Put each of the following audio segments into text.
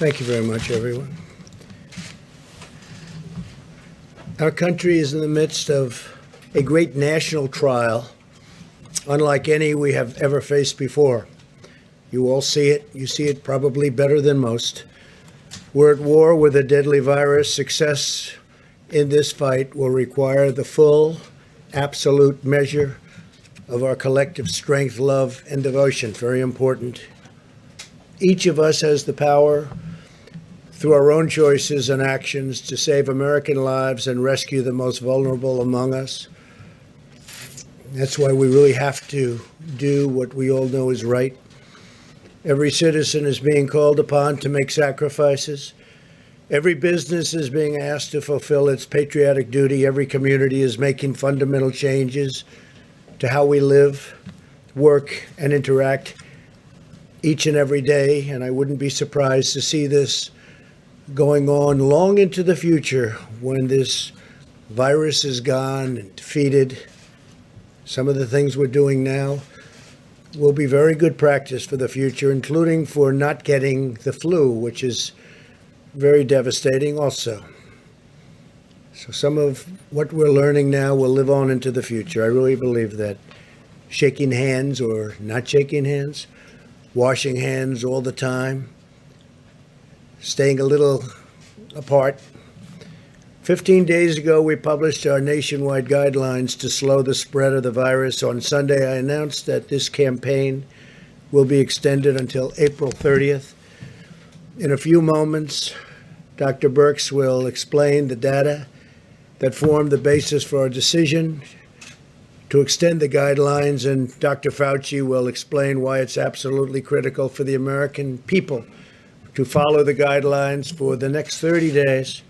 Thank you very much, everyone. Our country is in the midst of a great national trial, unlike any we have ever faced before. You all see it. You see it probably better than most. We're at war with a deadly virus. Success in this fight will require the full, absolute measure of our collective strength, love, and devotion. Very important. Each of us has the power, through our own choices and actions, to save American lives and rescue the most vulnerable among us. That's why we really have to do what we all know is right. Every citizen is being called upon to make sacrifices. Every business is being asked to fulfill its patriotic duty. Every community is making fundamental changes to how we live, work, and interact each and every day. And I wouldn't be surprised to see this going on long into the future when this virus is gone and defeated. Some of the things we're doing now will be very good practice for the future, including for not getting the flu, which is very devastating also. So some of what we're learning now will live on into the future. I really believe that. Shaking hands or not shaking hands, washing hands all the time, staying a little apart. 15 days ago, we published our nationwide guidelines to slow the spread of the virus. On Sunday, I announced that this campaign will be extended until April 30th. In a few moments, Dr. Birx will explain the data that formed the basis for our decision to extend the guidelines, and Dr. Fauci will explain why it's absolutely critical for the American people to follow the guidelines for the next 30 days.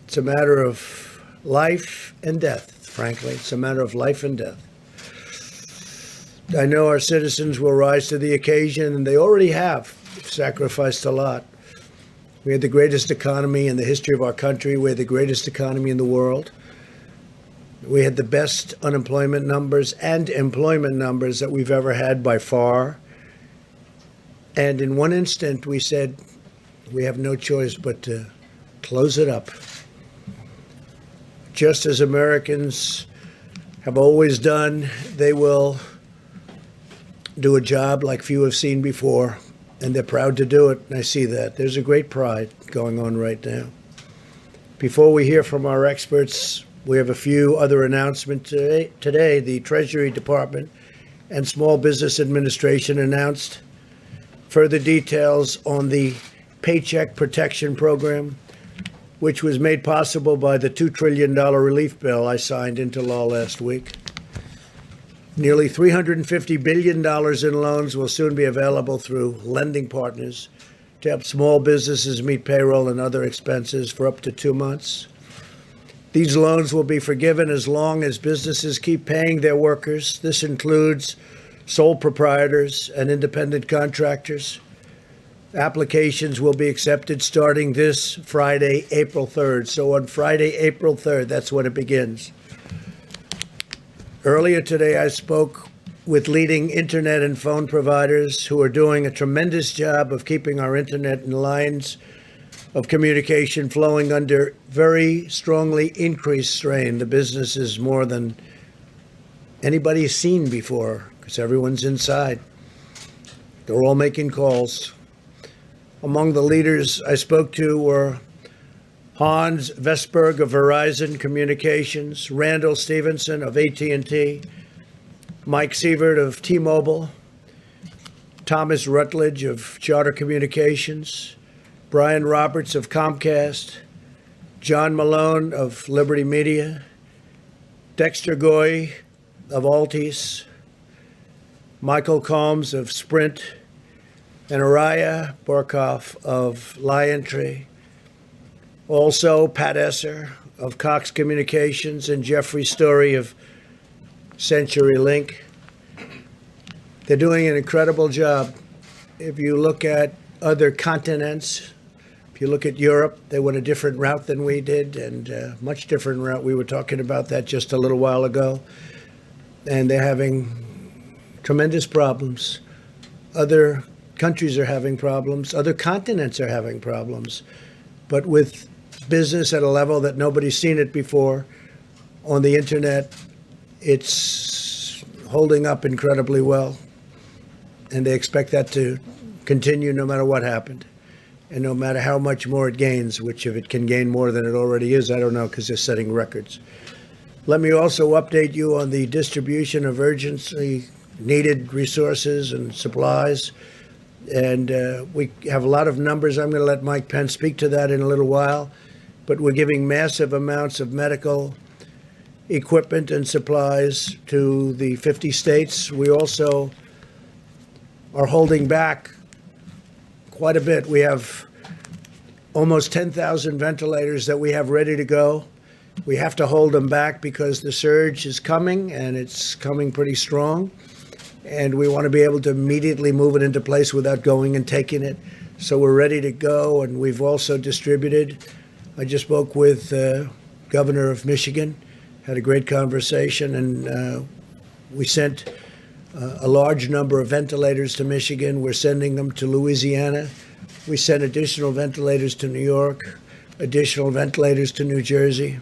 It's a matter of life and death, frankly. It's a matter of life and death. I know our citizens will rise to the occasion, and they already have sacrificed a lot. We had the greatest economy in the history of our country. We had the greatest economy in the world. We had the best unemployment numbers and employment numbers that we've ever had by far. And in one instant, we said, we have no choice but to close it up. Just as Americans have always done, they will do a job like few have seen before, and they're proud to do it, and I see that. There's a great pride going on right now. Before we hear from our experts, we have a few other announcements today. The Treasury Department and Small Business Administration announced further details on the Paycheck Protection Program, which was made possible by the $2 trillion relief bill I signed into law last week. Nearly $350 billion in loans will soon be available through lending partners to help small businesses meet payroll and other expenses for up to 2 months. These loans will be forgiven as long as businesses keep paying their workers. This includes sole proprietors and independent contractors. Applications will be accepted starting this Friday, April 3rd. So on Friday, April 3rd, that's when it begins. Earlier today, I spoke with leading internet and phone providers who are doing a tremendous job of keeping our internet and lines of communication flowing under very strongly increased strain. The business is more than anybody's seen before because everyone's inside. They're all making calls. Among the leaders I spoke to were Hans Vestberg of Verizon Communications, Randall Stevenson of AT&T, Mike Sievert of T-Mobile, Thomas Rutledge of Charter Communications, Brian Roberts of Comcast, John Malone of Liberty Media, Dexter Goy of Altice, Michael Combs of Sprint, and Araya Borkoff of LionTree. Also, Pat Esser of Cox Communications and Jeffrey Story of CenturyLink. They're doing an incredible job. If you look at other continents, if you look at Europe, they went a different route than we did, and much different route. We were talking about that just a little while ago. And they're having tremendous problems. Other countries are having problems. Other continents are having problems. But with business at a level that nobody's seen it before, on the internet, it's holding up incredibly well. And they expect that to continue no matter what happened. And no matter how much more it gains, which if it can gain more than it already is, I don't know, because they're setting records. Let me also update you on the distribution of urgently needed resources and supplies. And we have a lot of numbers. I'm going to let Mike Pence speak to that in a little while. But we're giving massive amounts of medical equipment and supplies to the 50 states. We also are holding back quite a bit. We have almost 10,000 ventilators that we have ready to go. We have to hold them back because the surge is coming, and it's coming pretty strong. And we want to be able to immediately move it into place without going and taking it. So we're ready to go, and we've also distributed. I just spoke with Governor of Michigan, had a great conversation, and we sent a large number of ventilators to Michigan. We're sending them to Louisiana. We sent additional ventilators to New York, additional ventilators to New Jersey.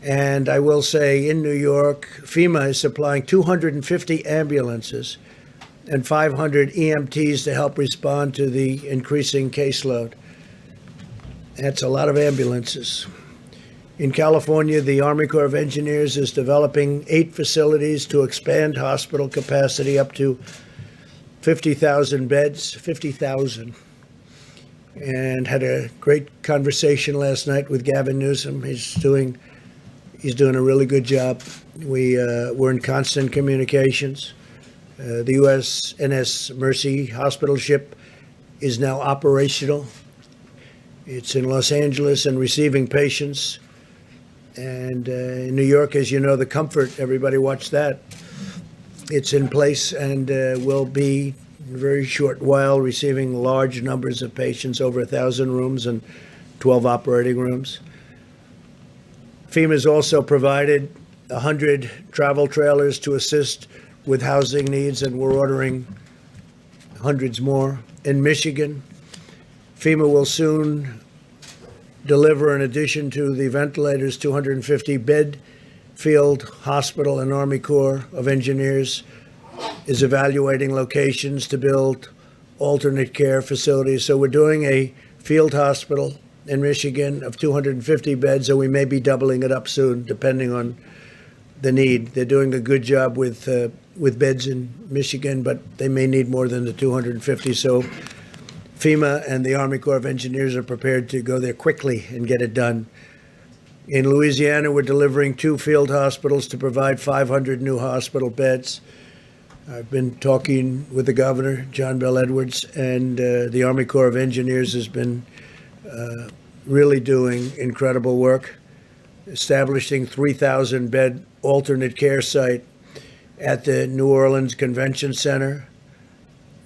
And I will say in New York, FEMA is supplying 250 ambulances and 500 EMTs to help respond to the increasing caseload. That's a lot of ambulances. In California, the Army Corps of Engineers is developing 8 facilities to expand hospital capacity up to 50,000 beds, 50,000. And had a great conversation last night with Gavin Newsom. He's doing a really good job. We're in constant communications. The USNS Mercy hospital ship is now operational. It's in Los Angeles and receiving patients. And in New York, as you know, the Comfort, everybody watched that. It's in place and will be in a very short while receiving large numbers of patients, over 1,000 rooms and 12 operating rooms. FEMA has also provided 100 travel trailers to assist with housing needs, and we're ordering hundreds more. In Michigan, FEMA will soon deliver, in addition to the ventilators, 250-bed field hospital, and Army Corps of Engineers is evaluating locations to build alternate care facilities. So we're doing a field hospital in Michigan of 250 beds, and we may be doubling it up soon, depending on the need. They're doing a good job with beds in Michigan, but they may need more than the 250. So FEMA and the Army Corps of Engineers are prepared to go there quickly and get it done. In Louisiana, we're delivering 2 field hospitals to provide 500 new hospital beds. I've been talking with the governor, John Bell Edwards, and the Army Corps of Engineers has been really doing incredible work, establishing 3,000-bed alternate care site at the New Orleans Convention Center,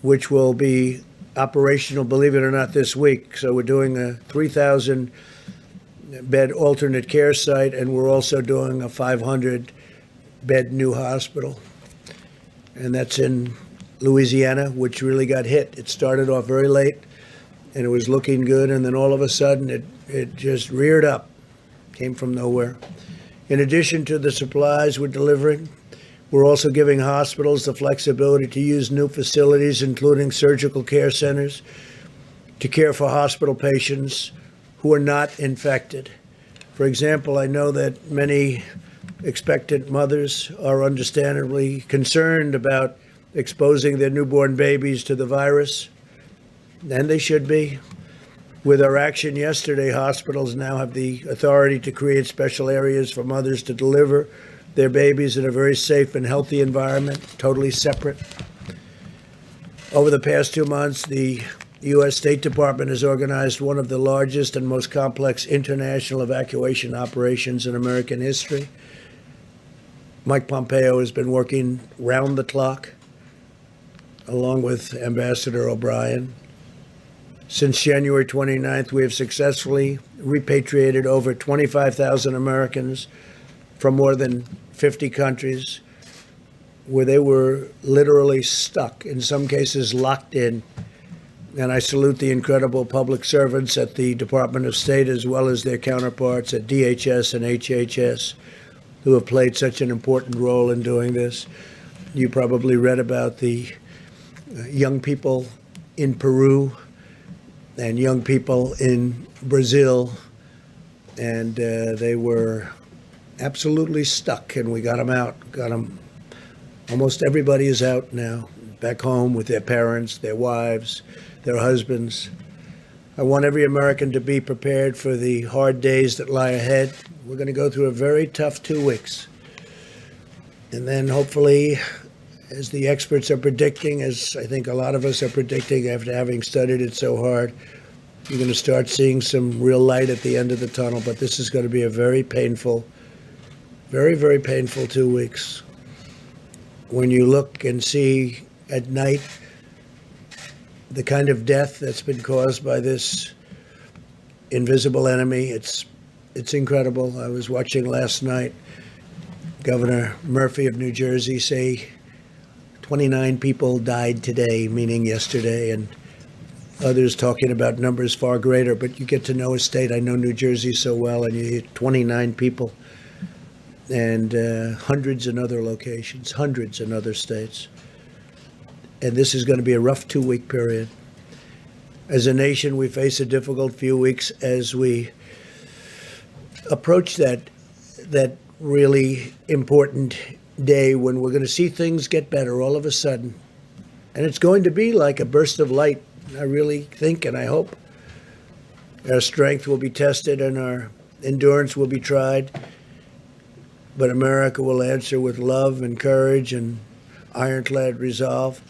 which will be operational, believe it or not, this week. So we're doing a 3,000-bed alternate care site, and we're also doing a 500-bed new hospital. And that's in Louisiana, which really got hit. It started off very late, and it was looking good, and then all of a sudden it just reared up, came from nowhere. In addition to the supplies we're delivering, we're also giving hospitals the flexibility to use new facilities, including surgical care centers, to care for hospital patients who are not infected. For example, I know that many expectant mothers are understandably concerned about exposing their newborn babies to the virus, and they should be. With our action yesterday, hospitals now have the authority to create special areas for mothers to deliver their babies in a very safe and healthy environment, totally separate. Over the past 2 months, the U.S. State Department has organized one of the largest and most complex international evacuation operations in American history. Mike Pompeo has been working round the clock, along with Ambassador O'Brien. Since January 29th, we have successfully repatriated over 25,000 Americans from more than 50 countries. where they were literally stuck, in some cases locked in. And I salute the incredible public servants at the Department of State as well as their counterparts at DHS and HHS who have played such an important role in doing this. You probably read about the young people in Peru and young people in Brazil, and they were absolutely stuck, and we got them out, got them. Almost everybody is out now, back home with their parents, their wives, their husbands. I want every American to be prepared for the hard days that lie ahead. We're going to go through a very tough 2 weeks. And then hopefully, as the experts are predicting, as I think a lot of us are predicting after having studied it so hard, you're going to start seeing some real light at the end of the tunnel. But this is going to be a very painful, very, very painful 2 weeks. When you look and see at night the kind of death that's been caused by this invisible enemy, it's incredible. I was watching last night Governor Murphy of New Jersey say 29 people died today, meaning yesterday, and others talking about numbers far greater. But you get to know a state. I know New Jersey so well, and you hear 29 people, and hundreds in other locations, hundreds in other states. And this is going to be a rough 2-week period. As a nation, we face a difficult few weeks as we approach that really important day when we're going to see things get better all of a sudden. And it's going to be like a burst of light, I really think, and I hope. Our strength will be tested and our endurance will be tried. But America will answer with love and courage and ironclad resolve.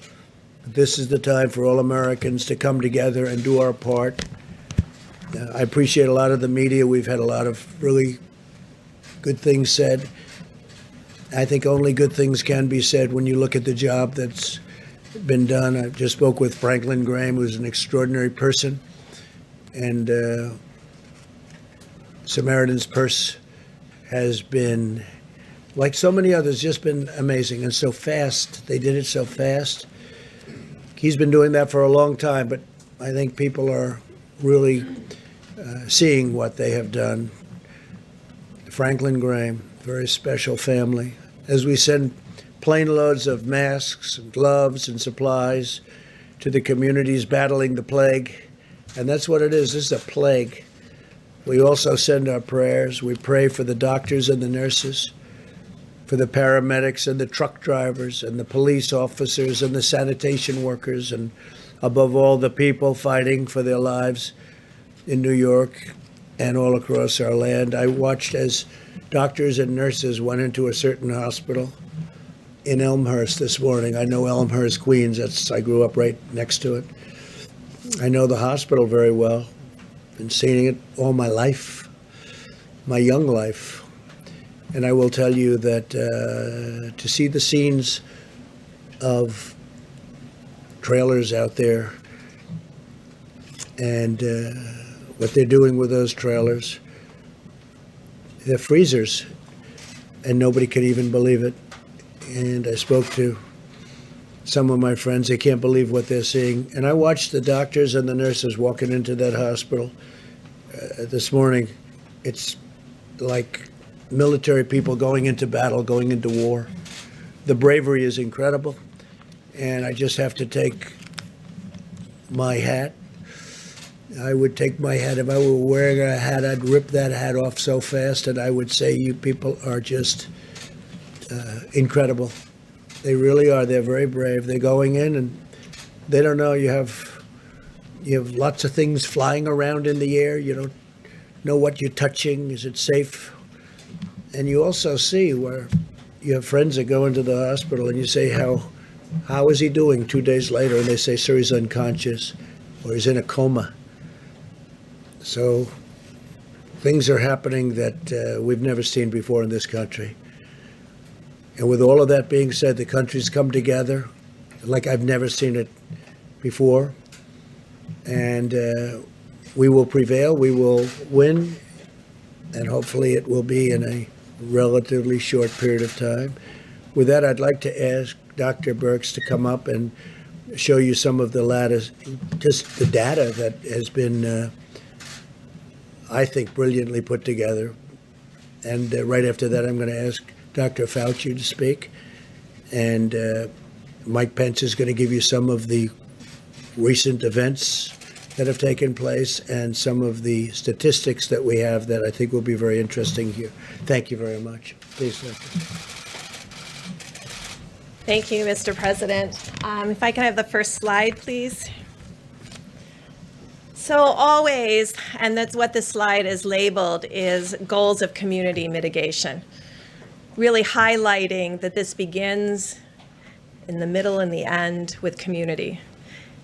This is the time for all Americans to come together and do our part. I appreciate a lot of the media. We've had a lot of really good things said. I think only good things can be said when you look at the job that's been done. I just spoke with Franklin Graham, who's an extraordinary person. And Samaritan's Purse has been, like so many others, just been amazing and so fast. They did it so fast. He's been doing that for a long time, but I think people are really seeing what they have done. Franklin Graham, very special family. As we send plane loads of masks and gloves and supplies to the communities battling the plague, and that's what it is. This is a plague. We also send our prayers. We pray for the doctors and the nurses, for the paramedics and the truck drivers and the police officers and the sanitation workers, and above all, the people fighting for their lives in New York and all across our land. I watched as doctors and nurses went into a certain hospital in Elmhurst this morning. I know Elmhurst, Queens. I grew up right next to it. I know the hospital very well. Been seeing it all my life, my young life. And I will tell you that to see the scenes of trailers out there and what they're doing with those trailers, they're freezers, and nobody could even believe it. And I spoke to some of my friends. They can't believe what they're seeing. And I watched the doctors and the nurses walking into that hospital this morning. It's like military people going into battle, going into war. The bravery is incredible. And I just have to take my hat. I would take my hat. If I were wearing a hat, I'd rip that hat off so fast, and I would say you people are just incredible. They really are. They're very brave. They're going in, and they don't know. You have lots of things flying around in the air. You don't know what you're touching. Is it safe? And you also see where you have friends that go into the hospital, and you say, how is he doing 2 days later? And they say, sir, he's unconscious, or he's in a coma. So things are happening that we've never seen before in this country. And with all of that being said, the country's come together like I've never seen it before. And we will prevail, we will win, and hopefully it will be in a relatively short period of time. With that, I'd like to ask Dr. Birx to come up and show you some of the latest, just the data that has been, I think, brilliantly put together. And right after that, I'm going to ask Dr. Fauci to speak. And Mike Pence is going to give you some of the recent events that have taken place and some of the statistics that we have that I think will be very interesting here. Thank you very much. Please, Dr. Thank you, Mr. President. If I can have the first slide, please. So always, and that's what this slide is labeled, is goals of community mitigation, really highlighting that this begins in the middle and the end with community.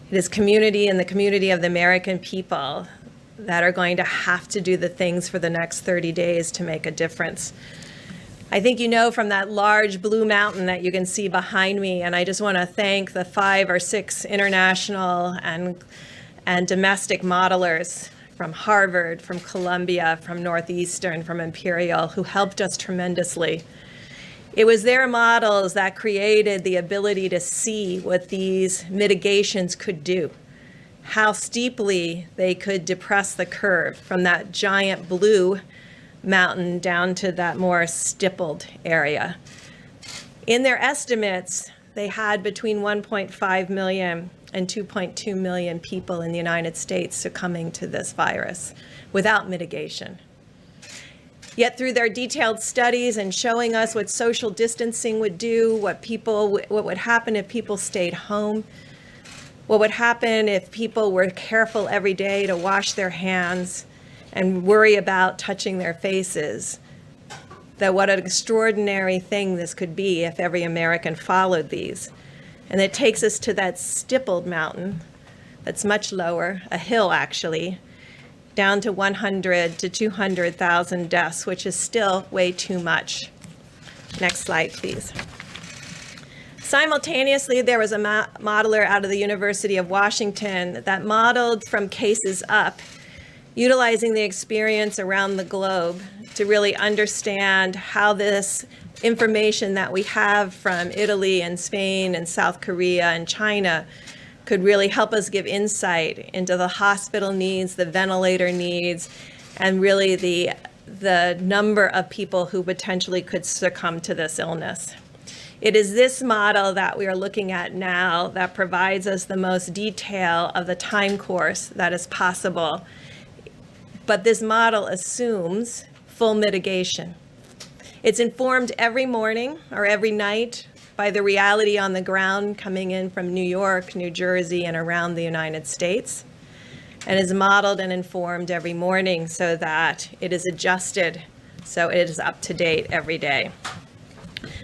It is community and the community of the American people that are going to have to do the things for the next 30 days to make a difference. I think you know from that large blue mountain that you can see behind me, and I just want to thank the 5 or 6 international and domestic modelers from Harvard, from Columbia, from Northeastern, from Imperial, who helped us tremendously. It was their models that created the ability to see what these mitigations could do, how steeply they could depress the curve from that giant blue mountain down to that more stippled area. In their estimates, they had between 1.5 million and 2.2 million people in the United States succumbing to this virus without mitigation. Yet through their detailed studies and showing us what social distancing would do, what would happen if people stayed home, what would happen if people were careful every day to wash their hands and worry about touching their faces, that what an extraordinary thing this could be if every American followed these. And it takes us to that stippled mountain that's much lower, a hill actually, down to 100 to 200,000 deaths, which is still way too much. Next slide, please. Simultaneously, there was a modeler out of the University of Washington that modeled from cases up, utilizing the experience around the globe to really understand how this information that we have from Italy and Spain and South Korea and China could really help us give insight into the hospital needs, the ventilator needs, and really the number of people who potentially could succumb to this illness. It is this model that we are looking at now that provides us the most detail of the time course that is possible. But this model assumes full mitigation. It's informed every morning or every night by the reality on the ground coming in from New York, New Jersey, and around the United States, and is modeled and informed every morning so that it is adjusted so it is up to date every day.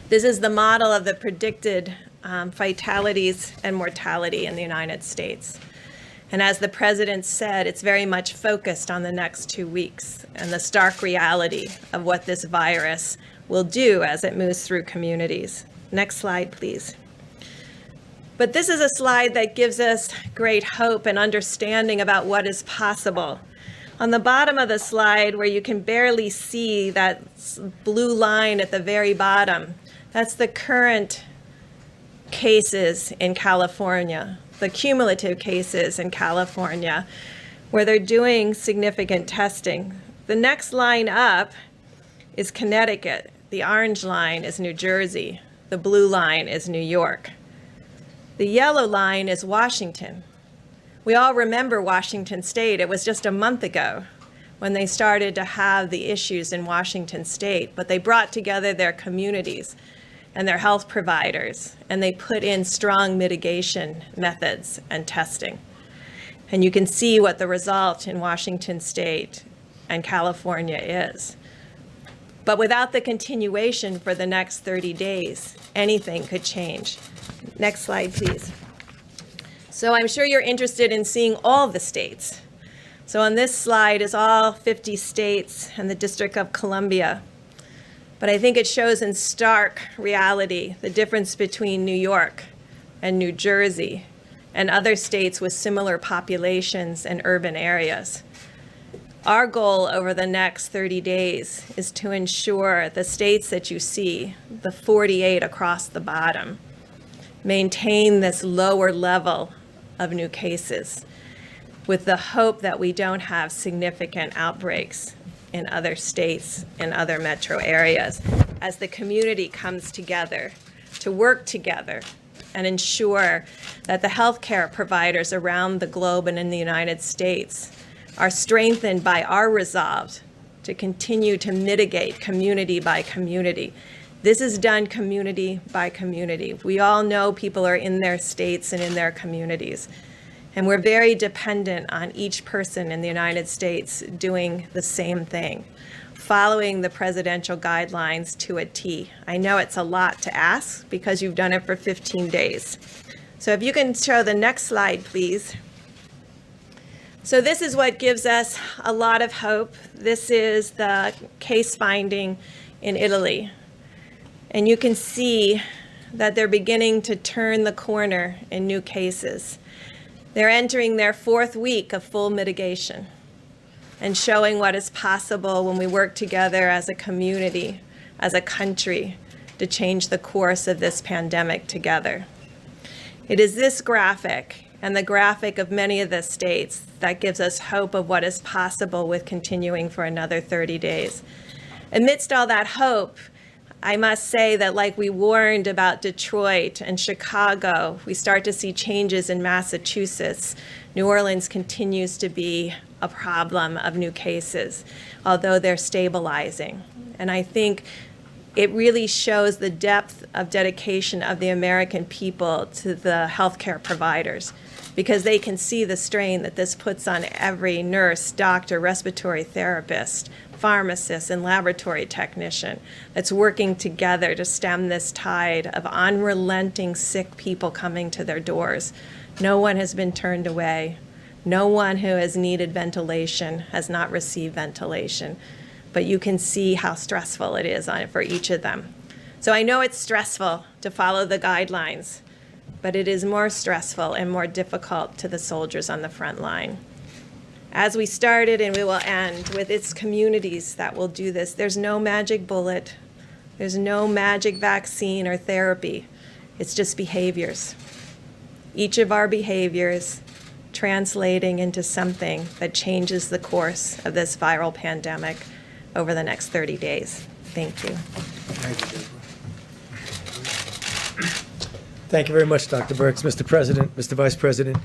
This is the model of the predicted fatalities and mortality in the United States. And as the president said, it's very much focused on the next 2 weeks and the stark reality of what this virus will do as it moves through communities. Next slide, please. But this is a slide that gives us great hope and understanding about what is possible. On the bottom of the slide, where you can barely see that blue line at the very bottom, that's the current cases in California, the cumulative cases in California, where they're doing significant testing. The next line up is Connecticut. The orange line is New Jersey. The blue line is New York. The yellow line is Washington. We all remember Washington State. It was just a month ago when they started to have the issues in Washington State, but they brought together their communities and their health providers, and they put in strong mitigation methods and testing. And you can see what the result in Washington State and California is. But without the continuation for the next 30 days, anything could change. Next slide, please. So I'm sure you're interested in seeing all the states. So on this slide is all 50 states and the District of Columbia. But I think it shows in stark reality the difference between New York and New Jersey and other states with similar populations and urban areas. Our goal over the next 30 days is to ensure the states that you see, the 48 across the bottom, maintain this lower level of new cases with the hope that we don't have significant outbreaks in other states and other metro areas as the community comes together to work together and ensure that the healthcare providers around the globe and in the United States are strengthened by our resolve to continue to mitigate community by community. This is done community by community. We all know people are in their states and in their communities. And we're very dependent on each person in the United States doing the same thing, following the presidential guidelines to a T. I know it's a lot to ask because you've done it for 15 days. So if you can show the next slide, please. So this is what gives us a lot of hope. This is the case finding in Italy. And you can see that they're beginning to turn the corner in new cases. They're entering their 4th week of full mitigation and showing what is possible when we work together as a community, as a country, to change the course of this pandemic together. It is this graphic and the graphic of many of the states that gives us hope of what is possible with continuing for another 30 days. Amidst all that hope, I must say that like we warned about Detroit and Chicago, we start to see changes in Massachusetts. New Orleans continues to be a problem of new cases, although they're stabilizing. And I think it really shows the depth of dedication of the American people to the healthcare providers, because they can see the strain that this puts on every nurse, doctor, respiratory therapist, pharmacist, and laboratory technician that's working together to stem this tide of unrelenting sick people coming to their doors. No one has been turned away. No one who has needed ventilation has not received ventilation. But you can see how stressful it is for each of them. So I know it's stressful to follow the guidelines, but it is more stressful and more difficult to the soldiers on the front line. As we started, and we will end with its communities that will do this, there's no magic bullet. There's no magic vaccine or therapy. It's just behaviors. Each of our behaviors translating into something that changes the course of this viral pandemic over the next 30 days. Thank you. Thank you very much, Dr. Birx. Mr. President, Mr. Vice President.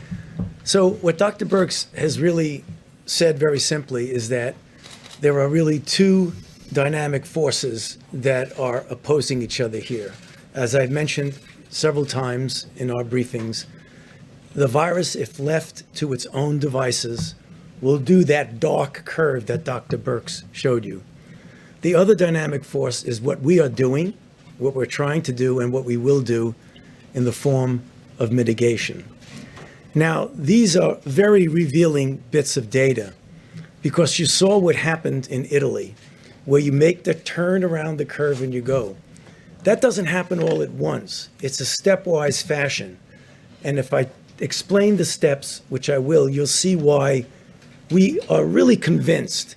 So what Dr. Birx has really said very simply is that there are really two dynamic forces that are opposing each other here. As I've mentioned several times in our briefings, the virus, if left to its own devices, will do that dark curve that Dr. Birx showed you. The other dynamic force is what we are doing, what we're trying to do, and what we will do in the form of mitigation. Now, these are very revealing bits of data because you saw what happened in Italy, where you make the turn around the curve and you go. That doesn't happen all at once. It's a stepwise fashion. And if I explain the steps, which I will, you'll see why we are really convinced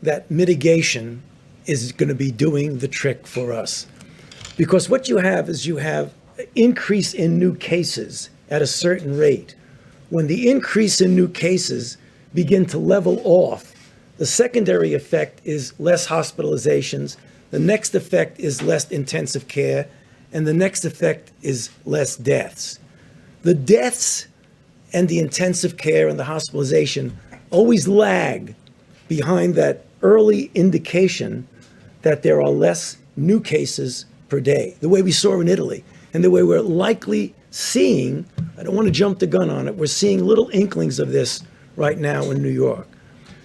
that mitigation is going to be doing the trick for us. Because what you have is you have an increase in new cases at a certain rate. When the increase in new cases begin to level off, the secondary effect is less hospitalizations, the next effect is less intensive care, and the next effect is less deaths. The deaths and the intensive care and the hospitalization always lag behind that early indication that there are less new cases per day, the way we saw in Italy, and the way we're likely seeing, I don't want to jump the gun on it, we're seeing little inklings of this right now in New York.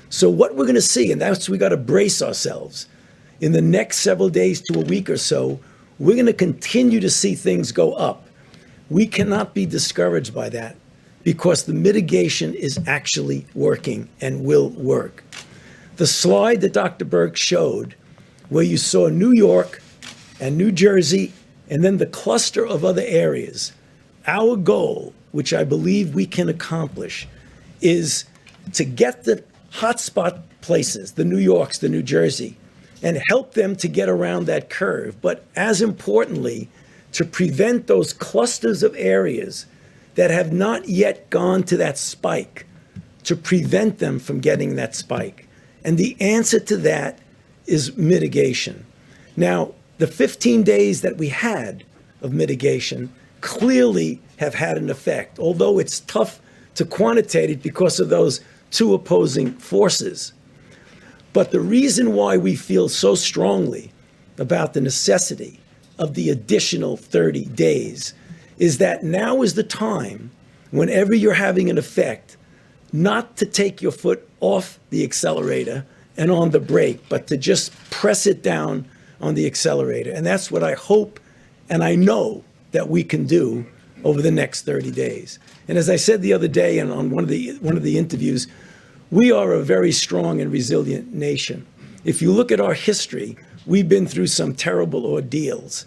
So what we're going to see, and that's we got to brace ourselves, in the next several days to a week or so, we're going to continue to see things go up. We cannot be discouraged by that because the mitigation is actually working and will work. The slide that Dr. Birx showed, where you saw New York and New Jersey, and then the cluster of other areas, our goal, which I believe we can accomplish, is to get the hotspot places, the New Yorks, the New Jersey, and help them to get around that curve. But as importantly, to prevent those clusters of areas that have not yet gone to that spike, to prevent them from getting that spike. And the answer to that is mitigation. Now, the 15 days that we had of mitigation clearly have had an effect, although it's tough to quantitate it because of those two opposing forces. But the reason why we feel so strongly about the necessity of the additional 30 days is that now is the time, whenever you're having an effect, not to take your foot off the accelerator and on the brake, but to just press it down on the accelerator. And that's what I hope and I know that we can do over the next 30 days. And as I said the other day and on one of the interviews, we are a very strong and resilient nation. If you look at our history, we've been through some terrible ordeals.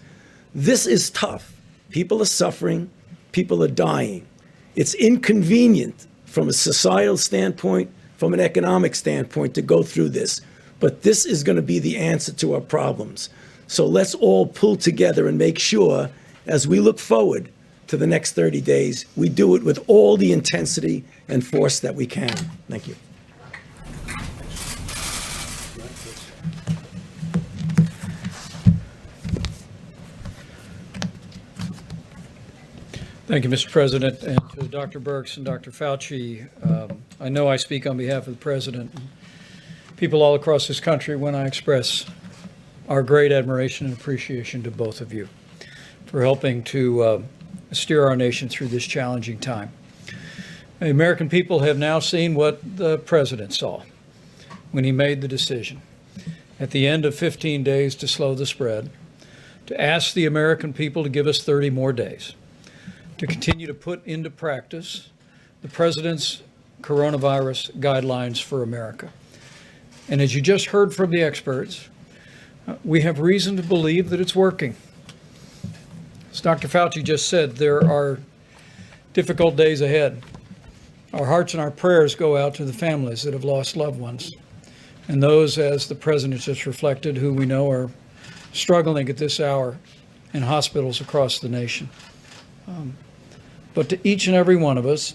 This is tough. People are suffering, people are dying. It's inconvenient from a societal standpoint, from an economic standpoint to go through this. But this is going to be the answer to our problems. So let's all pull together and make sure, as we look forward to the next 30 days, we do it with all the intensity and force that we can. Thank you. Thank you, Mr. President, and to Dr. Birx and Dr. Fauci. I know I speak on behalf of the President and people all across this country when I express our great admiration and appreciation to both of you for helping to steer our nation through this challenging time. The American people have now seen what the President saw when he made the decision at the end of 15 days to slow the spread, to ask the American people to give us 30 more days, to continue to put into practice the President's coronavirus guidelines for America. And as you just heard from the experts, we have reason to believe that it's working. As Dr. Fauci just said, there are difficult days ahead. Our hearts and our prayers go out to the families that have lost loved ones, and those, as the President just reflected, who we know are struggling at this hour in hospitals across the nation. But to each and every one of us,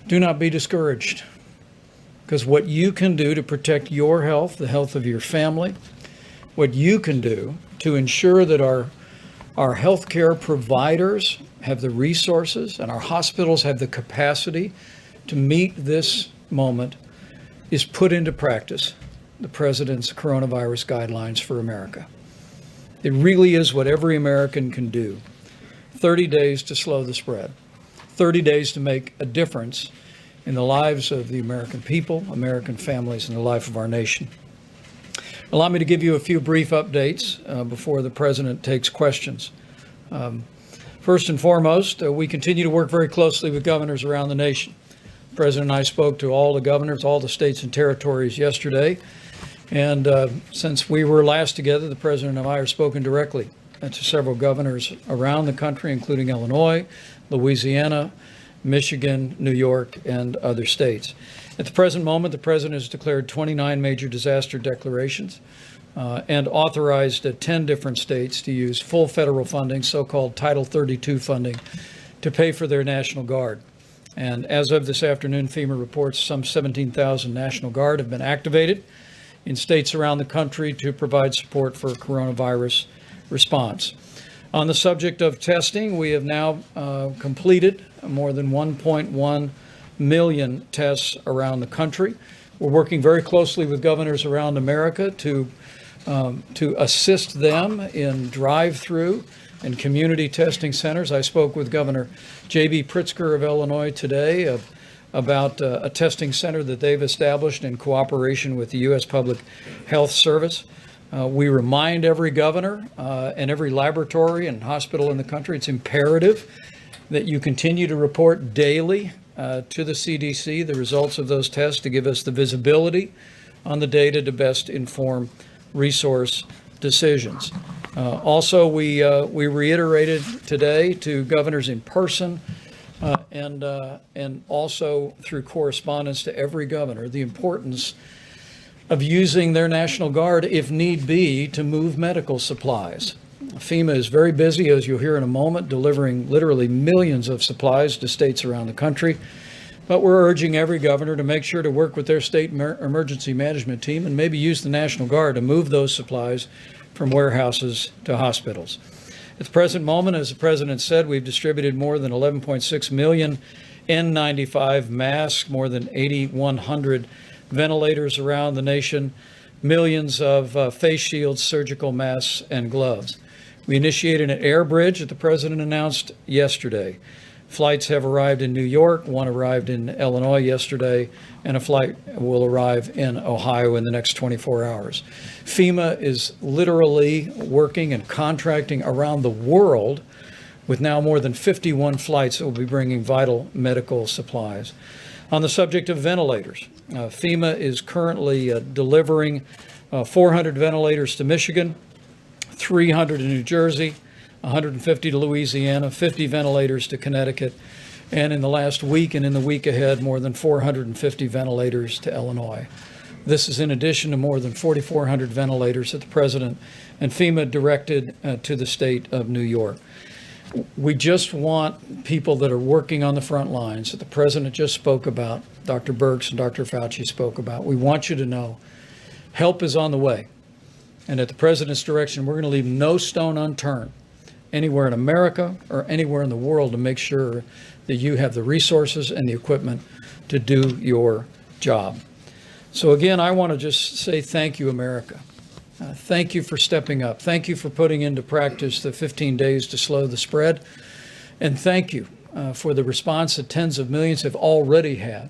do not be discouraged, because what you can do to protect your health, the health of your family, what you can do to ensure that our healthcare providers have the resources and our hospitals have the capacity to meet this moment is put into practice the President's coronavirus guidelines for America. It really is what every American can do. 30 days to slow the spread, 30 days to make a difference in the lives of the American people, American families, and the life of our nation. Allow me to give you a few brief updates before the President takes questions. First and foremost, we continue to work very closely with governors around the nation. The President and I spoke to all the governors, all the states and territories yesterday. And since we were last together, the President and I have spoken directly to several governors around the country, including Illinois, Louisiana, Michigan, New York, and other states. At the present moment, the President has declared 29 major disaster declarations and authorized 10 different states to use full federal funding, so-called Title 32 funding, to pay for their National Guard. And as of this afternoon, FEMA reports some 17,000 National Guard have been activated in states around the country to provide support for coronavirus response. On the subject of testing, we have now completed more than 1.1 million tests around the country. We're working very closely with governors around America to assist them in drive-through and community testing centers. I spoke with Governor J.B. Pritzker of Illinois today about a testing center that they've established in cooperation with the U.S. Public Health Service. We remind every governor and every laboratory and hospital in the country, it's imperative that you continue to report daily to the CDC the results of those tests to give us the visibility on the data to best inform resource decisions. Also, we reiterated today to governors in person and also through correspondence to every governor, the importance of using their National Guard, if need be, to move medical supplies. FEMA is very busy, as you'll hear in a moment, delivering literally millions of supplies to states around the country. But we're urging every governor to make sure to work with their state emergency management team and maybe use the National Guard to move those supplies from warehouses to hospitals. At the present moment, as the President said, we've distributed more than 11.6 million N95 masks, more than 8,100 ventilators around the nation, millions of face shields, surgical masks, and gloves. We initiated an air bridge that the President announced yesterday. Flights have arrived in New York, one arrived in Illinois yesterday, and a flight will arrive in Ohio in the next 24 hours. FEMA is literally working and contracting around the world with now more than 51 flights that will be bringing vital medical supplies. On the subject of ventilators, FEMA is currently delivering 400 ventilators to Michigan, 300 to New Jersey, 150 to Louisiana, 50 ventilators to Connecticut, and in the last week and in the week ahead, more than 450 ventilators to Illinois. This is in addition to more than 4,400 ventilators that the President and FEMA directed to the state of New York. We just want people that are working on the front lines that the President just spoke about, Dr. Birx and Dr. Fauci spoke about. We want you to know help is on the way. And at the President's direction, we're going to leave no stone unturned anywhere in America or anywhere in the world to make sure that you have the resources and the equipment to do your job. So again, I want to just say thank you, America. Thank you for stepping up. Thank you for putting into practice the 15 days to slow the spread. And thank you for the response that tens of millions have already had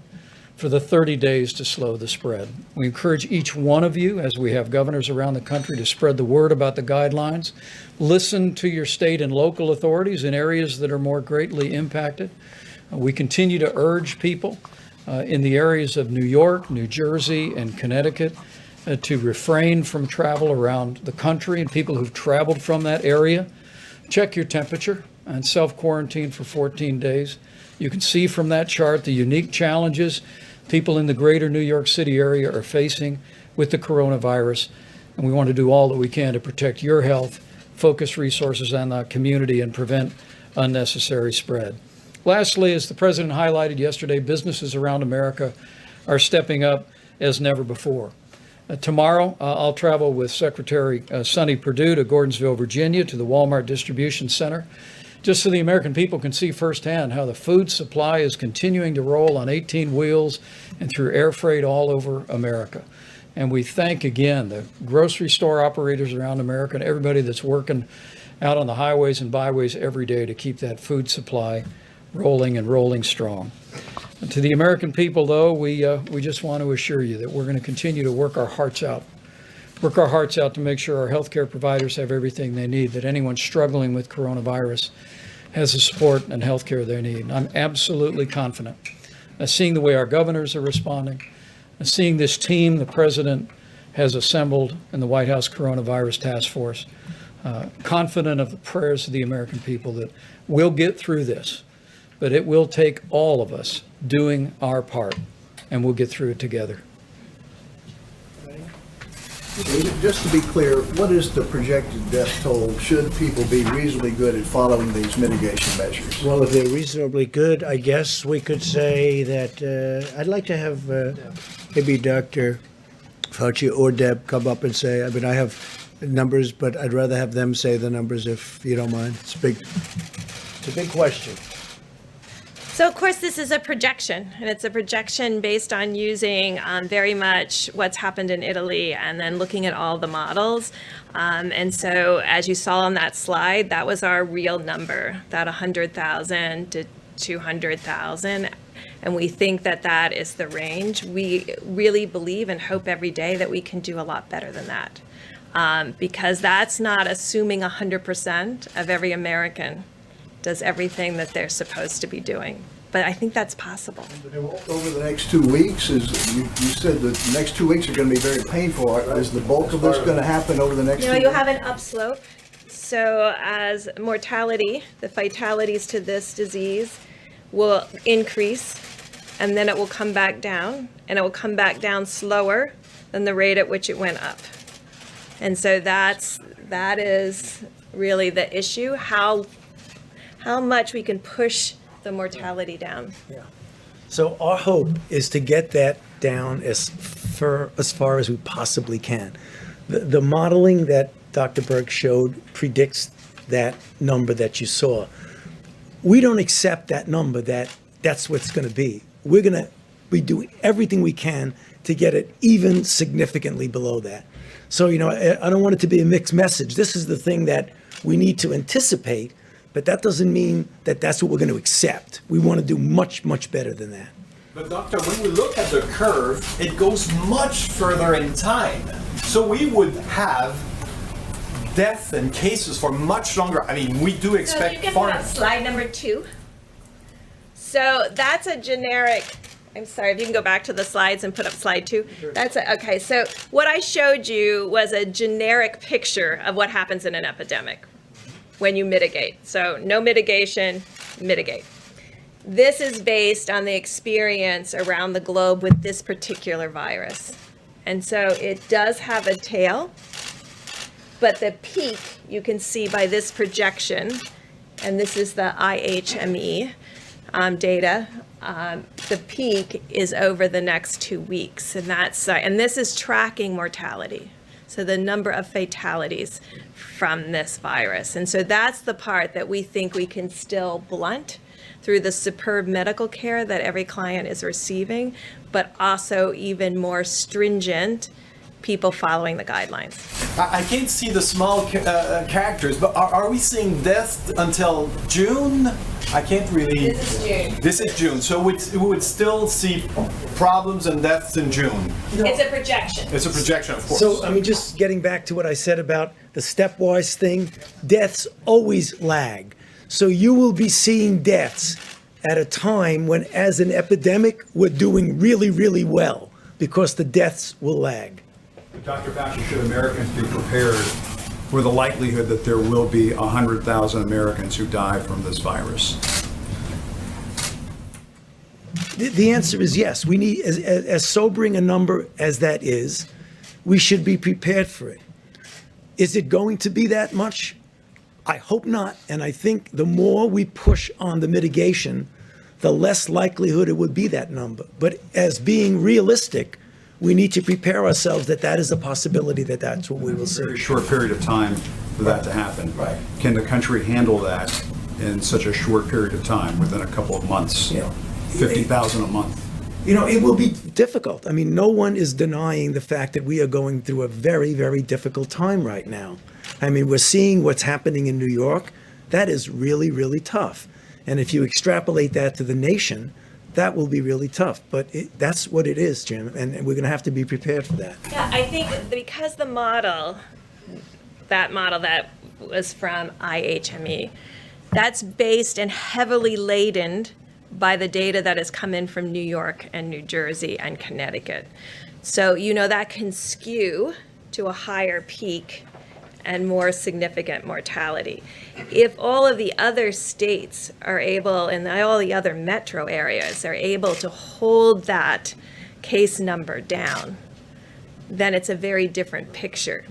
for the 30 days to slow the spread. We encourage each one of you, as we have governors around the country, to spread the word about the guidelines. Listen to your state and local authorities in areas that are more greatly impacted. We continue to urge people in the areas of New York, New Jersey, and Connecticut to refrain from travel around the country, and people who've traveled from that area, check your temperature and self-quarantine for 14 days. You can see from that chart the unique challenges people in the greater New York City area are facing with the coronavirus, and we want to do all that we can to protect your health, focus resources on the community, and prevent unnecessary spread. Lastly, as the President highlighted yesterday, businesses around America are stepping up as never before. Tomorrow, I'll travel with Secretary Sonny Perdue to Gordonsville, Virginia, to the Walmart Distribution Center, just so the American people can see firsthand how the food supply is continuing to roll on 18 wheels and through air freight all over America. And we thank again the grocery store operators around America and everybody that's working out on the highways and byways every day to keep that food supply rolling and rolling strong. And to the American people, though, we just want to assure you that we're going to continue to work our hearts out to make sure our healthcare providers have everything they need, that anyone struggling with coronavirus has the support and healthcare they need. And I'm absolutely confident, seeing the way our governors are responding, seeing this team the President has assembled in the White House Coronavirus Task Force, confident of the prayers of the American people that we'll get through this, but it will take all of us doing our part, and we'll get through it together. Just to be clear, what is the projected death toll should people be reasonably good at following these mitigation measures? Well, if they're reasonably good, I guess we could say that I'd like to have maybe Dr. Fauci or Deb come up and say, I mean, I have numbers, but I'd rather have them say the numbers if you don't mind. It's a big question. So, of course, this is a projection, and it's a projection based on using very much what's happened in Italy and then looking at all the models. And so, as you saw on that slide, that was our real number, that 100,000 to 200,000. And we think that that is the range. We really believe and hope every day that we can do a lot better than that, because that's not assuming 100% of every American does everything that they're supposed to be doing. But I think that's possible. Over the next 2 weeks, you said that the next 2 weeks are going to be very painful. Is the bulk of this going to happen over the next 2 weeks? You have an upslope. So as mortality, the fatalities to this disease, will increase, and then it will come back down, and it will come back down slower than the rate at which it went up. And so that is really the issue, how much we can push the mortality down. So our hope is to get that down as far as we possibly can. The modeling that Dr. Berg showed predicts that number that you saw. We don't accept that number, that's what's going to be. We're going to be doing everything we can to get it even significantly below that. So, I don't want it to be a mixed message. This is the thing that we need to anticipate, but that doesn't mean that that's what we're going to accept. We want to do much, much better than that. But doctor, when we look at the curve, it goes much further in time. So we would have death and cases for much longer. I mean, we do expect So you can put up slide number 2. So that's a generic, I'm sorry, if you can go back to the slides and put up slide 2. Okay, so what I showed you was a generic picture of what happens in an epidemic when you mitigate. So no mitigation, mitigate. This is based on the experience around the globe with this particular virus. And so it does have a tail, but the peak you can see by this projection, and this is the IHME data, the peak is over the next 2 weeks, and this is tracking mortality. So the number of fatalities from this virus. And so that's the part that we think we can still blunt through the superb medical care that every client is receiving, but also even more stringent people following the guidelines. I can't see the small characters, but are we seeing death until June? I can't really. This is June. This is June, so we would still see problems and deaths in June. It's a projection. It's a projection, of course. So, just getting back to what I said about the stepwise thing, deaths always lag. So you will be seeing deaths at a time when, as an epidemic, we're doing really, really well because the deaths will lag. Dr. Fauci, should Americans be prepared for the likelihood that there will be 100,000 Americans who die from this virus? The answer is yes. We need, as sobering a number as that is, we should be prepared for it. Is it going to be that much? I hope not. And I think the more we push on the mitigation, the less likelihood it would be that number. But as being realistic, we need to prepare ourselves that is a possibility, that's what we will see. A very short period of time for that to happen. Right. Can the country handle that in such a short period of time, within a couple of months? 50,000 a month. It will be difficult. No one is denying the fact that we are going through a very, very difficult time right now. We're seeing what's happening in New York. That is really, really tough. And if you extrapolate that to the nation, that will be really tough. But that's what it is, Jim, and we're going to have to be prepared for that. Yeah, I think because the model that was from IHME, that's based and heavily laden by the data that has come in from New York and New Jersey and Connecticut. So, that can skew to a higher peak and more significant mortality. If all of the other states are able, and all the other metro areas are able to hold that case number down, then it's a very different picture.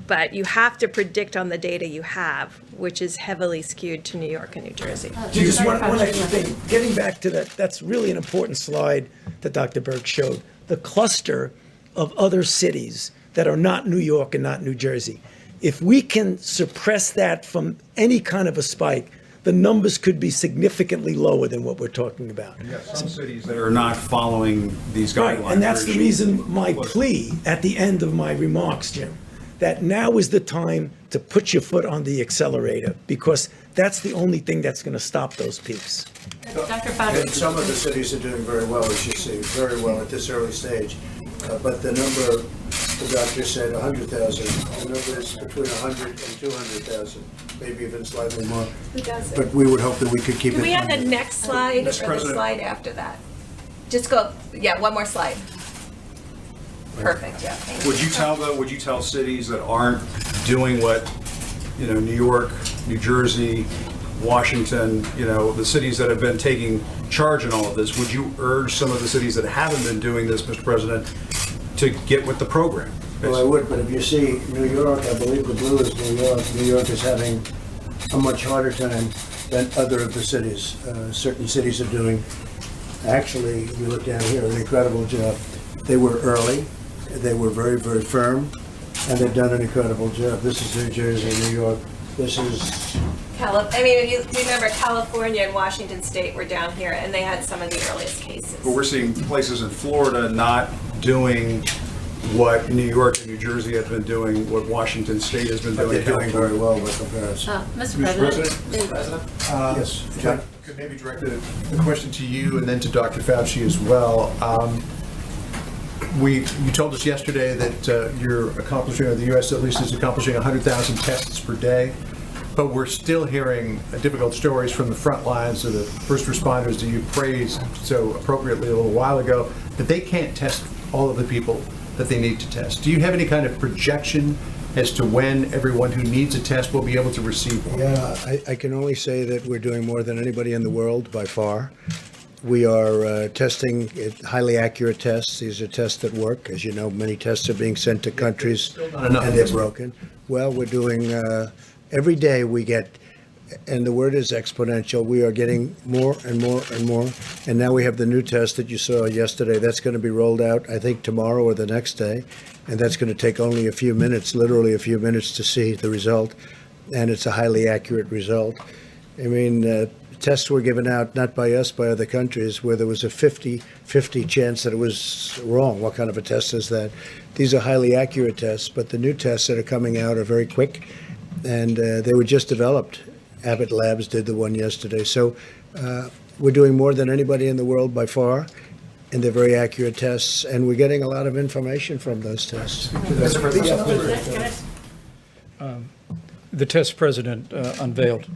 But you have to predict on the data you have, which is heavily skewed to New York and New Jersey. Just one extra thing. Getting back to that, that's really an important slide that Dr. Berg showed. The cluster of other cities that are not New York and not New Jersey. If we can suppress that from any kind of a spike, the numbers could be significantly lower than what we're talking about. You have some cities that are not following these guidelines. Right, and that's the reason my plea at the end of my remarks, Jim, that now is the time to put your foot on the accelerator, because that's the only thing that's going to stop those peaks. And Dr. Fauci. some of the cities are doing very well, as you see, very well at this early stage. But the number, the doctor said 100,000, the number is between 100 and 200,000, maybe even slightly more. Who does it? But we would hope that we could keep it. Do we have the next slide or Mr. the President. slide after that? Just go, one more slide. Perfect, yeah, thank you. Would you tell cities that aren't doing what, New York, New Jersey, Washington, the cities that have been taking charge in all of this, would you urge some of the cities that haven't been doing this, Mr. President, to get with the program? Well, I would, but if you see New York, I believe the blue is New York. New York is having a much harder time than other of the cities. Certain cities are doing, actually, if you look down here, an incredible job. They were early, they were very, very firm, and they've done an incredible job. This is New Jersey, New York. This is, if you remember, California and Washington State were down here, and they had some of the earliest cases. But we're seeing places in Florida not doing what New York and New Jersey have been doing, what Washington State has been but doing. they're doing very well by comparison. Mr. President. Yes, John? Could maybe direct a question to you and then to Dr. Fauci as well. You told us yesterday that you're accomplishing, or the U.S. at least is accomplishing 100,000 tests per day, but we're still hearing difficult stories from the front lines of the first responders that you praised so appropriately a little while ago, that they can't test all of the people that they need to test. Do you have any kind of projection as to when everyone who needs a test will be able to receive one? Yeah, I can only say that we're doing more than anybody in the world by far. We are testing highly accurate tests. These are tests that work. As you know, many tests are being sent to countries and they're broken. Well, we're doing, every day we get, and the word is exponential, we are getting more and more and more. And now we have the new test that you saw yesterday. That's going to be rolled out, I think, tomorrow or the next day. And that's going to take only a few minutes, literally a few minutes to see the result. And it's a highly accurate result. I mean, tests were given out not by us, by other countries, where there was a 50-50 chance that it was wrong. What kind of a test is that? These are highly accurate tests, but the new tests that are coming out are very quick, and they were just developed. Abbott Labs did the one yesterday. So we're doing more than anybody in the world by far, and they're very accurate tests, and we're getting a lot of information from those tests. The test President unveiled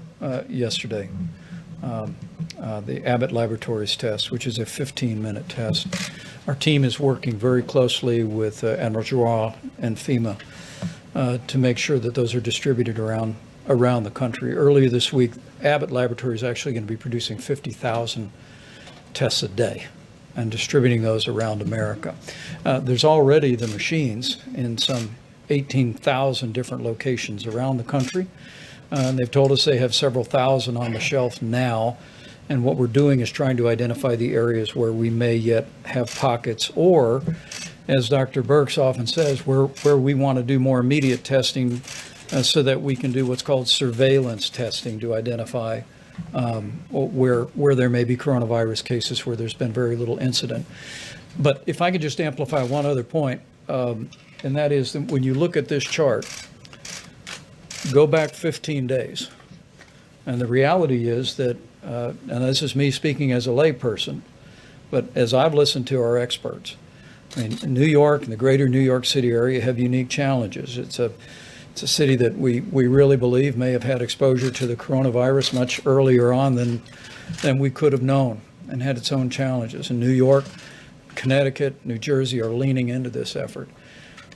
yesterday, the Abbott Laboratories test, which is a 15-minute test. Our team is working very closely with Admiral Giroir and FEMA to make sure that those are distributed around the country. Earlier this week, Abbott Laboratories is actually going to be producing 50,000 tests a day and distributing those around America. There's already the machines in some 18,000 different locations around the country. They've told us they have several thousand on the shelf now, and what we're doing is trying to identify the areas where we may yet have pockets, or, as Dr. Birx often says, where we want to do more immediate testing so that we can do what's called surveillance testing to identify where there may be coronavirus cases where there's been very little incident. But if I could just amplify one other point, and that is that when you look at this chart, go back 15 days. And the reality is that, and this is me speaking as a layperson, but as I've listened to our experts, I mean, New York and the greater New York City area have unique challenges. It's a city that we really believe may have had exposure to the coronavirus much earlier on than we could have known, and had its own challenges. And New York, Connecticut, New Jersey are leaning into this effort.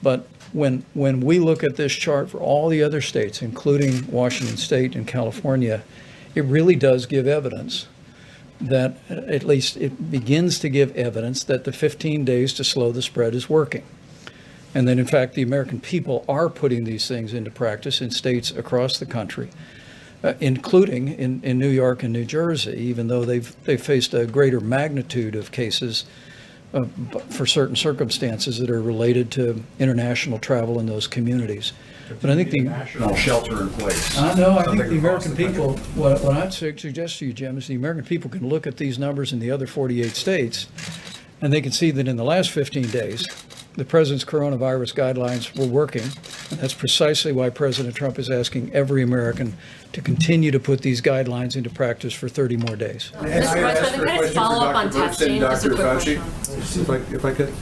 But when we look at this chart for all the other states, including Washington State and California, it really does give evidence that, at least it begins to give evidence that the 15 days to slow the spread is working. And that, in fact, the American people are putting these things into practice in states across the country, including in New York and New Jersey, even though they've faced a greater magnitude of cases for certain circumstances that are related to international travel in those communities. But I think the national shelter in place. I know. I think the American people, what I'd suggest to you, Jim, is the American people can look at these numbers in the other 48 states, and they can see that in the last 15 days, the president's coronavirus guidelines were working. And that's precisely why President Trump is asking every American to continue to put these guidelines into practice for 30 more days. Mr. President, can I follow up on testing? Just a quick question. If I could.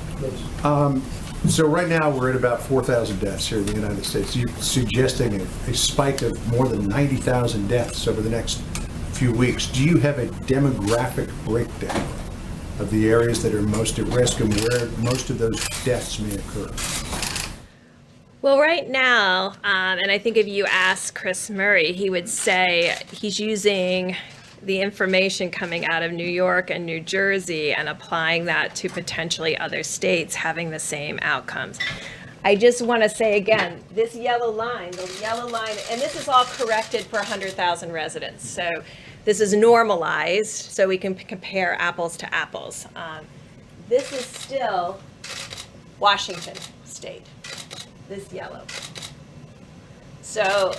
So right now, we're at about 4,000 deaths here in the United States. You're suggesting a spike of more than 90,000 deaths over the next few weeks. Do you have a demographic breakdown of the areas that are most at risk and where most of those deaths may occur? Well, right now, and I think if you ask Chris Murray, he would say he's using the information coming out of New York and New Jersey and applying that to potentially other states having the same outcomes. I just want to say again, this yellow line, and this is all corrected for 100,000 residents. So this is normalized so we can compare apples to apples. This is still Washington State, this yellow. So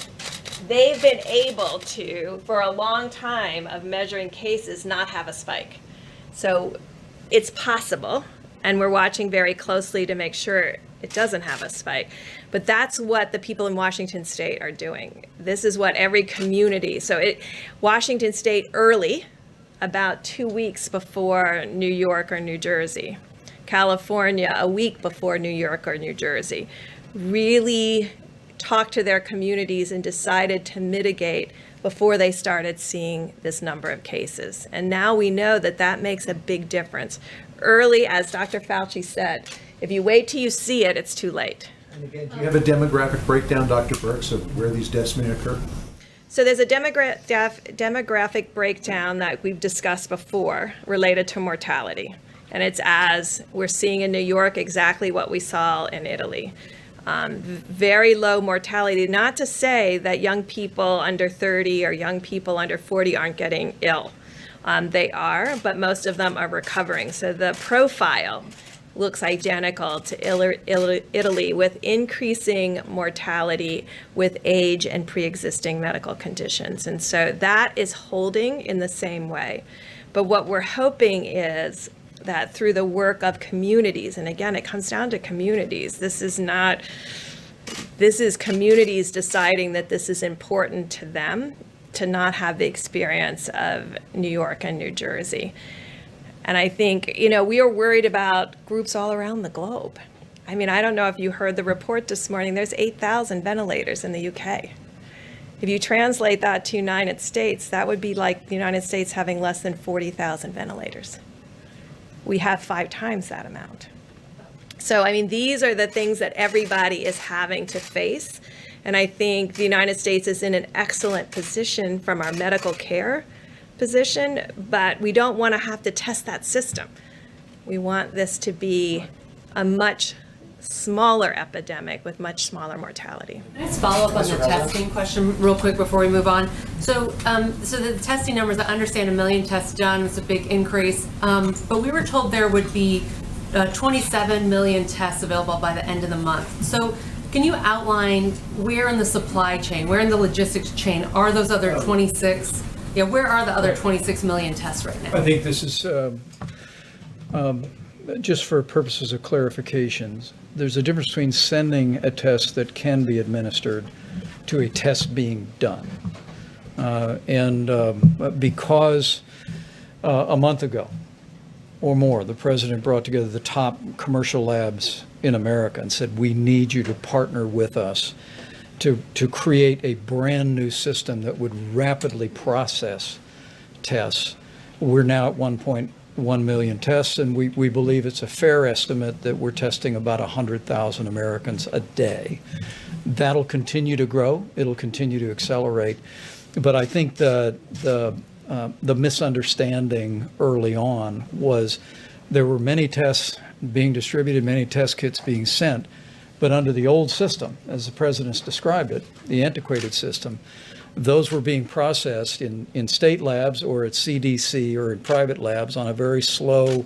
they've been able to, for a long time of measuring cases, not have a spike. So it's possible, and we're watching very closely to make sure it doesn't have a spike. But that's what the people in Washington State are doing. This is what every community, Washington State early, about 2 weeks before New York or New Jersey. California, a week before New York or New Jersey, really talked to their communities and decided to mitigate before they started seeing this number of cases. And now we know that that makes a big difference. Early, as Dr. Fauci said, if you wait till you see it, it's too late. And again, do you have a demographic breakdown, Dr. Burks, of where these deaths may occur? So there's a demographic breakdown that we've discussed before related to mortality. And it's as we're seeing in New York exactly what we saw in Italy. Very low mortality, not to say that young people under 30 or young people under 40 aren't getting ill. They are, but most of them are recovering. So the profile looks identical to Italy, with increasing mortality with age and pre-existing medical conditions. And so that is holding in the same way. But what we're hoping is that through the work of communities, and again, it comes down to communities. This is communities deciding that this is important to them to not have the experience of New York and New Jersey. And I think, we are worried about groups all around the globe. I mean, I don't know if you heard the report this morning, there's 8,000 ventilators in the UK. If you translate that to United States, that would be like the United States having less than 40,000 ventilators. We have 5 times that amount. So, I mean, these are the things that everybody is having to face. And I think the United States is in an excellent position from our medical care position, but we don't want to have to test that system. We want this to be a much smaller epidemic with much smaller mortality. Can I just follow up on the testing question real quick before we move on? So the testing numbers, I understand 1 million tests done is a big increase, but we were told there would be 27 million tests available by the end of the month. So can you outline where in the supply chain, where in the logistics chain are those other 26? Yeah, where are the other 26 million tests right now? I think this is just for purposes of clarifications. There's a difference between sending a test that can be administered to a test being done. Because a month ago or more, the president brought together the top commercial labs in America and said, we need you to partner with us to create a brand new system that would rapidly process tests. We're now at 1.1 million tests, and we believe it's a fair estimate that we're testing about 100,000 Americans a day. That'll continue to grow. It'll continue to accelerate. But I think the misunderstanding early on was there were many tests being distributed, many test kits being sent, but under the old system, as the president's described it, the antiquated system, those were being processed in state labs or at CDC or in private labs on a very slow,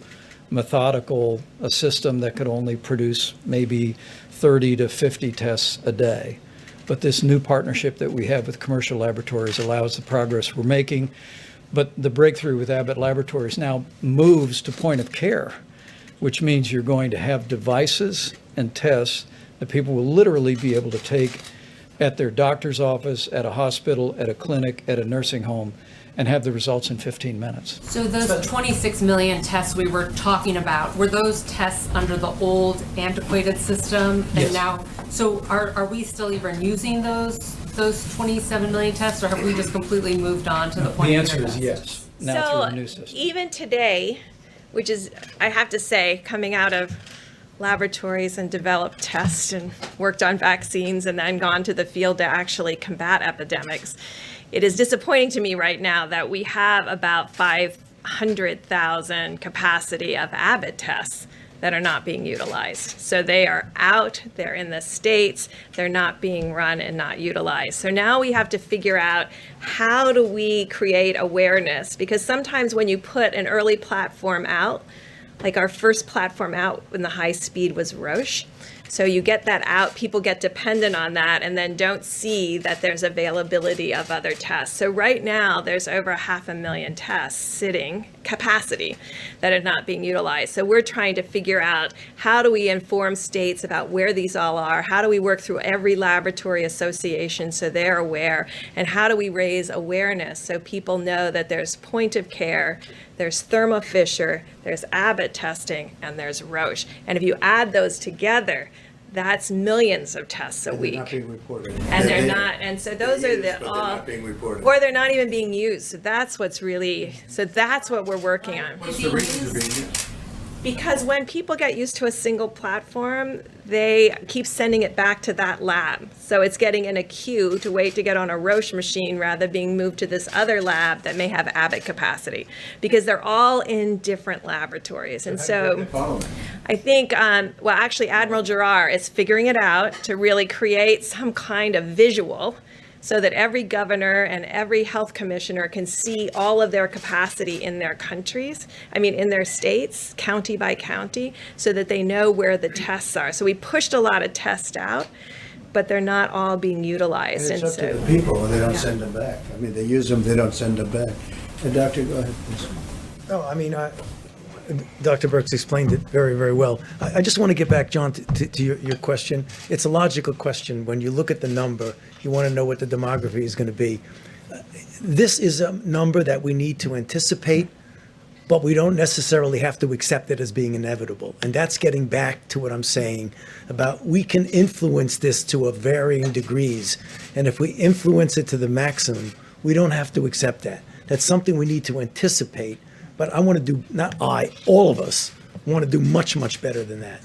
methodical system that could only produce maybe 30 to 50 tests a day. But this new partnership that we have with commercial laboratories allows the progress we're making. But the breakthrough with Abbott Laboratories now moves to point of care, which means you're going to have devices and tests that people will literally be able to take at their doctor's office, at a hospital, at a clinic, at a nursing home, and have the results in 15 minutes. So those 26 million tests we were talking about, were those tests under the old antiquated system? And Yes. now, so are we still even using those 27 million tests, or have we just completely moved on to the point? The of answer care is tests? yes, now through the new system. Even today, which is, I have to say, coming out of laboratories and developed tests and worked on vaccines and then gone to the field to actually combat epidemics. It is disappointing to me right now that we have about 500,000 capacity of Abbott tests that are not being utilized. So they are out, they're in the States, they're not being run and not utilized. So now we have to figure out, how do we create awareness? Because sometimes when you put an early platform out, like our first platform out in the high speed was Roche. So you get that out, people get dependent on that, and then don't see that there's availability of other tests. So right now, there's over 500,000 tests sitting, capacity, that are not being utilized. So we're trying to figure out, how do we inform states about where these all are? How do we work through every laboratory association so they're aware? And how do we raise awareness so people know that there's point of care, there's Thermo Fisher, there's Abbott testing, and there's Roche. And if you add those together, that's millions of tests a week. They're not being reported. And they're not, and so those are the But they're not being reported. or they're not even being used. So that's what's really, so that's what we're working on. What's the reason they're being used? Because when people get used to a single platform, they keep sending it back to that lab. So it's getting in a queue to wait to get on a Roche machine rather than being moved to this other lab that may have Abbott capacity, because they're all in different laboratories. And so I think, well, actually Admiral Giroir is figuring it out to really create some kind of visual so that every governor and every health commissioner can see all of their capacity in their countries, in their states, county by county, so that they know where the tests are. So we pushed a lot of tests out, but they're not all being utilized. And it's up to the people, and they don't send them back. They use them, they don't send them back. And Doctor, go ahead, please. No, Dr. Birx explained it very, very well. I just want to get back, John, to your question. It's a logical question. When you look at the number, you want to know what the demography is going to be. This is a number that we need to anticipate, but we don't necessarily have to accept it as being inevitable. And that's getting back to what I'm saying about, we can influence this to a varying degrees. And if we influence it to the maximum, we don't have to accept that. That's something we need to anticipate. But I want to do, not I, all of us want to do much, much better than that.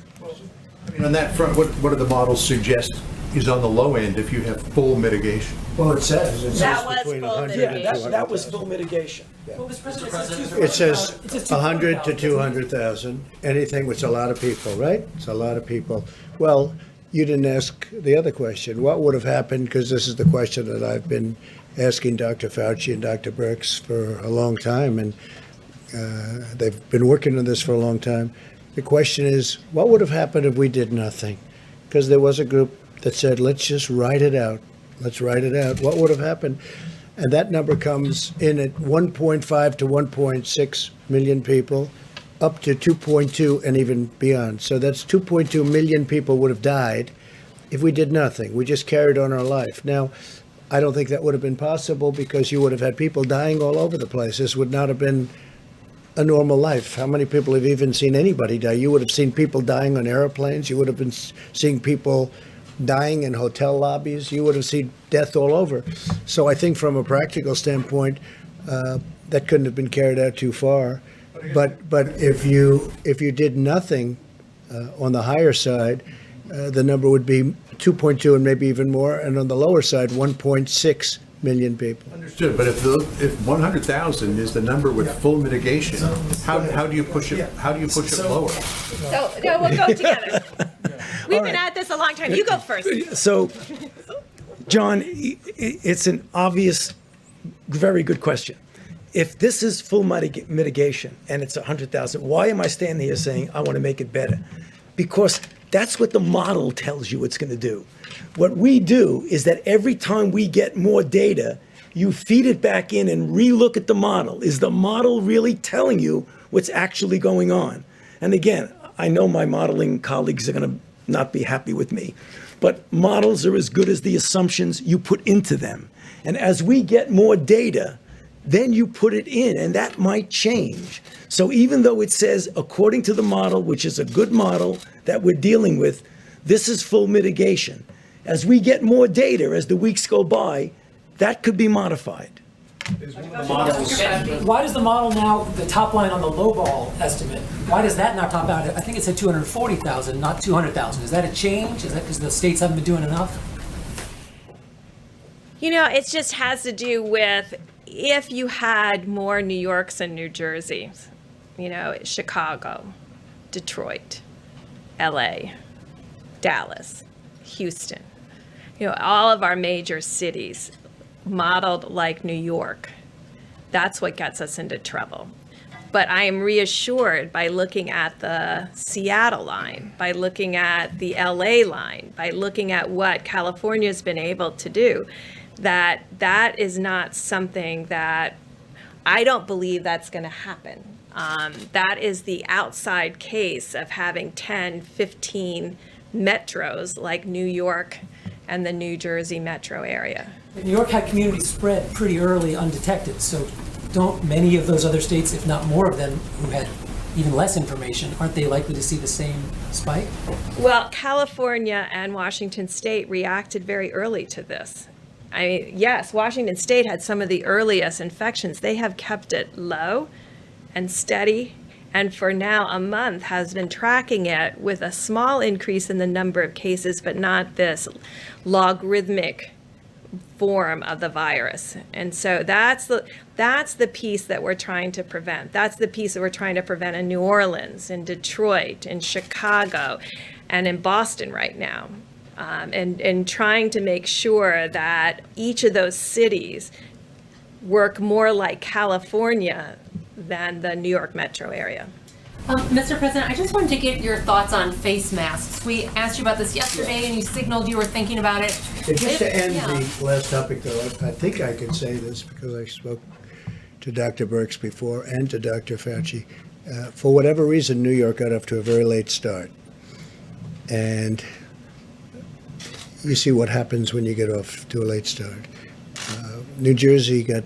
On that front, what do the models suggest is on the low end if you have full mitigation? Well, it says That was between full 100 and mitigation. That 200,000. was full mitigation. It says 100 to 200,000, anything, which is a lot of people, right? It's a lot of people. Well, you didn't ask the other question. What would have happened, because this is the question that I've been asking Dr. Fauci and Dr. Birx for a long time, and they've been working on this for a long time. The question is, what would have happened if we did nothing? Because there was a group that said, let's just write it out. Let's write it out. What would have happened? And that number comes in at 1.5 to 1.6 million people, up to 2.2 and even beyond. So that's 2.2 million people would have died if we did nothing. We just carried on our life. Now, I don't think that would have been possible, because you would have had people dying all over the place. This would not have been a normal life. How many people have even seen anybody die? You would have seen people dying on airplanes. You would have been seeing people dying in hotel lobbies. You would have seen death all over. So I think from a practical standpoint, that couldn't have been carried out too far. But if you did nothing on the higher side, the number would be 2.2 and maybe even more, and on the lower side, 1.6 million people. Understood, but if 100,000 is the number with full mitigation, how do you push it? How do you push it lower? So, no, we'll go together. We've been at this a long time. You go first. So, John, it's an obvious, very good question. If this is full mitigation and it's 100,000, why am I standing here saying I want to make it better? Because that's what the model tells you it's going to do. What we do is that every time we get more data, you feed it back in and relook at the model. Is the model really telling you what's actually going on? And again, I know my modeling colleagues are going to not be happy with me, but models are as good as the assumptions you put into them. And as we get more data, then you put it in, and that might change. So even though it says, according to the model, which is a good model that we're dealing with, this is full mitigation. As we get more data, as the weeks go by, that could be modified. Why does the model now, the top line on the lowball estimate, why does that not top out? I think it said 240,000, not 200,000. Is that a change? Is that because the states haven't been doing enough? You know, it just has to do with if you had more New Yorks and New Jerseys, you know, Chicago, Detroit, LA, Dallas, Houston, you know, all of our major cities modeled like New York. That's what gets us into trouble. But I am reassured by looking at the Seattle line, by looking at the LA line, by looking at what California's been able to do, that that is not something that I don't believe that's going to happen. That is the outside case of having 10, 15 metros like New York and the New Jersey metro area. New York had community spread pretty early undetected, so don't many of those other states, if not more of them, who had even less information, aren't they likely to see the same spike? Well, California and Washington State reacted very early to this. I mean, yes, Washington State had some of the earliest infections. They have kept it low and steady, and for now a month has been tracking it with a small increase in the number of cases, but not this logarithmic form of the virus. And so that's the piece that we're trying to prevent. That's the piece that we're trying to prevent in New Orleans, in Detroit, in Chicago, and in Boston right now. And trying to make sure that each of those cities work more like California than the New York metro area. Mr. President, I just wanted to get your thoughts on face masks. We asked you about this yesterday and you signaled you were thinking about it. And just to end Yeah. the last topic, though, I think I could say this because I spoke to Dr. Birx before and to Dr. Fauci. For whatever reason, New York got off to a very late start. And you see what happens when you get off to a late start. New Jersey got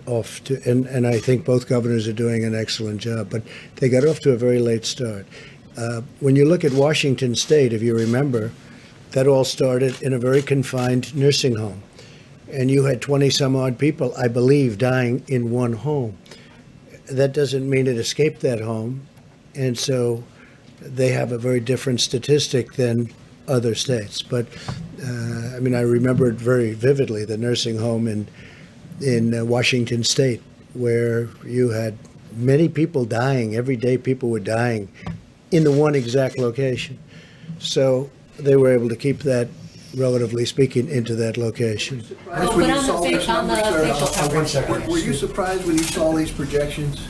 off to, and I think both governors are doing an excellent job, but they got off to a very late start. When you look at Washington State, if you remember, that all started in a very confined nursing home. And you had 20 some odd people, I believe, dying in one home. That doesn't mean it escaped that home. And so they have a very different statistic than other states. But I mean, I remember it very vividly, the nursing home in Washington State, where you had many people dying. Every day people were dying in the one exact location. So they were able to keep that, relatively speaking, into that location. But on the facial coverage. Were you surprised when you saw these projections?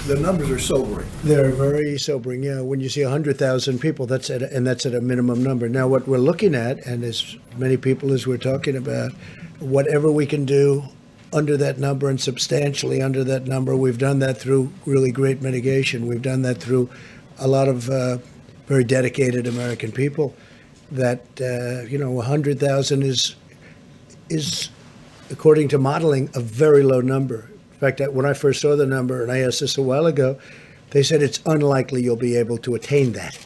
The numbers are sobering. They're very sobering, yeah. When you see 100,000 people, that's at a minimum number. Now, what we're looking at, and as many people as we're talking about, whatever we can do under that number and substantially under that number, we've done that through really great mitigation. We've done that through a lot of very dedicated American people. That 100,000 is, according to modeling, a very low number. In fact, when I first saw the number, and I asked this a while ago, they said it's unlikely you'll be able to attain that.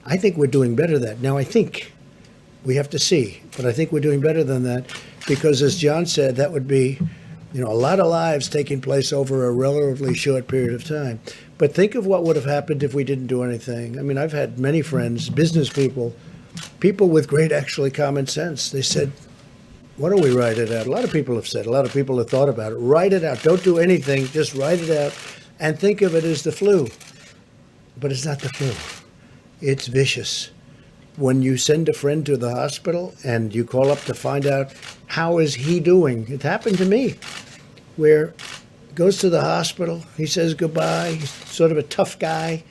I think we're doing better than that. Now, I think we have to see, but I think we're doing better than that because, as John said, that would be, a lot of lives taking place over a relatively short period of time. But think of what would have happened if we didn't do anything. I mean, I've had many friends, business people with great, actually, common sense. They said, why don't we write it out? A lot of people have said, a lot of people have thought about it. Write it out. Don't do anything. Just write it out and think of it as the flu. But it's not the flu. It's vicious. When you send a friend to the hospital and you call up to find out how is he doing, it happened to me, where goes to the hospital, he says goodbye, he's sort of a tough guy,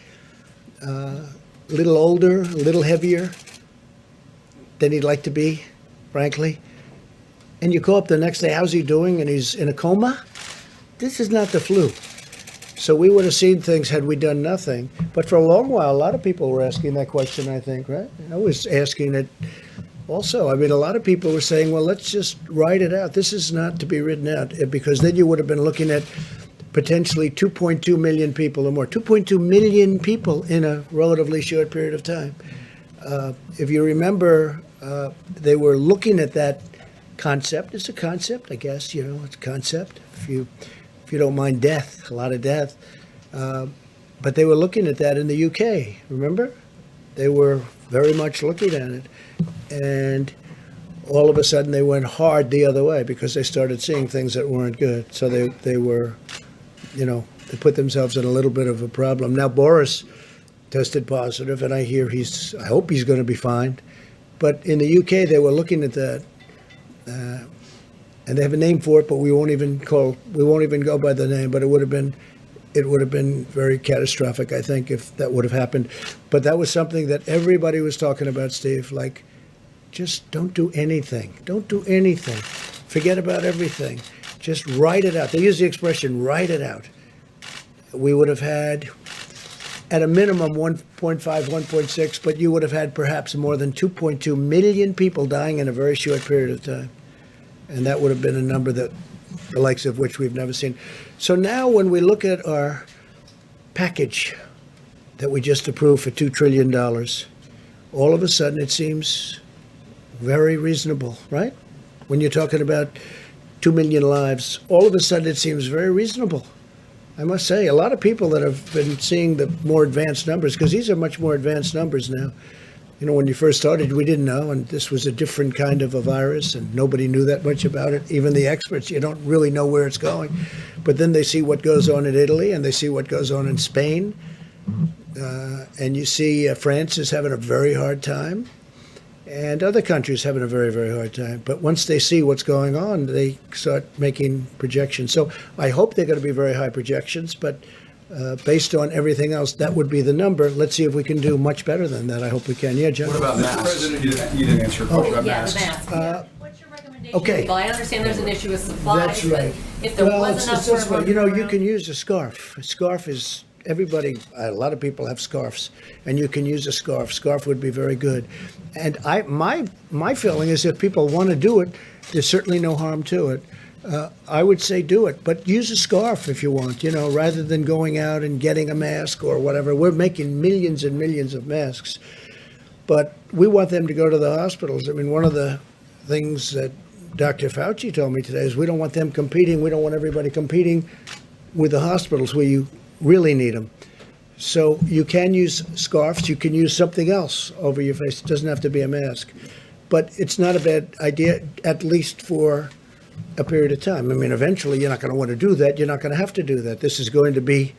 a little older, a little heavier than he'd like to be, frankly. And you call up the next day, how's he doing? And he's in a coma? This is not the flu. So we would have seen things had we done nothing. But for a long while, a lot of people were asking that question, I think, right? I was asking it also. I mean, a lot of people were saying, well, let's just write it out. This is not to be written out, because then you would have been looking at potentially 2.2 million people or more. 2.2 million people in a relatively short period of time. If you remember, they were looking at that concept. It's a concept, I guess, it's a concept. If you don't mind death, a lot of death. But they were looking at that in the UK, remember? They were very much looking at it. And all of a sudden they went hard the other way because they started seeing things that weren't good. So they were, they put themselves in a little bit of a problem. Now Boris tested positive, and I hear I hope he's going to be fine. But in the UK, they were looking at that, and they have a name for it, but we won't even go by the name. But it would have been very catastrophic, I think, if that would have happened. But that was something that everybody was talking about, Steve. Like, just don't do anything. Don't do anything. Forget about everything. Just write it out. They use the expression, write it out. We would have had, at a minimum, 1.5, 1.6, but you would have had perhaps more than 2.2 million people dying in a very short period of time. And that would have been a number that the likes of which we've never seen. So now when we look at our package that we just approved for $2 trillion, all of a sudden it seems very reasonable, right? When you're talking about 2 million lives, all of a sudden it seems very reasonable. I must say, a lot of people that have been seeing the more advanced numbers, because these are much more advanced numbers now. When you first started, we didn't know, and this was a different kind of a virus, and nobody knew that much about it. Even the experts, you don't really know where it's going. But then they see what goes on in Italy, and they see what goes on in Spain. And you see France is having a very hard time, and other countries having a very, very hard time. But once they see what's going on, they start making projections. So I hope they're going to be very high projections, but based on everything else, that would be the number. Let's see if we can do much better than that. I hope we can. Yeah, John? What about masks? President, you didn't answer a question about Yeah, the masks. mask. What's your recommendation? okay. Well, I understand there's an issue with supplies. That's right. But if there was enough it's this way. for You can use a scarf. A scarf is, a lot of people have scarves, and you can use a scarf. Scarf would be very good. And my feeling is if people want to do it, there's certainly no harm to it. I would say do it, but use a scarf if you want, rather than going out and getting a mask or whatever. We're making millions and millions of masks, but we want them to go to the hospitals. I mean, one of the things that Dr. Fauci told me today is we don't want them competing. We don't want everybody competing with the hospitals where you really need them. So you can use scarves. You can use something else over your face. It doesn't have to be a mask, but it's not a bad idea, at least for a period of time. I mean, eventually you're not going to want to do that. You're not going to have to do that. This is going to be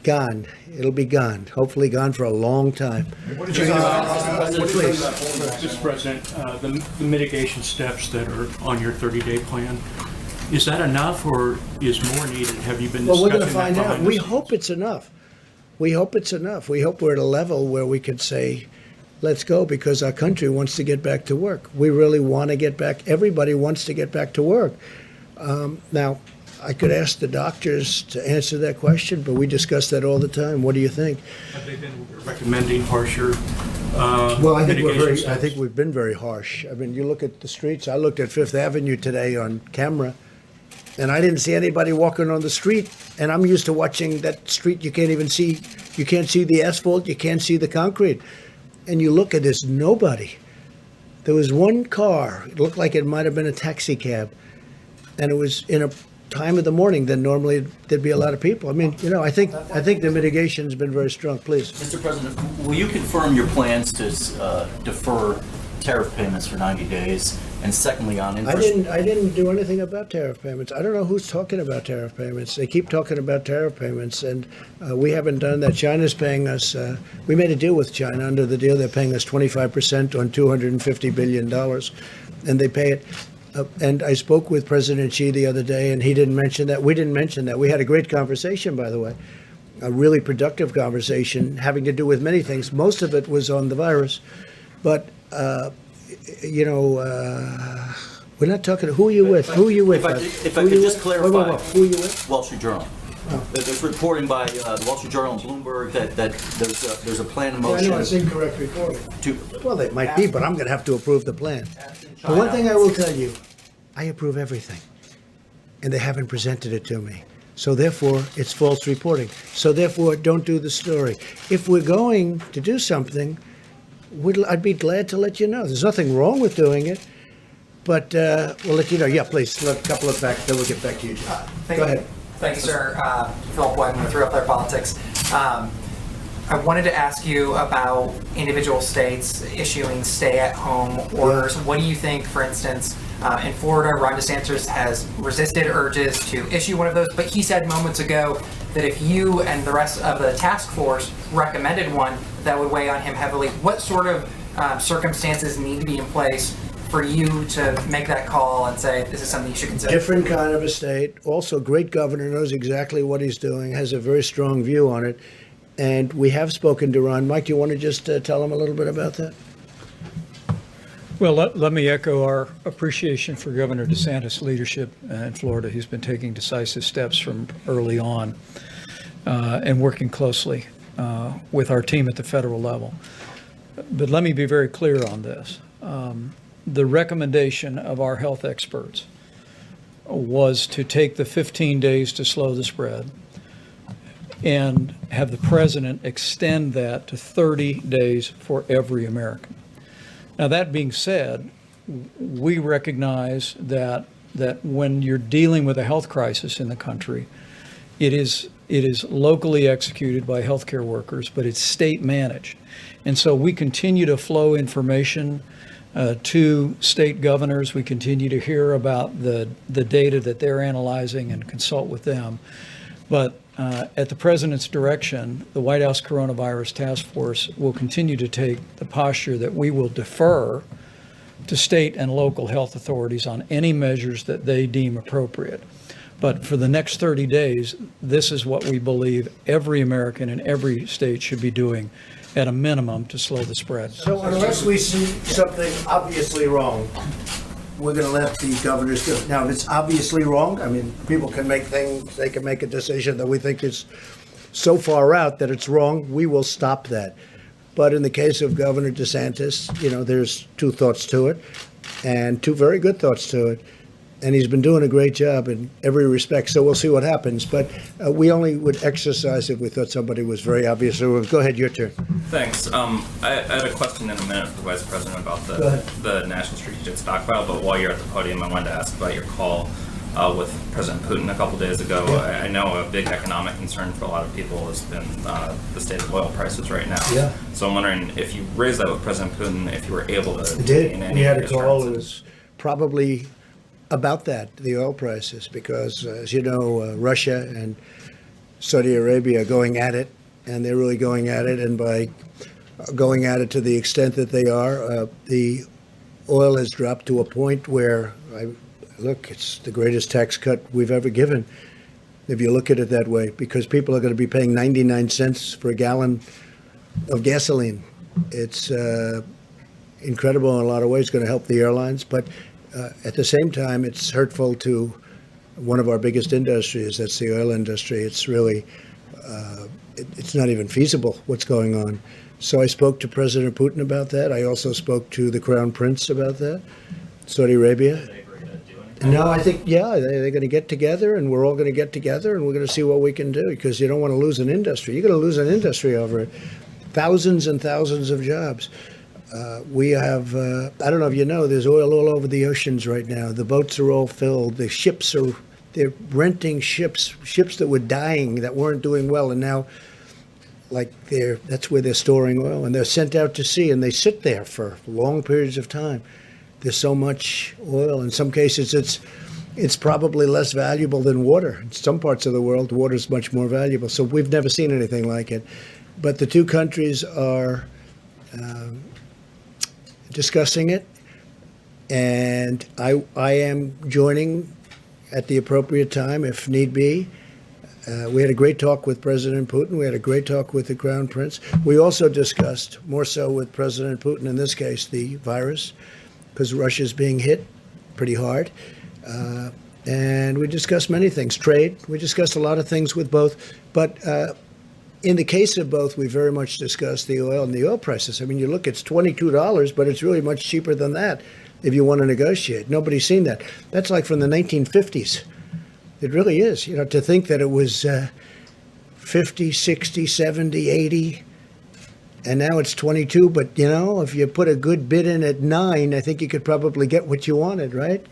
gone. It'll be gone. Hopefully gone for a long time. What did you think about Mr. President, the mitigation steps that are on your 30-day plan, is that enough or is more needed? Have you been Well, we're discussing going to find that out. behind We the scenes? hope it's enough. We hope it's enough. We hope we're at a level where we could say, let's go, because our country wants to get back to work. We really want to get back. Everybody wants to get back to work. Now, I could ask the doctors to answer that question, but we discuss that all the time. What do you think? Have they been recommending harsher Well, I mitigation steps? think we've been very harsh. I mean, you look at the streets. I looked at Fifth Avenue today on camera, and I didn't see anybody walking on the street. And I'm used to watching that street. You can't even see. You can't see the asphalt. You can't see the concrete. And you look at this, nobody. There was one car. It looked like it might have been a taxi cab, and it was in a time of the morning. Then normally there'd be a lot of people. I mean, I think the mitigation's been very strong. Please. Mr. President, will you confirm your plans to defer tariff payments for 90 days? And secondly, on I didn't do anything about tariff payments. I don't know who's talking about tariff payments. They keep talking about tariff payments, and we haven't done that. China's paying us. We made a deal with China. Under the deal, they're paying us 25% on $250 billion, and they pay it. And I spoke with President Xi the other day, and he didn't mention that. We didn't mention that. We had a great conversation, by the way, a really productive conversation having to do with many things. Most of it was on the virus, but. We're not talking. Who are you with? Who are you with? If I could just clarify. Wait. Who are you with? Wall Street Journal. There's reporting by the Wall Street Journal and Bloomberg that there's a plan in I motion. know it's incorrect reporting. To Well, it might be, but I'm going to have to approve the plan. The one thing I will tell you, I approve everything, and they haven't presented it to me. So therefore, it's false reporting. So therefore, don't do the story. If we're going to do something, I'd be glad to let you know. There's nothing wrong with doing it. but we'll let you know. Yeah, please, a couple of facts, then we'll get back to you, Jim. Go ahead. Thank you, sir. Philip Whiteman with Real Clear Politics. I wanted to ask you about individual states issuing stay-at-home orders. What do you think, for instance, in Florida, Ron DeSantis has resisted urges to issue one of those, but he said moments ago that if you and the rest of the task force recommended one, that would weigh on him heavily. What sort of circumstances need to be in place for you to make that call and say this is something you should consider? Different kind of a state. Also, great governor, knows exactly what he's doing, has a very strong view on it. And we have spoken to Ron. Mike, do you want to just tell him a little bit about that? Well, let me echo our appreciation for Governor DeSantis' leadership in Florida. He's been taking decisive steps from early on and working closely with our team at the federal level. But let me be very clear on this. The recommendation of our health experts was to take the 15 days to slow the spread and have the president extend that to 30 days for every American. Now, that being said, we recognize that when you're dealing with a health crisis in the country, it is locally executed by healthcare workers, but it's state managed. And so we continue to flow information to state governors. We continue to hear about the data that they're analyzing and consult with them. But at the president's direction, the White House Coronavirus Task Force will continue to take the posture that we will defer to state and local health authorities on any measures that they deem appropriate. But for the next 30 days, this is what we believe every American in every state should be doing at a minimum to slow the spread. So unless we see something obviously wrong, we're going to let the governors do it. Now, if it's obviously wrong, I mean, people can make things, they can make a decision that we think is so far out that it's wrong, we will stop that. But in the case of Governor DeSantis, there's two thoughts to it, and two very good thoughts to it. And he's been doing a great job in every respect, so we'll see what happens. But we only would exercise if we thought somebody was very obvious. So go ahead, your turn. Thanks. I had a question in a minute for the Vice President about the National Strategic Stockpile, but while you're at the podium, I wanted to ask about your call with President Putin a couple days ago. Yeah. I know a big economic concern for a lot of people has been the state of oil prices right now. Yeah. So I'm wondering if you raised that with President Putin, if you were able to... I did. We had a call. It was probably about that, the oil prices, because as you know, Russia and Saudi Arabia are going at it, and they're really going at it, and by going at it to the extent that they are, the oil has dropped to a point where, it's the greatest tax cut we've ever given, if you look at it that way, because people are going to be paying 99 cents for a gallon of gasoline. It's incredible in a lot of ways. It's going to help the airlines, but at the same time, it's hurtful to one of our biggest industries. That's the oil industry. It's really, it's not even feasible what's going on. So I spoke to President Putin about that. I also spoke to the Crown Prince about that, Saudi Arabia. No, I think, they're going to get together, and we're all going to get together, and we're going to see what we can do, because you don't want to lose an industry. You're going to lose an industry over it. Thousands and thousands of jobs. We have, I don't know if you know, there's oil all over the oceans right now. The boats are all filled. The ships they're renting ships that were dying, that weren't doing well. And now, that's where they're storing oil. And they're sent out to sea, and they sit there for long periods of time. There's so much oil. In some cases, it's probably less valuable than water. In some parts of the world, water is much more valuable. So we've never seen anything like it. But the two countries are discussing it, and I am joining at the appropriate time if need be. We had a great talk with President Putin. We had a great talk with the Crown Prince. We also discussed, more so with President Putin in this case, the virus, because Russia's being hit pretty hard. And we discussed many things. Trade, we discussed a lot of things with both. But in the case of both, we very much discussed the oil and the oil prices. I mean, you look, it's $22, but it's really much cheaper than that if you want to negotiate. Nobody's seen that. That's like from the 1950s. It really is. To think that it was 50, 60, 70, 80, and now it's 22. But if you put a good bid in at 9, I think you could probably get what you wanted, right?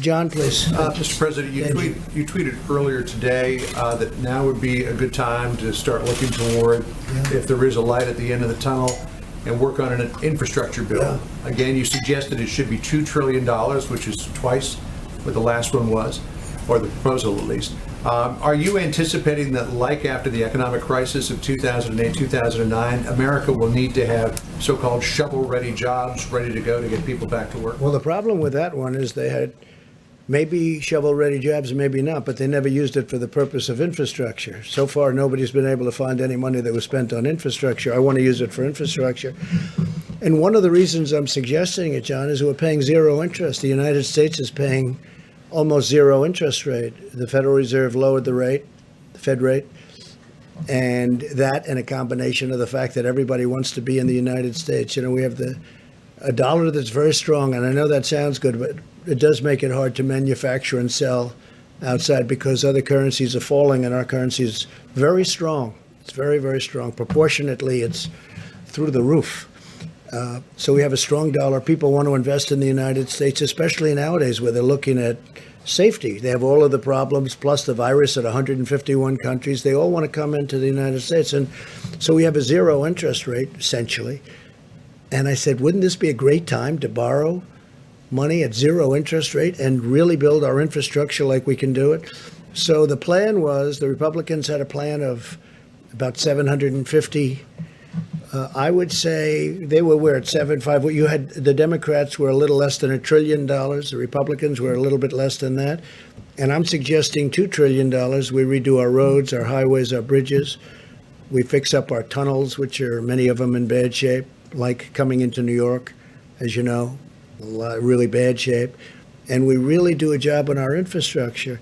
John, please. Mr. President, you tweeted earlier today that now would be a good time to start looking toward, if there is a light at the end of the tunnel, and work on an infrastructure bill. Yeah. Again, you suggested it should be $2 trillion, which is twice what the last one was, or the proposal at least. Are you anticipating that, like after the economic crisis of 2008, 2009, America will need to have so-called shovel-ready jobs ready to go to get people back to work? Well, the problem with that one is they had maybe shovel-ready jobs, maybe not, but they never used it for the purpose of infrastructure. So far, nobody's been able to find any money that was spent on infrastructure. I want to use it for infrastructure. And one of the reasons I'm suggesting it, John, is we're paying zero interest. The United States is paying almost zero interest rate. The Federal Reserve lowered the rate, the Fed rate, and that and a combination of the fact that everybody wants to be in the United States. We have a dollar that's very strong, and I know that sounds good, but it does make it hard to manufacture and sell outside because other currencies are falling and our currency is very strong. It's very, very strong. Proportionately, it's through the roof. So we have a strong dollar. People want to invest in the United States, especially nowadays where they're looking at safety. They have all of the problems, plus the virus at 151 countries. They all want to come into the United States. And so we have a zero interest rate, essentially. And I said, wouldn't this be a great time to borrow money at zero interest rate and really build our infrastructure like we can do it? So the plan was, the Republicans had a plan of about 750. I would say they were at 7.5. You had the Democrats were a little less than $1 trillion. The Republicans were a little bit less than that. And I'm suggesting $2 trillion. We redo our roads, our highways, our bridges. We fix up our tunnels, which are many of them in bad shape, like coming into New York, as you know, really bad shape. And we really do a job on our infrastructure.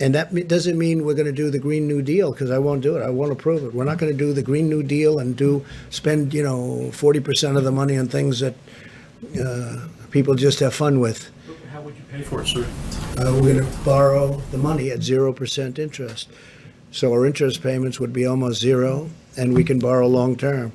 And that doesn't mean we're going to do the Green New Deal, because I won't do it. I won't approve it. We're not going to do the Green New Deal and spend 40% of the money on things that people just have fun with. How would you pay for it, sir? We're going to borrow the money at 0% interest. So our interest payments would be almost zero, and we can borrow long term.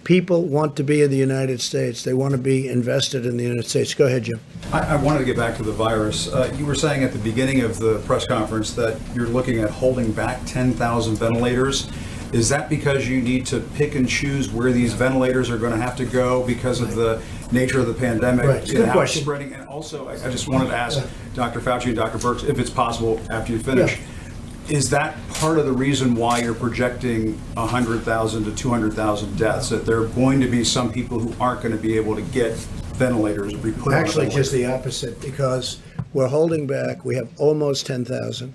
People want to be in the United States. They want to be invested in the United States. Go ahead, Jim. I wanted to get back to the virus. You were saying at the beginning of the press conference that you're looking at holding back 10,000 ventilators. Is that because you need to pick and choose where these ventilators are going to have to go because of the nature of the pandemic? Right. Good how question. It's spreading? And also, I just wanted to ask Dr. Fauci and Dr. Birx, if it's possible after you finish, is that part of the reason why you're projecting 100,000 to 200,000 deaths, that there are going to be some people who aren't going to be able to get ventilators be put on a Actually, ventilator? just the opposite, because we're holding back. We have almost 10,000,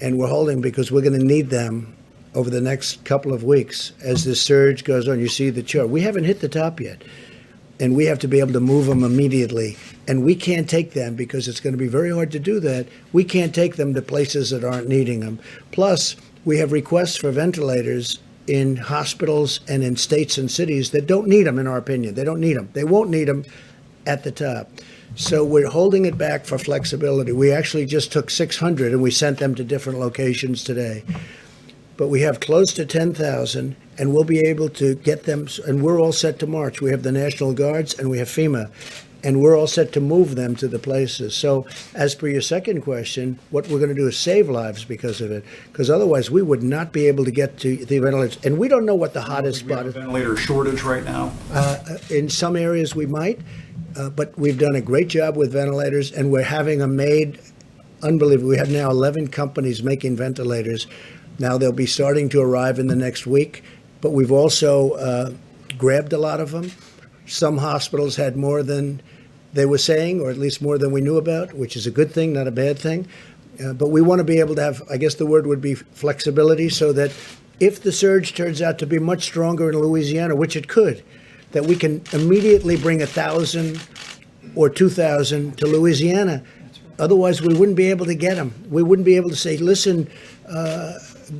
and we're holding because we're going to need them over the next couple of weeks as this surge goes on. You see the chart. We haven't hit the top yet, and we have to be able to move them immediately. And we can't take them because it's going to be very hard to do that. We can't take them to places that aren't needing them. Plus, we have requests for ventilators in hospitals and in states and cities that don't need them, in our opinion. They don't need them. They won't need them at the top. So we're holding it back for flexibility. We actually just took 600 and we sent them to different locations today. But we have close to 10,000, and we'll be able to get them, and we're all set to march. We have the National Guards and we have FEMA, and we're all set to move them to the places. So as per your second question, what we're going to do is save lives because of it, because otherwise we would not be able to get to the ventilators. And we don't know what the hottest spot is. Ventilator shortage right now? In some areas we might, but we've done a great job with ventilators, and we're having them made unbelievable. We have now 11 companies making ventilators. Now they'll be starting to arrive in the next week, but we've also grabbed a lot of them. Some hospitals had more than they were saying, or at least more than we knew about, which is a good thing, not a bad thing. But we want to be able to have, I guess the word would be flexibility, so that if the surge turns out to be much stronger in Louisiana, which it could, that we can immediately bring 1,000 or 2,000 to Louisiana. Otherwise, we wouldn't be able to get them. We wouldn't be able to say, listen,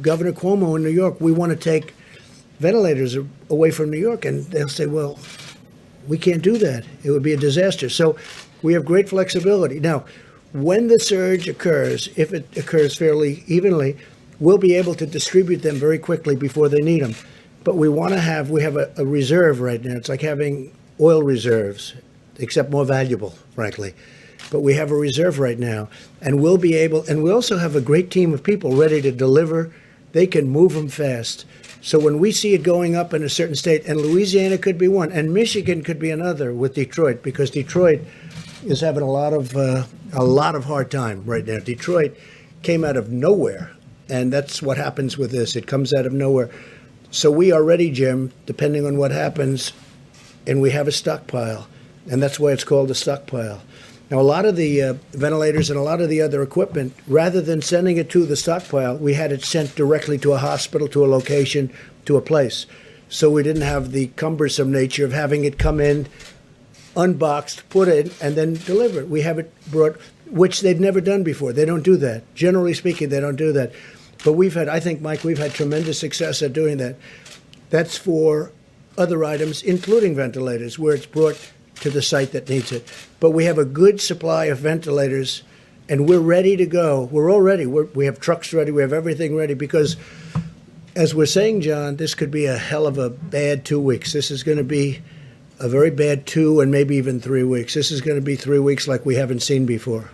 Governor Cuomo in New York, we want to take ventilators away from New York. And they'll say, well, we can't do that. It would be a disaster. So we have great flexibility. Now, when the surge occurs, if it occurs fairly evenly, we'll be able to distribute them very quickly before they need them. But we have a reserve right now. It's like having oil reserves, except more valuable, frankly. But we have a reserve right now, and we'll be able, and we also have a great team of people ready to deliver. They can move them fast. So when we see it going up in a certain state, and Louisiana could be one, and Michigan could be another with Detroit, because Detroit is having a lot of hard time right now. Detroit came out of nowhere, and that's what happens with this. It comes out of nowhere. So we are ready, Jim, depending on what happens, and we have a stockpile, and that's why it's called a stockpile. Now, a lot of the ventilators and a lot of the other equipment, rather than sending it to the stockpile, we had it sent directly to a hospital, to a location, to a place. So we didn't have the cumbersome nature of having it come in, unboxed, put in, and then delivered. We have it brought, which they've never done before. They don't do that. Generally speaking, they don't do that. But I think, Mike, we've had tremendous success at doing that. That's for other items, including ventilators, where it's brought to the site that needs it. But we have a good supply of ventilators, and we're ready to go. We're all ready. We have trucks ready. We have everything ready, because, as we're saying, John, this could be a hell of a bad 2 weeks. This is going to be a very bad 2 and maybe even 3 weeks. This is going to be 3 weeks like we haven't seen before.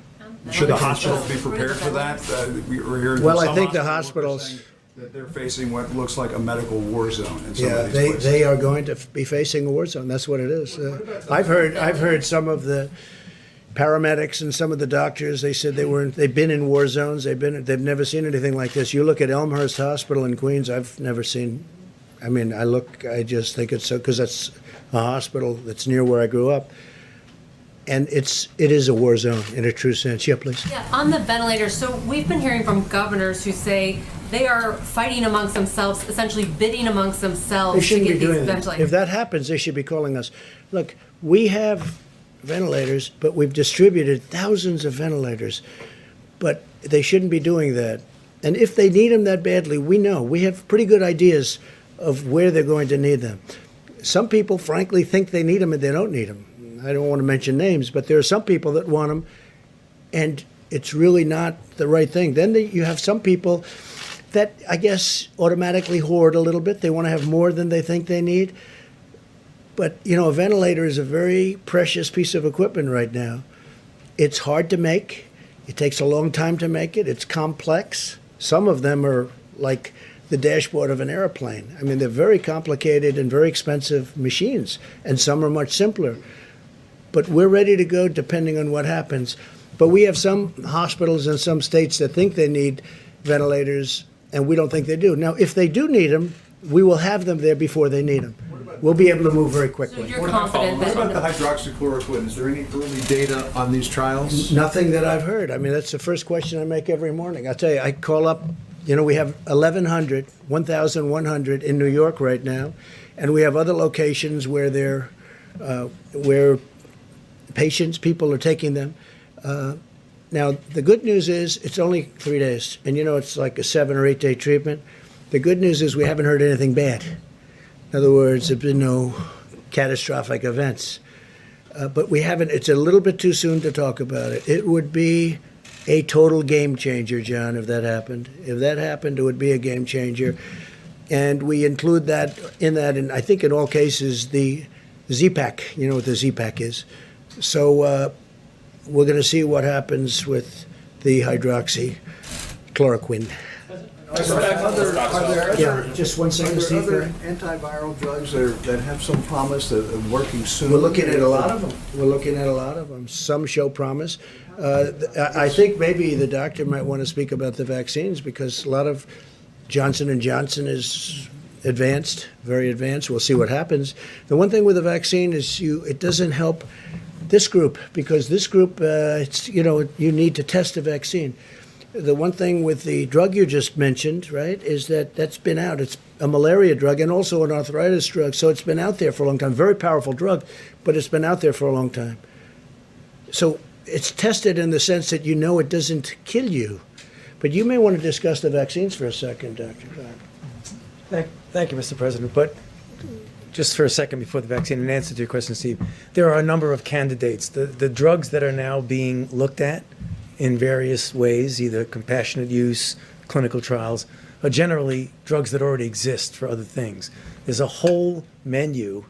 Should the hospitals be prepared for that? We're hearing Well, some I think the hospitals hospitals, that they're facing what looks like a medical war zone in some yeah, of these places. they are going to be facing a war zone. That's what it is. I've heard some of the paramedics and some of the doctors. They said they've been in war zones. They've never seen anything like this. You look at Elmhurst Hospital in Queens. I've never seen. I mean, I just think it's so, because that's a hospital that's near where I grew up. And it is a war zone in a true sense. Yeah, please. Yeah, on the ventilators, so we've been hearing from governors who say they are fighting amongst themselves, essentially bidding amongst They themselves to shouldn't get be these doing that. ventilators. If that happens, they should be calling us. Look, we have ventilators, but we've distributed thousands of ventilators. But they shouldn't be doing that. And if they need them that badly, we know. We have pretty good ideas of where they're going to need them. Some people, frankly, think they need them and they don't need them. I don't want to mention names, but there are some people that want them, and it's really not the right thing. Then you have some people that, I guess, automatically hoard a little bit. They want to have more than they think they need. But, a ventilator is a very precious piece of equipment right now. It's hard to make. It takes a long time to make it. It's complex. Some of them are like the dashboard of an airplane. I mean, they're very complicated and very expensive machines, and some are much simpler. But we're ready to go depending on what happens. But we have some hospitals in some states that think they need ventilators, and we don't think they do. Now, if they do need them, we will have them there before they need them. We'll be able to move very quickly. So you're confident What about that, the hydroxychloroquine? Is there any early data on these trials? Nothing that I've heard. I mean, that's the first question I make every morning. I tell you, I call up, we have 1,100 in New York right now, and we have other locations where where people are taking them. Now, the good news is it's only 3 days, and it's like a 7 or 8 day treatment. The good news is we haven't heard anything bad. In other words, there's been no catastrophic events. But we haven't, it's a little bit too soon to talk about it. It would be a total game changer, John, if that happened. If that happened, it would be a game changer. And we include that, and I think in all cases, the Z-Pack, you know what the Z-Pack is. So we're going to see what happens with the hydroxychloroquine. Are there Just one second, other Steve. antiviral drugs that have some promise of working soon? We're looking at a lot of them. Some show promise. I think maybe the doctor might want to speak about the vaccines, because a lot of Johnson & Johnson is advanced, very advanced. We'll see what happens. The one thing with the vaccine is it doesn't help this group, because this group, you need to test the vaccine. The one thing with the drug you just mentioned, right, is that's been out. It's a malaria drug and also an arthritis drug. So it's been out there for a long time. Very powerful drug, but it's been out there for a long time. So it's tested in the sense that it doesn't kill you. But you may want to discuss the vaccines for a second, Dr. Thank you, Mr. President. But just for a second before the vaccine, in answer to your question, Steve, there are a number of candidates. The drugs that are now being looked at in various ways, either compassionate use, clinical trials, are generally drugs that already exist for other things. There's a whole menu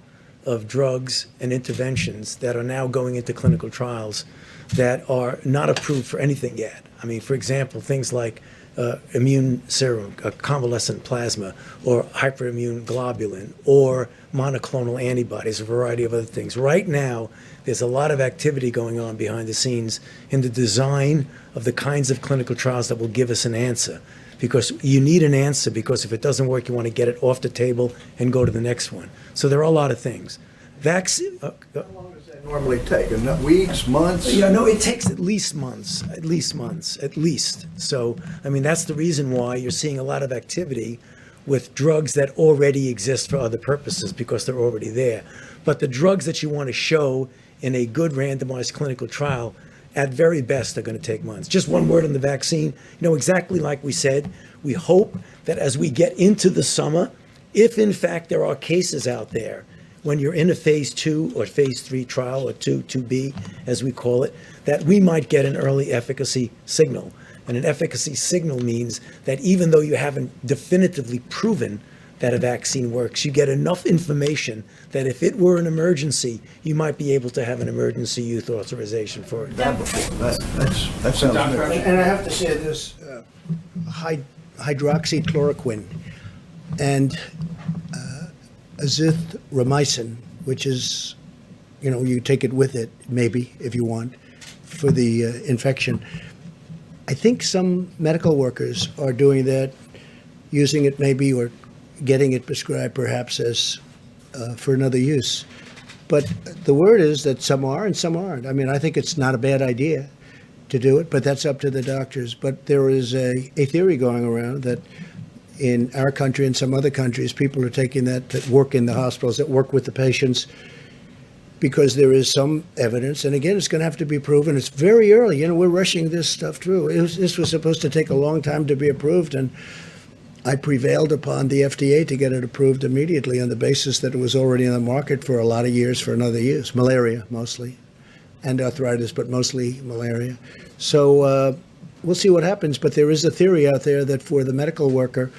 of drugs and interventions that are now going into clinical trials that are not approved for anything yet. I mean, for example, things like immune serum, convalescent plasma, or hyperimmune globulin, or monoclonal antibodies, a variety of other things. Right now, there's a lot of activity going on behind the scenes in the design of the kinds of clinical trials that will give us an answer. Because you need an answer, because if it doesn't work, you want to get it off the table and go to the next one. So there are a lot of things. Vaccine. How long does that normally take? Weeks, months? Yeah, no, it takes at least months, at least. So, I mean, that's the reason why you're seeing a lot of activity with drugs that already exist for other purposes, because they're already there. But the drugs that you want to show in a good randomized clinical trial, at very best, are going to take months. Just one word on the vaccine. You know, exactly like we said, we hope that as we get into the summer, if in fact there are cases out there, when you're in a phase 2 or phase 3 trial, or 2B, as we call it, that we might get an early efficacy signal. And an efficacy signal means that even though you haven't definitively proven that a vaccine works, you get enough information that if it were an emergency, you might be able to have an emergency use authorization for it. That sounds good. And I have to say this, hydroxychloroquine and azithromycin, which is, you take it with it, maybe, if you want, for the infection. I think some medical workers are doing that, using it maybe, or getting it prescribed perhaps as for another use. But the word is that some are and some aren't. I mean, I think it's not a bad idea to do it, but that's up to the doctors. But there is a theory going around that in our country and some other countries, people are taking that work in the hospitals, that work with the patients, because there is some evidence. And again, it's going to have to be proven. It's very early. We're rushing this stuff through. This was supposed to take a long time to be approved, and I prevailed upon the FDA to get it approved immediately on the basis that it was already on the market for a lot of years for another use. Malaria, mostly, and arthritis, but mostly malaria. So we'll see what happens, but there is a theory out there that for the medical worker,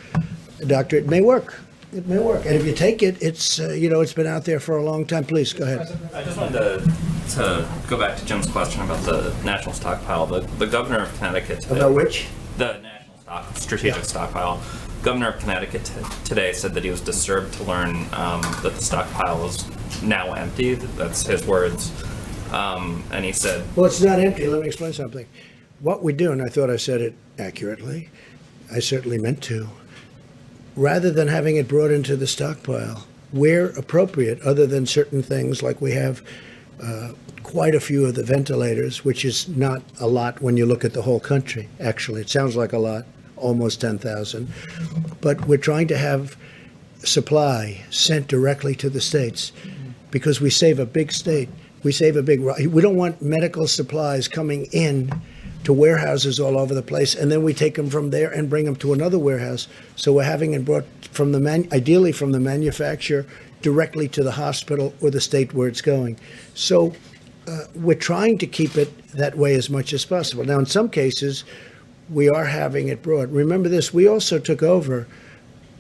doctor, it may work. It may work. And if you take it, it's, it's been out there for a long time. Please, go ahead. I just wanted to go back to Jim's question about the national stockpile. The governor of Connecticut today, About which? The national strategic stockpile. Governor of Connecticut today said that he was disturbed to learn that the stockpile is now empty. That's his words. And he said, Well, it's not empty. Let me explain something. What we do, and I thought I said it accurately, I certainly meant to, rather than having it brought into the stockpile, where appropriate, other than certain things like we have quite a few of the ventilators, which is not a lot when you look at the whole country, actually. It sounds like a lot, almost 10,000. But we're trying to have supply sent directly to the states because we save a big state. We don't want medical supplies coming in to warehouses all over the place, and then we take them from there and bring them to another warehouse. So we're having it brought from ideally from the manufacturer directly to the hospital or the state where it's going. So we're trying to keep it that way as much as possible. Now, in some cases, we are having it brought. Remember this, we also took over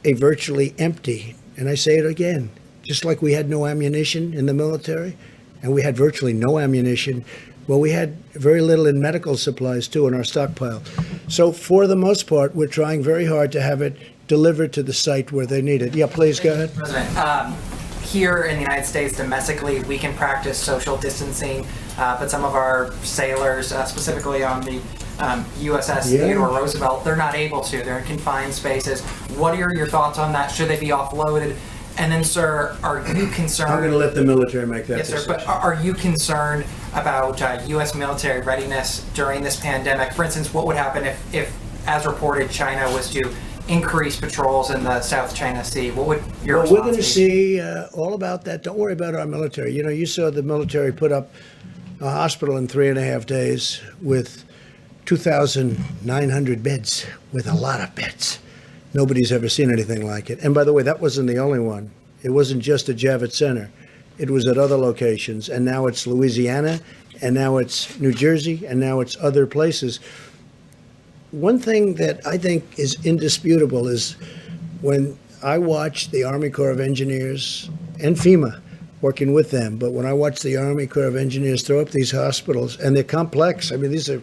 a virtually empty, and I say it again, just like we had no ammunition in the military, and we had virtually no ammunition, well, we had very little in medical supplies, too, in our stockpile. So for the most part, we're trying very hard to have it delivered to the site where they need it. Yeah, please, go ahead. President, here in the United States, domestically, we can practice social distancing, but some of our sailors, specifically on the USS Theodore Roosevelt, they're not able to. They're in confined spaces. What are your thoughts on that? Should they be offloaded? And then, sir, are you concerned? I'm going to let the military make that decision. decision. Yes, sir, but are you concerned about U.S. military readiness during this pandemic? For instance, what would happen if, as reported, China was to increase patrols in the South China Sea? What would your response be? We're going to see all about that. Don't worry about our military. You saw the military put up a hospital in 3.5 days with 2,900 beds, with a lot of beds. Nobody's ever seen anything like it. And by the way, that wasn't the only one. It wasn't just at Javits Center. It was at other locations. And now it's Louisiana, and now it's New Jersey, and now it's other places. one thing that I think is indisputable is when I watch the Army Corps of Engineers and FEMA working with them, but when I watch the Army Corps of Engineers throw up these hospitals, and they're complex, I mean, these are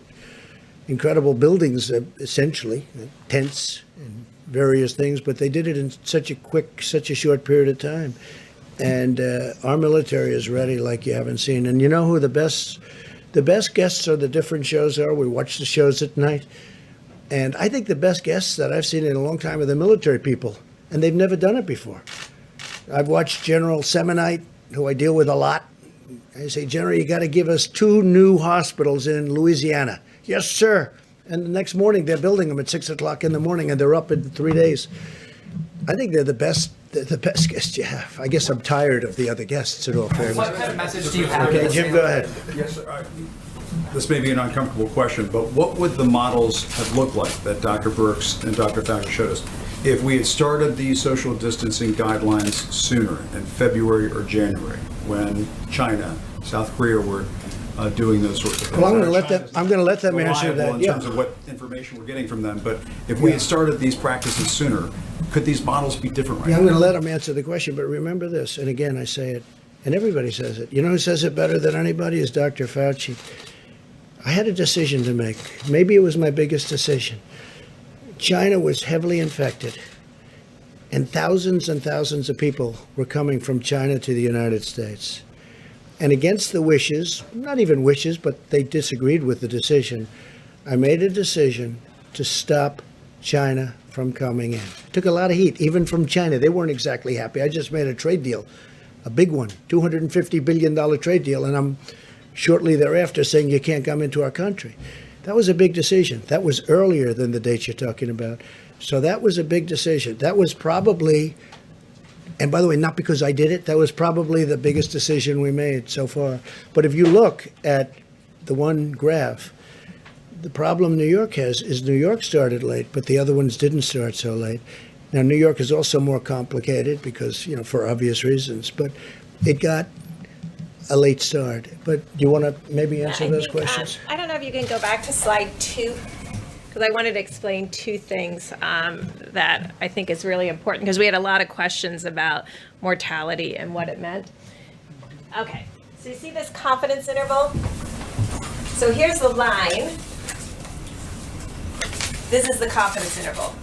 incredible buildings, essentially, tents and various things, but they did it in such a short period of time. And our military is ready like you haven't seen. And you know who the best guests are, the different shows are? We watch the shows at night. And I think the best guests that I've seen in a long time are the military people, and they've never done it before. I've watched General Semonite, who I deal with a lot. I say, General, you got to give us 2 new hospitals in Louisiana. Yes, sir. And the next morning, they're building them at 6 o'clock in the morning, and they're up in 3 days. I think they're the best guests you have. I guess I'm tired of the other guests, in all fairness. What kind of message do you have? Okay, Jim, go ahead. Yes, sir. This may be an uncomfortable question, but what would the models have looked like that Dr. Birx and Dr. Fauci showed us if we had started these social distancing guidelines sooner, in February or January, when China, South Korea were doing those sorts of things? Well, I'm going to let them answer Reliable that. in Yeah. terms of what information we're getting from them, but if we had started these practices sooner, could these models be different right Yeah, I'm now? going to let them answer the question, but remember this, and again, I say it, and everybody says it. You know who says it better than anybody is Dr. Fauci. I had a decision to make. Maybe it was my biggest decision. China was heavily infected, and thousands of people were coming from China to the United States. And against the wishes, not even wishes, but they disagreed with the decision, I made a decision to stop China from coming in. Took a lot of heat, even from China. They weren't exactly happy. I just made a trade deal, a big one, $250 billion trade deal, and I'm shortly thereafter saying you can't come into our country. That was a big decision. That was earlier than the dates you're talking about. So that was a big decision. That was probably, and by the way, not because I did it, that was probably the biggest decision we made so far. But if you look at the one graph, the problem New York has is New York started late, but the other ones didn't start so late. Now, New York is also more complicated because, for obvious reasons, but it got a late start. But do you want to maybe answer those questions? I don't know if you can go back to slide 2, because I wanted to explain 2 things that I think is really important, because we had a lot of questions about mortality and what it meant. Okay, so you see this confidence interval? So here's the line. This is the confidence interval.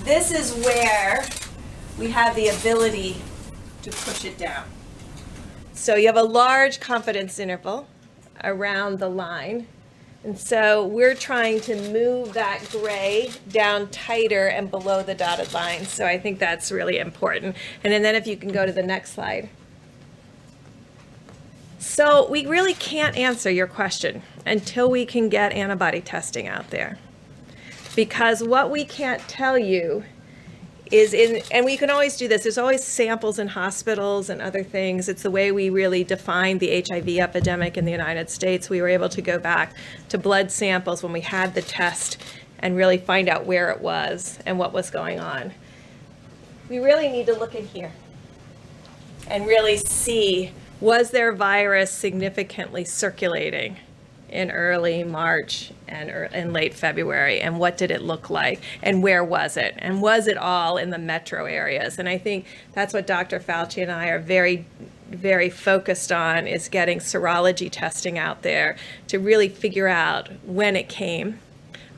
This is where we have the ability to push it down. So you have a large confidence interval around the line. And so we're trying to move that gray down tighter and below the dotted line. So I think that's really important. And then if you can go to the next slide. So we really can't answer your question until we can get antibody testing out there. Because what we can't tell you is and we can always do this, there's always samples in hospitals and other things. It's the way we really defined the HIV epidemic in the United States. We were able to go back to blood samples when we had the test and really find out where it was and what was going on. We really need to look in here and really see, was there virus significantly circulating in early March and in late February, and what did it look like, and where was it, and was it all in the metro areas? And I think that's what Dr. Fauci and I are very, very focused on, is getting serology testing out there to really figure out when it came,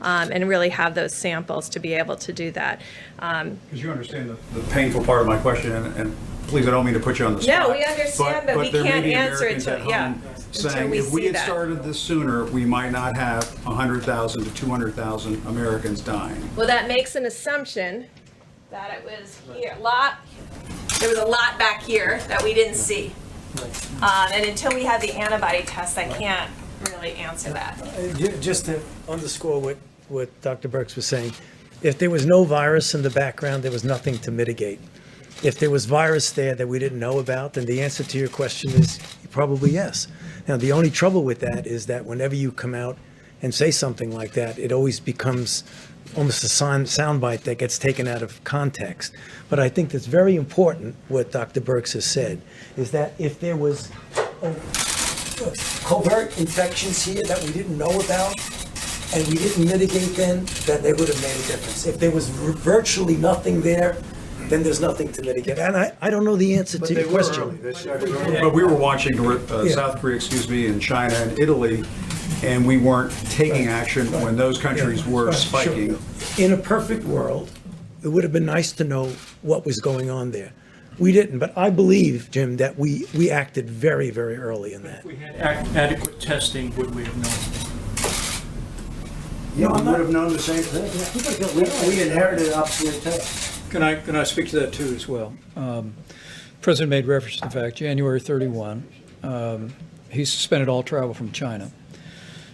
and really have those samples to be able to do that. Because you understand the painful part of my question, and please, I don't mean to put you on the spot. No, we understand, but we there may can't be answer it Americans till, at yeah. home saying, we if we see had that. started this sooner, we might not have 100,000 to 200,000 Americans dying. Well, that makes an assumption that it was here, there was a lot back here that we didn't see. And until we have the antibody test, I can't really answer that. Just to underscore what Dr. Birx was saying, if there was no virus in the background, there was nothing to mitigate. If there was virus there that we didn't know about, then the answer to your question is probably yes. Now, the only trouble with that is that whenever you come out and say something like that, it always becomes almost a soundbite that gets taken out of context. But I think that's very important, what Dr. Birx has said, is that if there was covert infections here that we didn't know about, and we didn't mitigate then they would have made a difference. If there was virtually nothing there, then there's nothing to mitigate. And I don't know the answer But to they your were question. early. They started early. But we were watching Yeah. South Korea, and China and Italy, and we weren't taking action when those countries were Right, spiking. sure. In a perfect world, it would have been nice to know what was going on there. We didn't, but I believe, Jim, that we acted very, very early in that. If we had adequate testing, would we have known? Yeah, we would have known the same thing. We inherited obsolete tests. Can I speak to that too as well? President made reference to the fact, January 31, he suspended all travel from China.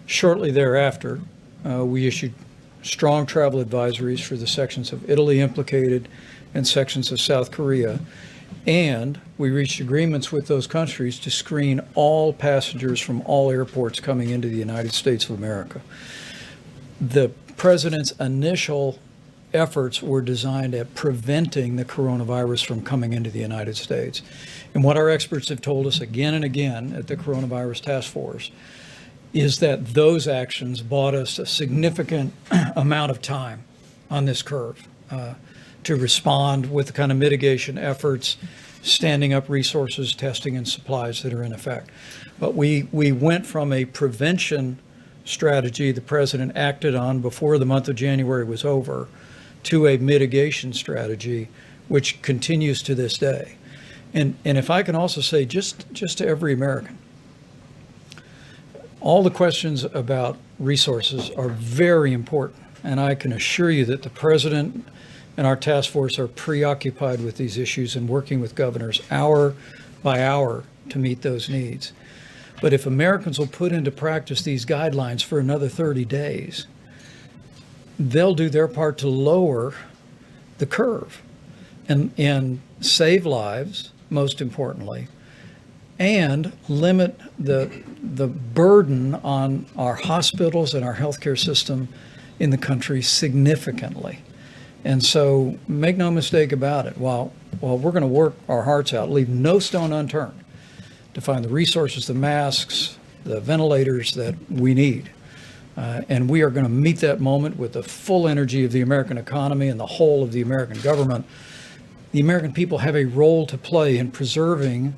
Shortly thereafter, we issued strong travel advisories for the sections of Italy implicated and sections of South Korea. And we reached agreements with those countries to screen all passengers from all airports coming into the United States of America. The president's initial efforts were designed at preventing the coronavirus from coming into the United States. And what our experts have told us again and again at the Coronavirus Task Force is that those actions bought us a significant amount of time on this curve to respond with the kind of mitigation efforts, standing up resources, testing, and supplies that are in effect. But we went from a prevention strategy the president acted on before the month of January was over to a mitigation strategy, which continues to this day. And if I can also say, just to every American, all the questions about resources are very important. And I can assure you that the president and our task force are preoccupied with these issues and working with governors hour by hour to meet those needs. But if Americans will put into practice these guidelines for another 30 days, they'll do their part to lower the curve and save lives, most importantly, and limit the burden on our hospitals and our healthcare system in the country significantly. And so make no mistake about it, while we're going to work our hearts out, leave no stone unturned to find the resources, the masks, the ventilators that we need. And we are going to meet that moment with the full energy of the American economy and the whole of the American government. The American people have a role to play in preserving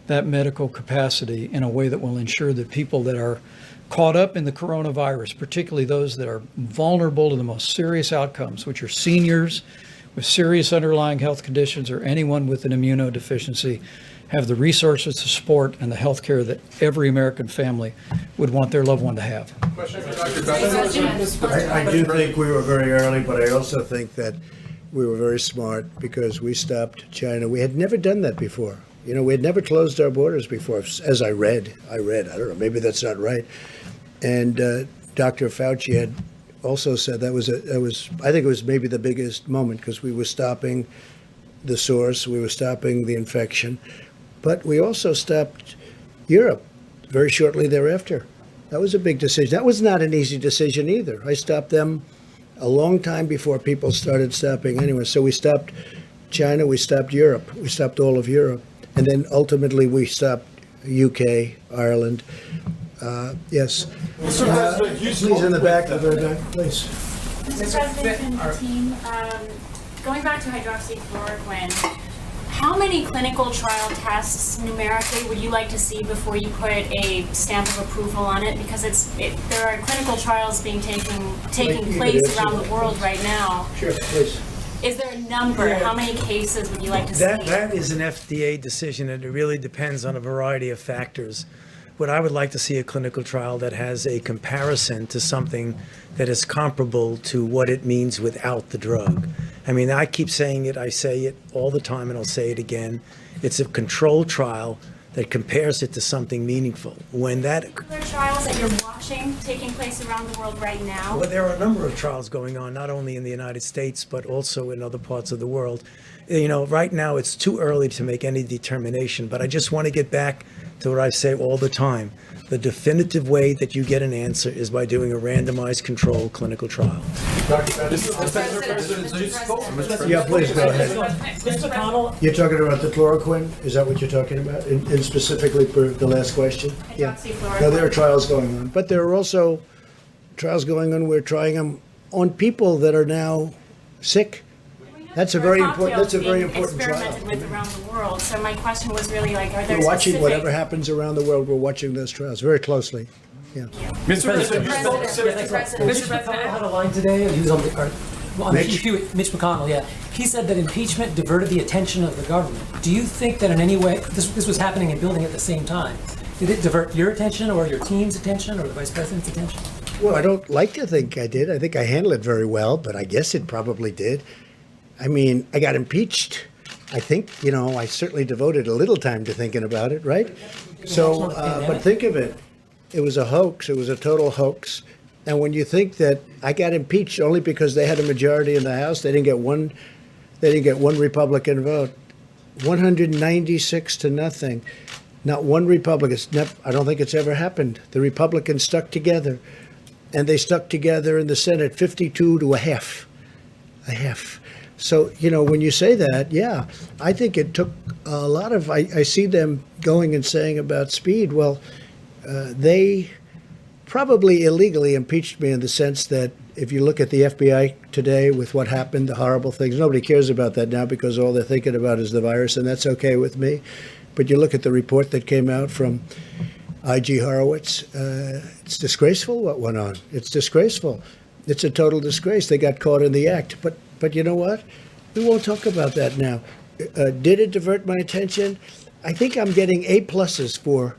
that medical capacity in a way that will ensure that people that are caught up in the coronavirus, particularly those that are vulnerable to the most serious outcomes, which are seniors with serious underlying health conditions or anyone with an immunodeficiency, have the resources to support and the health care that every American family would want their loved one to have. I do think we were very early, but I also think that we were very smart because we stopped China. We had never done that before. You know, we had never closed our borders before, as I read, I don't know, maybe that's not right. And Dr. Fauci had also said that was I think it was maybe the biggest moment because we were stopping the source, we were stopping the infection, but we also stopped Europe very shortly thereafter. That was a big decision. That was not an easy decision either. I stopped them a long time before people started stopping anyway. So we stopped China, we stopped Europe, we stopped all of Europe. And then ultimately we stopped UK, Ireland. Yes. Please in the back, please. Mr. President and team, going back to hydroxychloroquine, how many clinical trial tests numerically would you like to see before you put a stamp of approval on it? Because there are clinical trials being taking place around the world right now. Sure, please. Is there a number? How many cases would you like to see? That is an FDA decision, and it really depends on a variety of factors. What I would like to see a clinical trial that has a comparison to something that is comparable to what it means without the drug. I mean, I keep saying it, I say it all the time, and I'll say it again. It's a controlled trial that compares it to something meaningful. When that... Are there trials that you're watching taking place around the world right now? Well, there are a number of trials going on, not only in the United States, but also in other parts of the world. You know, right now it's too early to make any determination, but I just want to get back to what I say all the time. The definitive way that you get an answer is by doing a randomized controlled clinical trial. Yeah, please go ahead. Mr. Connell, You're talking about the chloroquine? Is that what you're talking about? And specifically for the last question? Yeah. No, there are trials going on. But there are also trials going on. We're trying them on people that are now sick. That's a very important. That's a very important trial. Experimented with around the world. So my question was really like, are there We're watching specific? whatever happens around the world. We're watching those trials very closely. Yeah. Mr. President, Mitch McConnell had a line today. He was on Mitch? Mitch McConnell, yeah. He said that impeachment diverted the attention of the government. Do you think that in any way, this was happening and building at the same time, did it divert your attention or your team's attention or the vice president's attention? Well, I don't like to think I did. I think I handled it very well, but I guess it probably did. I mean, I got impeached. I think, I certainly devoted a little time to thinking about it, right? So, but think of it. It was a hoax. It was a total hoax. And when you think that I got impeached only because they had a majority in the House, they didn't get one Republican vote. 196 to nothing. Not one Republican. I don't think it's ever happened. The Republicans stuck together. And they stuck together in the Senate 52 to a half. A half. So, when you say that, yeah, I think it took a lot of, I see them going and saying about speed. Well, they probably illegally impeached me in the sense that if you look at the FBI today with what happened, the horrible things, nobody cares about that now because all they're thinking about is the virus, and that's okay with me. But you look at the report that came out from I.G. Horowitz, it's disgraceful what went on. It's disgraceful. It's a total disgrace. They got caught in the act. But you know what? We won't talk about that now. Did it divert my attention? I think I'm getting A+ for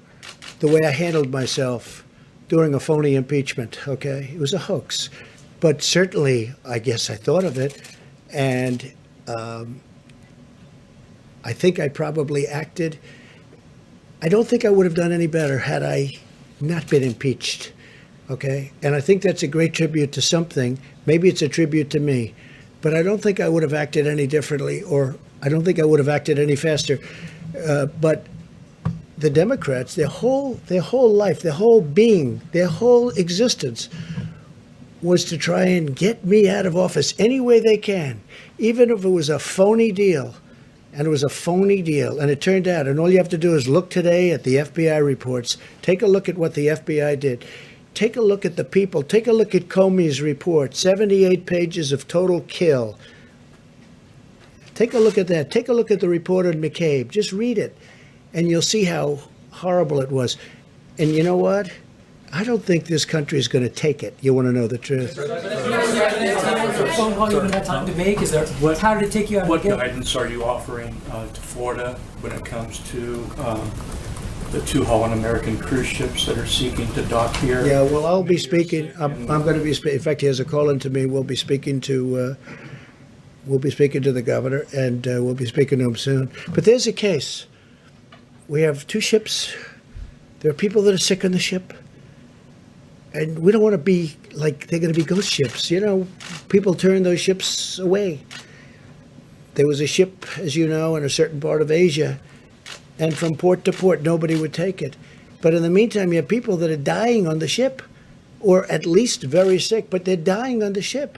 the way I handled myself during a phony impeachment, okay? It was a hoax. But certainly, I guess I thought of it, and I think I probably acted. I don't think I would have done any better had I not been impeached, okay? And I think that's a great tribute to something. Maybe it's a tribute to me, but I don't think I would have acted any differently, or I don't think I would have acted any faster. But the Democrats, their whole life, their whole being, their whole existence was to try and get me out of office any way they can, even if it was a phony deal. And it was a phony deal. And it turned out, and all you have to do is look today at the FBI reports. Take a look at what the FBI did. Take a look at the people. Take a look at Comey's report, 78 pages of total kill. Take a look at that. Take a look at the report on McCabe. Just read it, and you'll see how horrible it was. And you know what? I don't think this country is going to take it. You want to know the truth? Phone call you even had time to make? How did it take you out of What the gate? guidance are you offering to Florida when it comes to the 2 Holland American cruise ships that are seeking to dock here? Yeah, well, I'll be speaking. I'm going to be speaking. In fact, he has a call in to me. We'll be speaking to the governor, and we'll be speaking to him soon. But there's a case. We have 2 ships. There are people that are sick on the ship. And we don't want to be like they're going to be ghost ships. People turn those ships away. There was a ship, as you know, in a certain part of Asia, and from port to port, nobody would take it. But in the meantime, you have people that are dying on the ship, or at least very sick, but they're dying on the ship.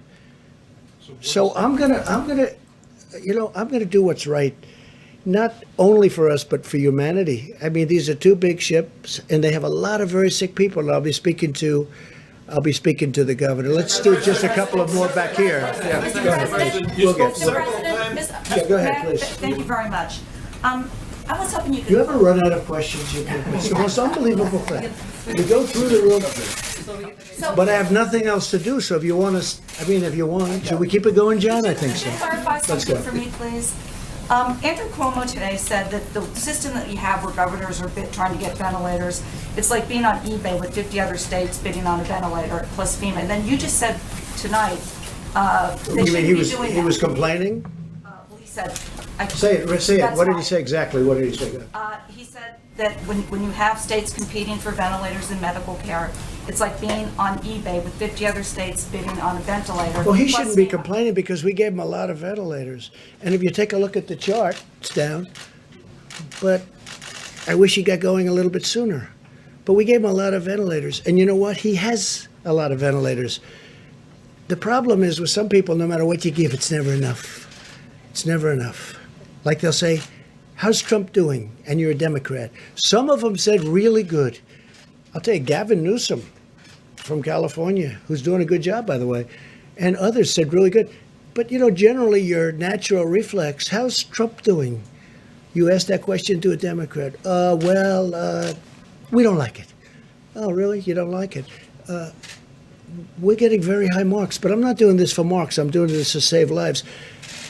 So I'm gonna do what's right, not only for us, but for humanity. I mean, these are 2 big ships, and they have a lot of very sick people. And I'll be speaking to the governor. Let's do just a couple of more back here. Yeah, go ahead, please. Go ahead, please. Thank you very much. I was hoping you could. You ever run out of questions? It's the most unbelievable thing. You go through the room, but I have nothing else to do. So if you want should we keep it going, John? I think so. Can you clarify Let's something go. for me, please? Andrew Cuomo today said that the system that we have where governors are trying to get ventilators, it's like being on eBay with 50 other states bidding on a ventilator plus FEMA. And then you just said tonight they You mean he was doing he was complaining? Well, he said. Say it. That's What did he fine. say exactly? What did he say? He said that when you have states competing for ventilators in medical care, it's like being on eBay with 50 other states bidding on a ventilator. Well, he plus shouldn't be FEMA. complaining because we gave him a lot of ventilators. And if you take a look at the chart, it's down. But I wish he got going a little bit sooner. But we gave him a lot of ventilators. And you know what? He has a lot of ventilators. The problem is with some people, no matter what you give, it's never enough. It's never enough. Like they'll say, how's Trump doing? And you're a Democrat. Some of them said really good. I'll tell you, Gavin Newsom, from California, who's doing a good job, by the way, and others said really good. But, generally your natural reflex, how's Trump doing? You ask that question to a Democrat. We don't like it. Oh, really? You don't like it? We're getting very high marks, but I'm not doing this for marks. I'm doing this to save lives.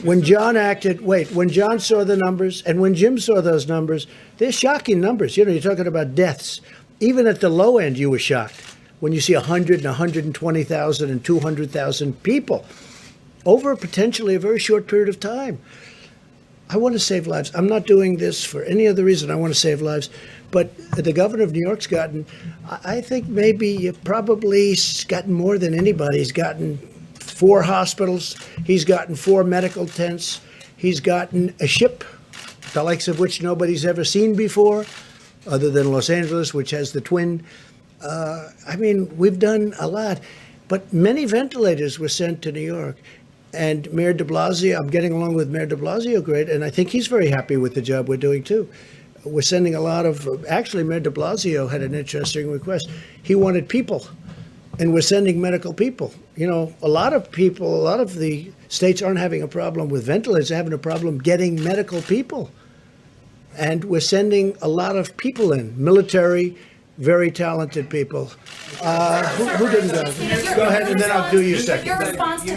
When John saw the numbers and when Jim saw those numbers, they're shocking numbers. You're talking about deaths. Even at the low end, you were shocked when you see 100 and 120,000 and 200,000 people over potentially a very short period of time. I want to save lives. I'm not doing this for any other reason. I want to save lives. But the governor of New York's gotten, I think maybe probably gotten more than anybody. He's gotten 4 hospitals. He's gotten 4 medical tents. He's gotten a ship, the likes of which nobody's ever seen before, other than Los Angeles, which has the twin. We've done a lot. But many ventilators were sent to New York. And Mayor de Blasio, I'm getting along with Mayor de Blasio great, and I think he's very happy with the job we're doing too. We're sending a lot of, actually Mayor de Blasio had an interesting request. He wanted people, and we're sending medical people. A lot of the states aren't having a problem with ventilators, they're having a problem getting medical people. And we're sending a lot of people in, military, very talented people. Who didn't go? Go ahead, and then I'll do you second. Your response to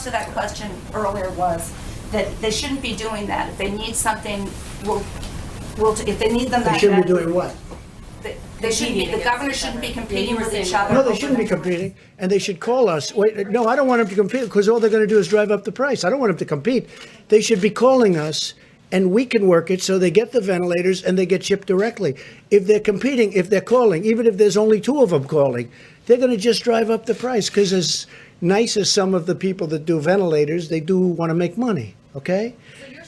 that question earlier was that they shouldn't be doing that. If they need something, if they need them that They shouldn't be doing what? They shouldn't be, the governor shouldn't be competing with each other. No, they shouldn't be competing, and they should call us. Wait, no, I don't want them to compete, because all they're going to do is drive up the price. I don't want them to compete. They should be calling us, and we can work it so they get the ventilators and they get shipped directly. If they're competing, if they're calling, even if there's only 2 of them calling, they're going to just drive up the price, because as nice as some of the people that do ventilators, they do want to make money, okay?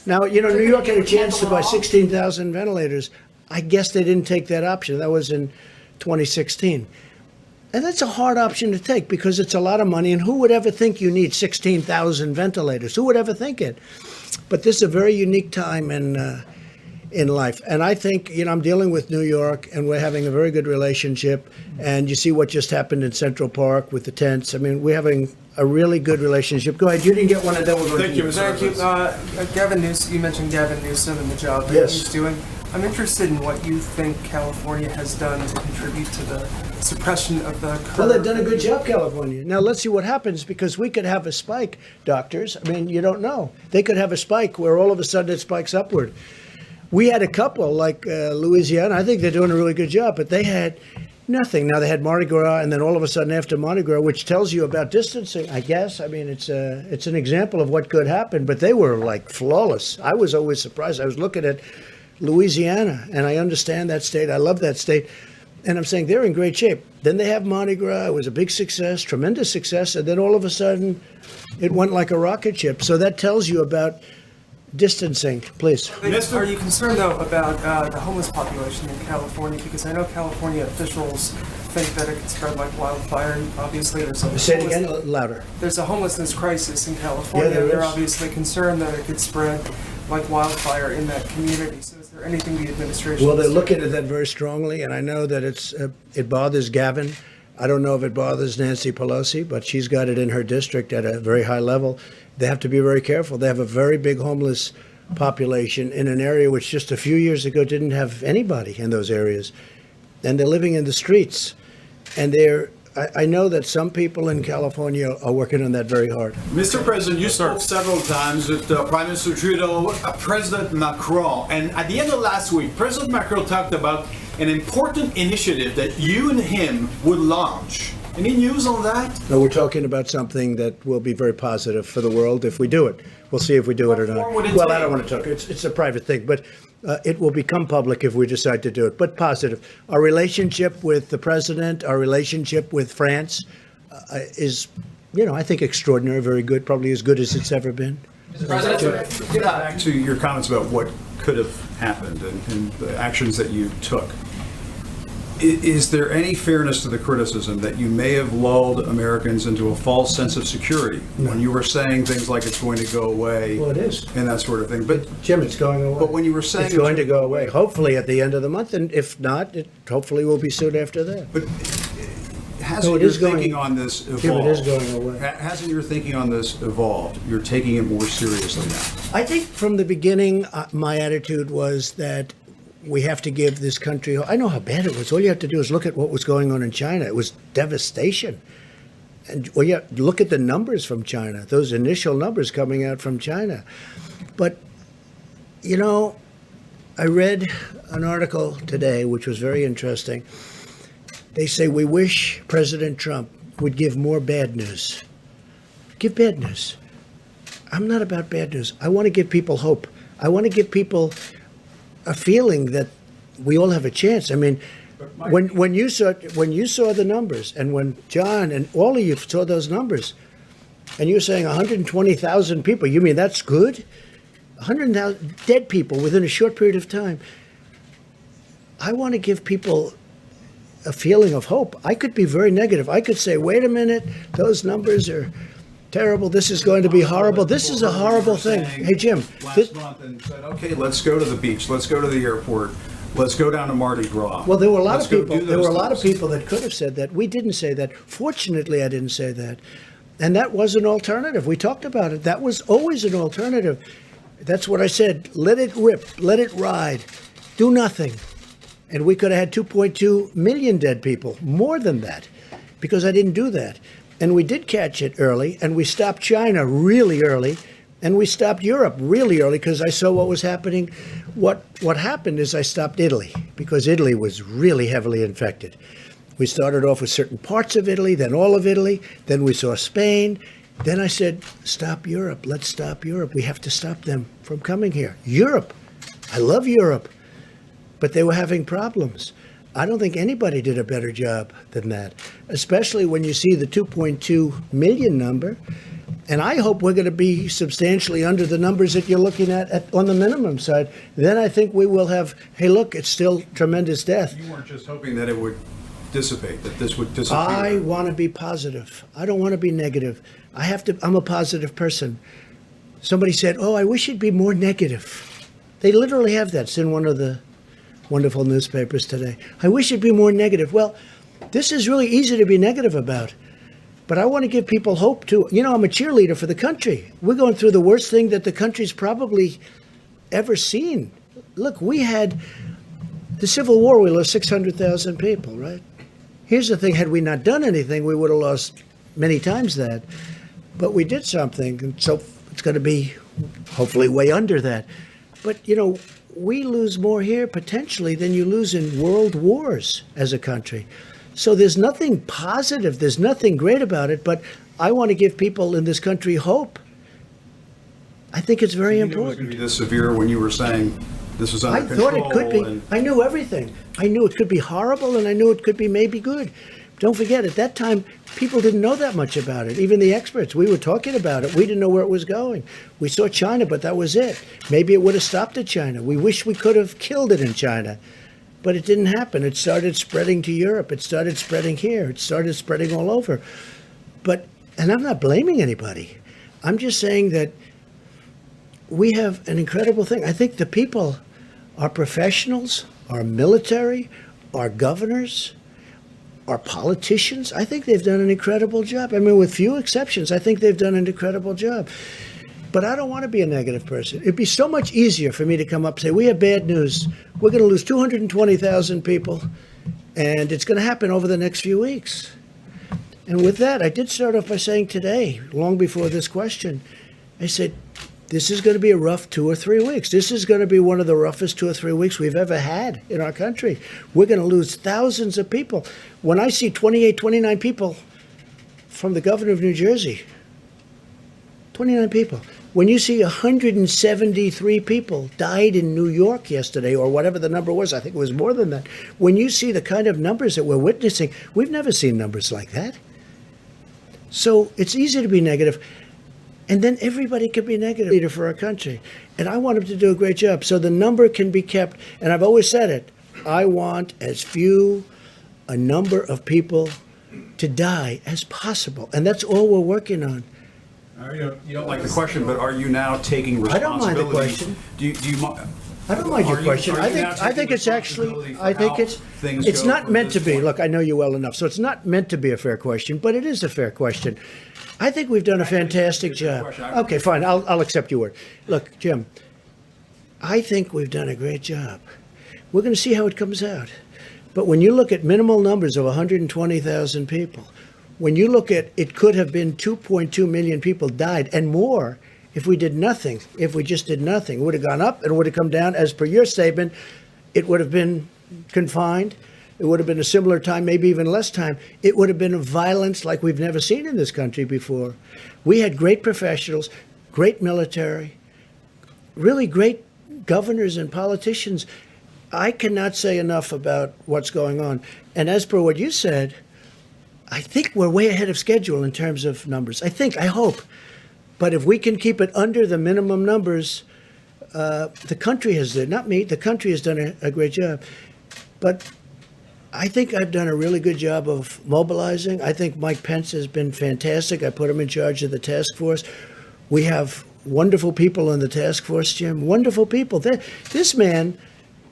Now, New York had a chance to buy 16,000 ventilators. I guess they didn't take that option. That was in 2016. And that's a hard option to take, because it's a lot of money, and who would ever think you need 16,000 ventilators? Who would ever think it? But this is a very unique time in life. And I think, I'm dealing with New York, and we're having a very good relationship. And you see what just happened in Central Park with the tents. We're having a really good relationship. Go ahead. You didn't get one, and then we'll go to you. Thank you. Gavin Newsom, you mentioned Gavin Newsom and the job that he's doing. I'm interested in what you think California has done to contribute to the suppression of the curve. Well, they've done a good job, California. Now, let's see what happens, because we could have a spike, doctors. You don't know. They could have a spike where all of a sudden it spikes upward. We had a couple, like Louisiana. I think they're doing a really good job, but they had nothing. Now, they had Mardi Gras, and then all of a sudden after Mardi Gras, which tells you about distancing, I guess. It's an example of what could happen, but they were like flawless. I was always surprised. I was looking at Louisiana, and I understand that state. I love that state. And I'm saying they're in great shape. Then they have Mardi Gras. It was a big success, tremendous success. And then all of a sudden, it went like a rocket ship. So that tells you about distancing. Please. Are you concerned, though, about the homeless population in California? Because I know California officials think that it could spread like wildfire. Obviously, Say it again, louder. There's a homelessness crisis in California. Yeah, They're obviously concerned that it could spread like wildfire in that community. So is there anything the administration... Well, they're looking at that very strongly, and I know that it bothers Gavin. I don't know if it bothers Nancy Pelosi, but she's got it in her district at a very high level. They have to be very careful. They have a very big homeless population in an area which just a few years ago didn't have anybody in those areas. And they're living in the streets. And I know that some people in California are working on that very hard. Mr. President, you spoke several times with Prime Minister Trudeau, President Macron, and at the end of last week, President Macron talked about an important initiative that you and him would launch. Any news on that? No, we're talking about something that will be very positive for the world if we do it. We'll see if we do it or not. Well, I don't want to talk. It's a private thing, but it will become public if we decide to do it, but positive. Our relationship with the president, our relationship with France is, I think extraordinary, very good, probably as good as it's ever been. Mr. President, get back to your comments about what could have happened and the actions that you took. Is there any fairness to the criticism that you may have lulled Americans into a false sense of security when you were saying things like it's going to go away? Well, it is. And that sort of thing. But Jim, it's going away. But when you were saying it's going to go away, hopefully at the end of the month, and if not, it hopefully will be soon after that. But hasn't your thinking on this evolved? Yeah, it is going away. Hasn't your thinking on this evolved? You're taking it more seriously now. I think from the beginning, my attitude was that we have to give this country. I know how bad it was. All you have to do is look at what was going on in China. It was devastation. And well, yeah, look at the numbers from China, those initial numbers coming out from China. But, you know, I read an article today, which was very interesting. They say, we wish President Trump would give more bad news. Give bad news. I'm not about bad news. I want to give people hope. I want to give people a feeling that we all have a chance. I mean, when you saw the numbers, and when John and all of you saw those numbers, and you're saying 120,000 people, you mean that's good? 100,000 dead people within a short period of time. I want to give people a feeling of hope. I could be very negative. I could say, wait a minute, those numbers are terrible. This is going to be horrible. This is a horrible thing. Hey, Jim. Last month and said, okay, let's go to the beach. Let's go to the airport. Let's go down to Mardi Gras. Well, there were a lot Let's of go people. do There were a those lot of things. people that could have said that. We didn't say that. Fortunately, I didn't say that. And that was an alternative. We talked about it. That was always an alternative. That's what I said. Let it rip. Let it ride. Do nothing. And we could have had 2.2 million dead people, more than that, because I didn't do that. And we did catch it early, and we stopped China really early, and we stopped Europe really early because I saw what was happening. What happened is I stopped Italy, because Italy was really heavily infected. We started off with certain parts of Italy, then all of Italy, then we saw Spain. Then I said, stop Europe. Let's stop Europe. We have to stop them from coming here. Europe. I love Europe. But they were having problems. I don't think anybody did a better job than that, especially when you see the 2.2 million number. And I hope we're going to be substantially under the numbers that you're looking at on the minimum side. Then I think we will have, hey, look, it's still tremendous death. You weren't just hoping that it would dissipate, that this would disappear. I want to be positive. I don't want to be negative. I'm a positive person. Somebody said, oh, I wish you'd be more negative. They literally have that. It's in one of the wonderful newspapers today. I wish it'd be more negative. Well, this is really easy to be negative about. But I want to give people hope, too. You know, I'm a cheerleader for the country. We're going through the worst thing that the country's probably ever seen. Look, we had the Civil War, we lost 600,000 people, right? Here's the thing, had we not done anything, we would have lost many times that. But we did something, and so it's going to be hopefully way under that. But, you know, we lose more here potentially than you lose in world wars as a country. So there's nothing positive, there's nothing great about it, but I want to give people in this country hope. I think it's very important. It was going to be this severe when you were saying this was under I control. thought it could be. and- I knew everything. I knew it could be horrible, and I knew it could be maybe good. Don't forget, at that time, people didn't know that much about it. Even the experts, we were talking about it. We didn't know where it was going. We saw China, but that was it. Maybe it would have stopped at China. We wish we could have killed it in China, but it didn't happen. It started spreading to Europe. It started spreading here. It started spreading all over. And I'm not blaming anybody. I'm just saying that we have an incredible thing. I think the people, our professionals, our military, our governors, our politicians, I think they've done an incredible job. I mean, with few exceptions, I think they've done an incredible job. But I don't want to be a negative person. It'd be so much easier for me to come up and say, we have bad news. We're going to lose 220,000 people, and it's going to happen over the next few weeks. And with that, I did start off by saying today, long before this question, I said, this is going to be a rough 2 or 3 weeks. This is going to be one of the roughest 2 or 3 weeks we've ever had in our country. We're going to lose thousands of people. When I see 28, 29 people from the governor of New Jersey, 29 people. When you see 173 people died in New York yesterday, or whatever the number was, I think it was more than that. When you see the kind of numbers that we're witnessing, we've never seen numbers like that. So it's easy to be negative. And then everybody can be negative leader for our country. And I want him to do a great job. So the number can be kept. And I've always said it. I want as few a number of people to die as possible. And that's all we're working on. You don't like the question, but are you now taking I don't mind responsibility? the question. Do you I don't mind your Are you- question. are I you think, now I think taking it's actually, responsibility for I think how it's, things it's go not from meant to this be. point? Look, I know you well enough, so it's not meant to be a fair question, but it is a fair question. I think we've done a fantastic job. question. Okay, fine, I'll accept your word. Look, Jim, I think we've done a great job. We're going to see how it comes out. But when you look at minimal numbers of 120,000 people, when you look at, it could have been 2.2 million people died and more if we did nothing, if we just did nothing. It would have gone up and it would have come down. As per your statement, it would have been confined. It would have been a similar time, maybe even less time. It would have been a violence like we've never seen in this country before. We had great professionals, great military, really great governors and politicians. I cannot say enough about what's going on. And as per what you said, I think we're way ahead of schedule in terms of numbers. I hope. But if we can keep it under the minimum numbers, the country has, not me, the country has done a great job. But I think I've done a really good job of mobilizing. I think Mike Pence has been fantastic. I put him in charge of the task force. We have wonderful people on the task force, Jim. Wonderful people. This man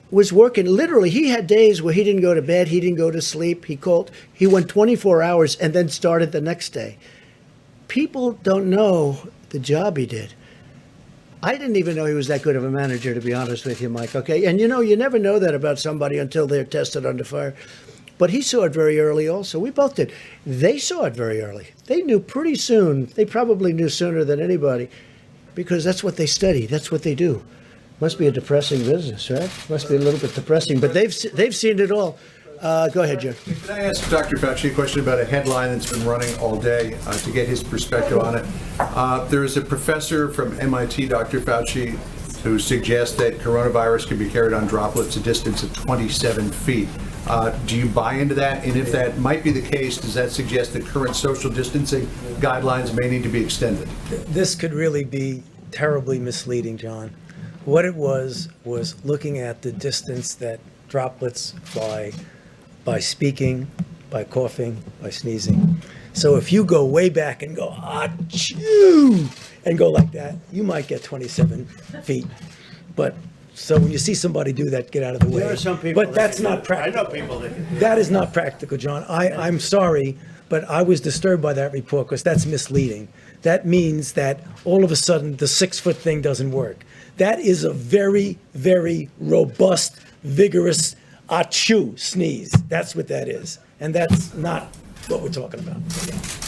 was working literally. He had days where he didn't go to bed, he didn't go to sleep. He went 24 hours and then started the next day. People don't know the job he did. I didn't even know he was that good of a manager, to be honest with you, Mike, okay? And you never know that about somebody until they're tested under fire. But he saw it very early also. We both did. They saw it very early. They knew pretty soon. They probably knew sooner than anybody because that's what they study. That's what they do. Must be a depressing business, right? Must be a little bit depressing, but they've seen it all. Go ahead, Jim. Can I ask Dr. Fauci a question about a headline that's been running all day to get his perspective on it? There is a professor from MIT, Dr. Fauci, who suggests that coronavirus can be carried on droplets a distance of 27 feet. Do you buy into that? And if that might be the case, does that suggest that current social distancing guidelines may need to be extended? This could really be terribly misleading, John. What it was looking at the distance that droplets fly by speaking, by coughing, by sneezing. So if you go way back and go, achoo, and go like that, you might get 27 feet. But so when you see somebody do that, get out of the way. There are some people But that's not practical. I know people that can. That is not practical, John. I'm sorry, but I was disturbed by that report because that's misleading. That means that all of a sudden the 6-foot thing doesn't work. That is a very, very robust, vigorous achoo sneeze. That's what that is. And that's not what we're talking about.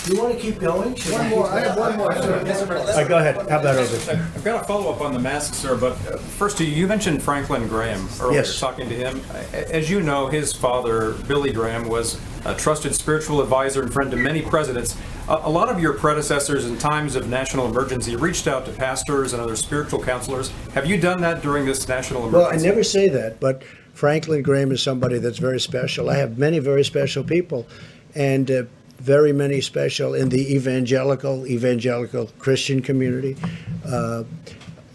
You want to keep going? One more, I have one more, sir. Go ahead. How about over? I've got a follow-up on the masks, sir, but first, you mentioned Franklin Graham earlier, Yes. talking to him. As you know, his father, Billy Graham, was a trusted spiritual advisor and friend to many presidents. A lot of your predecessors in times of national emergency reached out to pastors and other spiritual counselors. Have you done that during this national emergency? Well, I never say that, but Franklin Graham is somebody that's very special. I have many very special people, and very many special in the evangelical Christian community.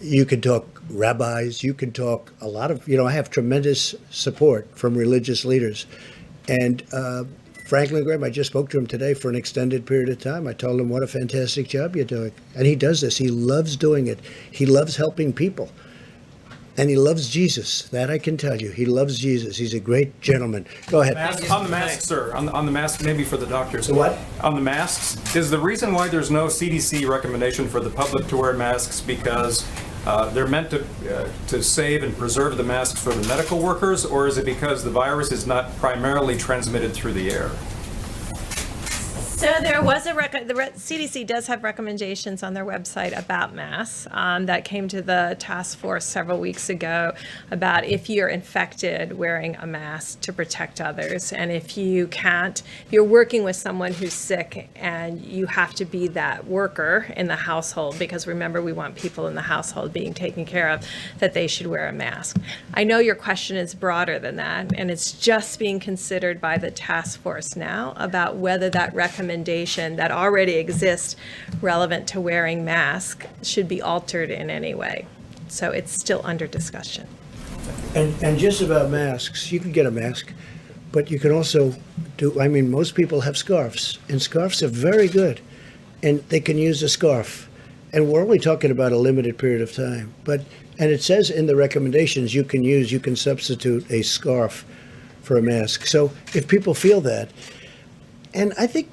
You can talk rabbis, you can talk a lot of, I have tremendous support from religious leaders. And Franklin Graham, I just spoke to him today for an extended period of time. I told him what a fantastic job you're doing. And he does this. He loves doing it. He loves helping people. And he loves Jesus. That I can tell you. He loves Jesus. He's a great gentleman. Go ahead. On the masks, sir, on the masks, maybe for the doctors. What? On the masks, is the reason why there's no CDC recommendation for the public to wear masks because they're meant to save and preserve the masks for the medical workers, or is it because the virus is not primarily transmitted through the air? So there was the CDC does have recommendations on their website about masks that came to the task force several weeks ago about if you're infected, wearing a mask to protect others. And if you can't, if you're working with someone who's sick and you have to be that worker in the household, because remember, we want people in the household being taken care of, that they should wear a mask. I know your question is broader than that, and it's just being considered by the task force now about whether that recommendation that already exists relevant to wearing masks should be altered in any way. So it's still under discussion. And just about masks, you can get a mask, but you can also most people have scarves, and scarves are very good, and they can use a scarf. And we're only talking about a limited period of time. And it says in the recommendations you can substitute a scarf for a mask. So if people feel that, and I think,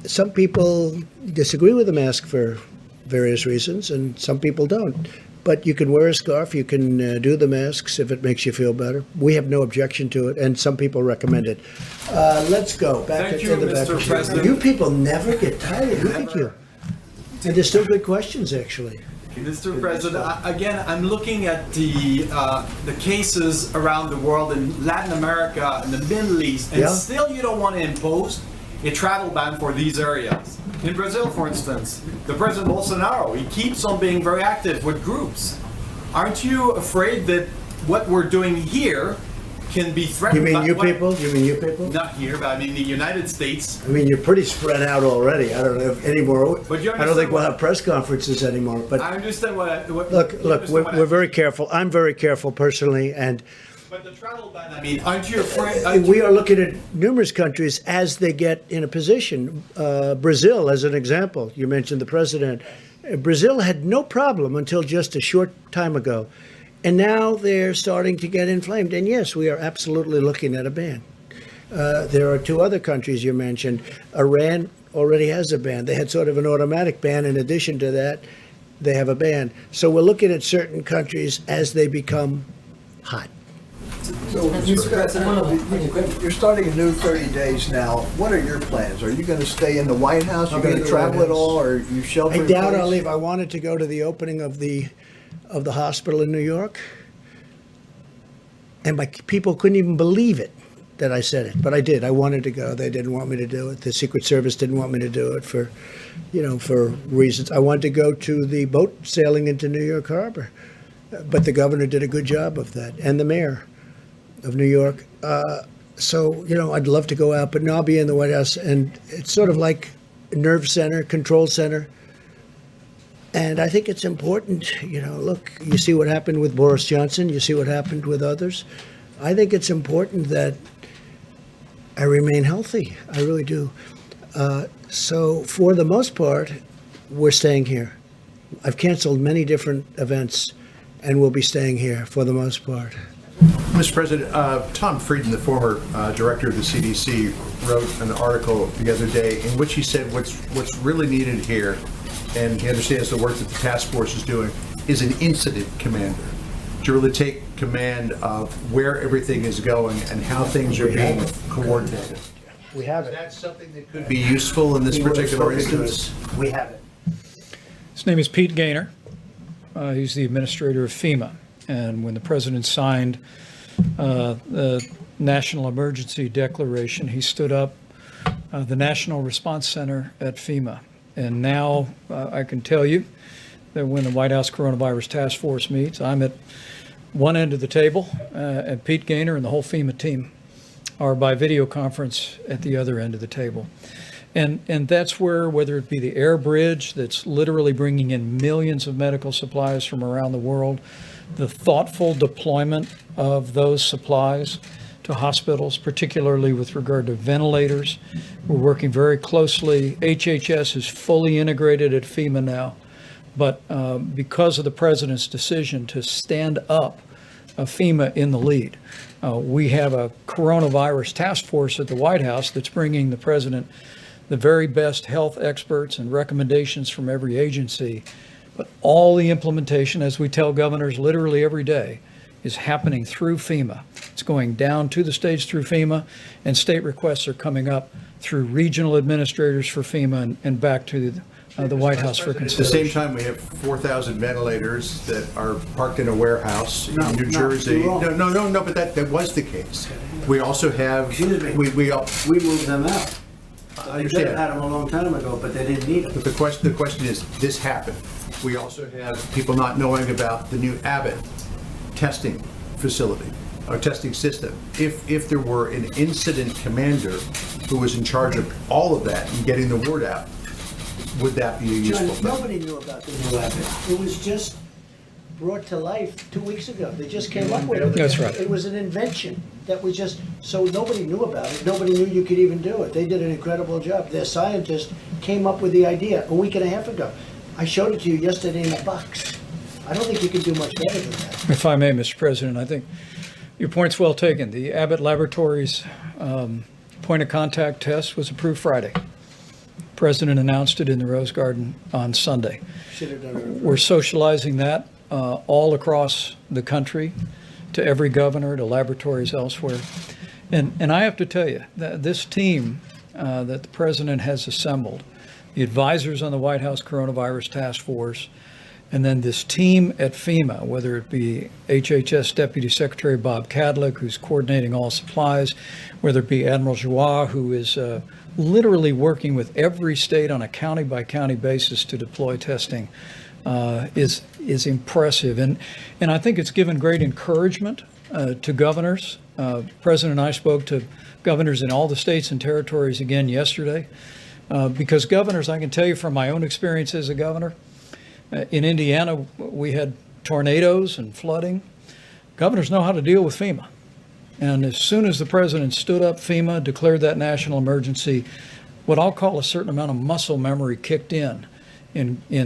some people disagree with the mask for various reasons, and some people don't. But you can wear a scarf, you can do the masks if it makes you feel better. We have no objection to it, and some people recommend it. Let's go back Thank to you, the back. Mr. President. You people never get tired. Look at you. And there's still good questions, actually. Mr. President, again, I'm looking at the cases around the world in Latin America and the Middle East, and still you don't want to impose a travel ban for these areas. In Brazil, for instance, the President Bolsonaro, he keeps on being very active with groups. Aren't you afraid that what we're doing here can be threatened? You mean you people? Not here, but I mean the United States. I mean, you're pretty spread out already. I don't know if anymore. But you I don't think we'll have press conferences anymore. But I understand what look, we're very careful. I'm very careful personally, and. But the travel ban, I mean, aren't you afraid? We are looking at numerous countries as they get in a position. Brazil, as an example, you mentioned the president. Brazil had no problem until just a short time ago. And now they're starting to get inflamed. And yes, we are absolutely looking at a ban. There are two other countries you mentioned. Iran already has a ban. They had sort of an automatic ban. In addition to that, they have a ban. So we're looking at certain countries as they become hot. So, Mr. President, you're starting a new 30 days now. What are your plans? Are you going to stay in the White House? Are you going to travel at all, or you shelter in place? I doubt I'll leave. I wanted to go to the opening of the hospital in New York, and my people couldn't even believe it that I said it, but I did. I wanted to go. They didn't want me to do it. The Secret Service didn't want me to do it for reasons. I wanted to go to the boat sailing into New York Harbor, but the governor did a good job of that, and the mayor of New York. So, I'd love to go out, but now I'll be in the White House, and it's sort of like a nerve center, control center. And I think it's important, look, you see what happened with Boris Johnson, you see what happened with others. I think it's important that I remain healthy. I really do. So for the most part, we're staying here. I've canceled many different events, and we'll be staying here for the most part. Mr. President, Tom Frieden, the former director of the CDC, wrote an article the other day in which he said what's really needed here, and he understands the work that the task force is doing, is an incident commander to really take command of where everything is going and how things are being coordinated. We have it. Is that something that could be useful in this particular instance? We have it. His name is Pete Gaynor. He's the administrator of FEMA. And when the president signed the National Emergency Declaration, he stood up the National Response Center at FEMA. And now I can tell you that when the White House Coronavirus Task Force meets, I'm at one end of the table, and Pete Gaynor and the whole FEMA team are by video conference at the other end of the table. And that's where, whether it be the air bridge that's literally bringing in millions of medical supplies from around the world, the thoughtful deployment of those supplies to hospitals, particularly with regard to ventilators. We're working very closely. HHS is fully integrated at FEMA now, but because of the president's decision to stand up FEMA in the lead, we have a coronavirus task force at the White House that's bringing the president the very best health experts and recommendations from every agency. But all the implementation, as we tell governors literally every day, is happening through FEMA. It's going down to the states through FEMA, and state requests are coming up through regional administrators for FEMA and back to the White House for consideration. At the same time, we have 4,000 ventilators that are parked in a warehouse in New Jersey. No, but that was the case. We also have, we moved them out. I They should have had them a long time ago, but they didn't need them. But the question is, this happened. We also have people not knowing about the new Abbott testing facility, or testing system. If there were an incident commander who was in charge of all of that and getting the word out, would that be a useful thing? Nobody knew about the new Abbott. It was just brought to life 2 weeks ago. They just came up with it. That's right. It was an invention that was just, so nobody knew about it. Nobody knew you could even do it. They did an incredible job. Their scientist came up with the idea a week and a half ago. I showed it to you yesterday in a box. I don't think you can do much better than that. If I may, Mr. President, I think your point's well taken. The Abbott Laboratories point of contact test was approved Friday. President announced it in the Rose Garden on Sunday. Should have done it. We're socializing that all across the country to every governor, to laboratories elsewhere. And I have to tell you, that this team that the President has assembled, the advisors on the White House Coronavirus Task Force, and then this team at FEMA, whether it be HHS Deputy Secretary Bob Kadlec, who's coordinating all supplies, whether it be Admiral Joie, who is literally working with every state on a county-by-county basis to deploy testing, is impressive. And I think it's given great encouragement to governors. President and I spoke to governors in all the states and territories again yesterday, because governors, I can tell you from my own experience as a governor, in Indiana, we had tornadoes and flooding. Governors know how to deal with FEMA. And as soon as the president stood up FEMA, declared that national emergency, what I'll call a certain amount of muscle memory kicked in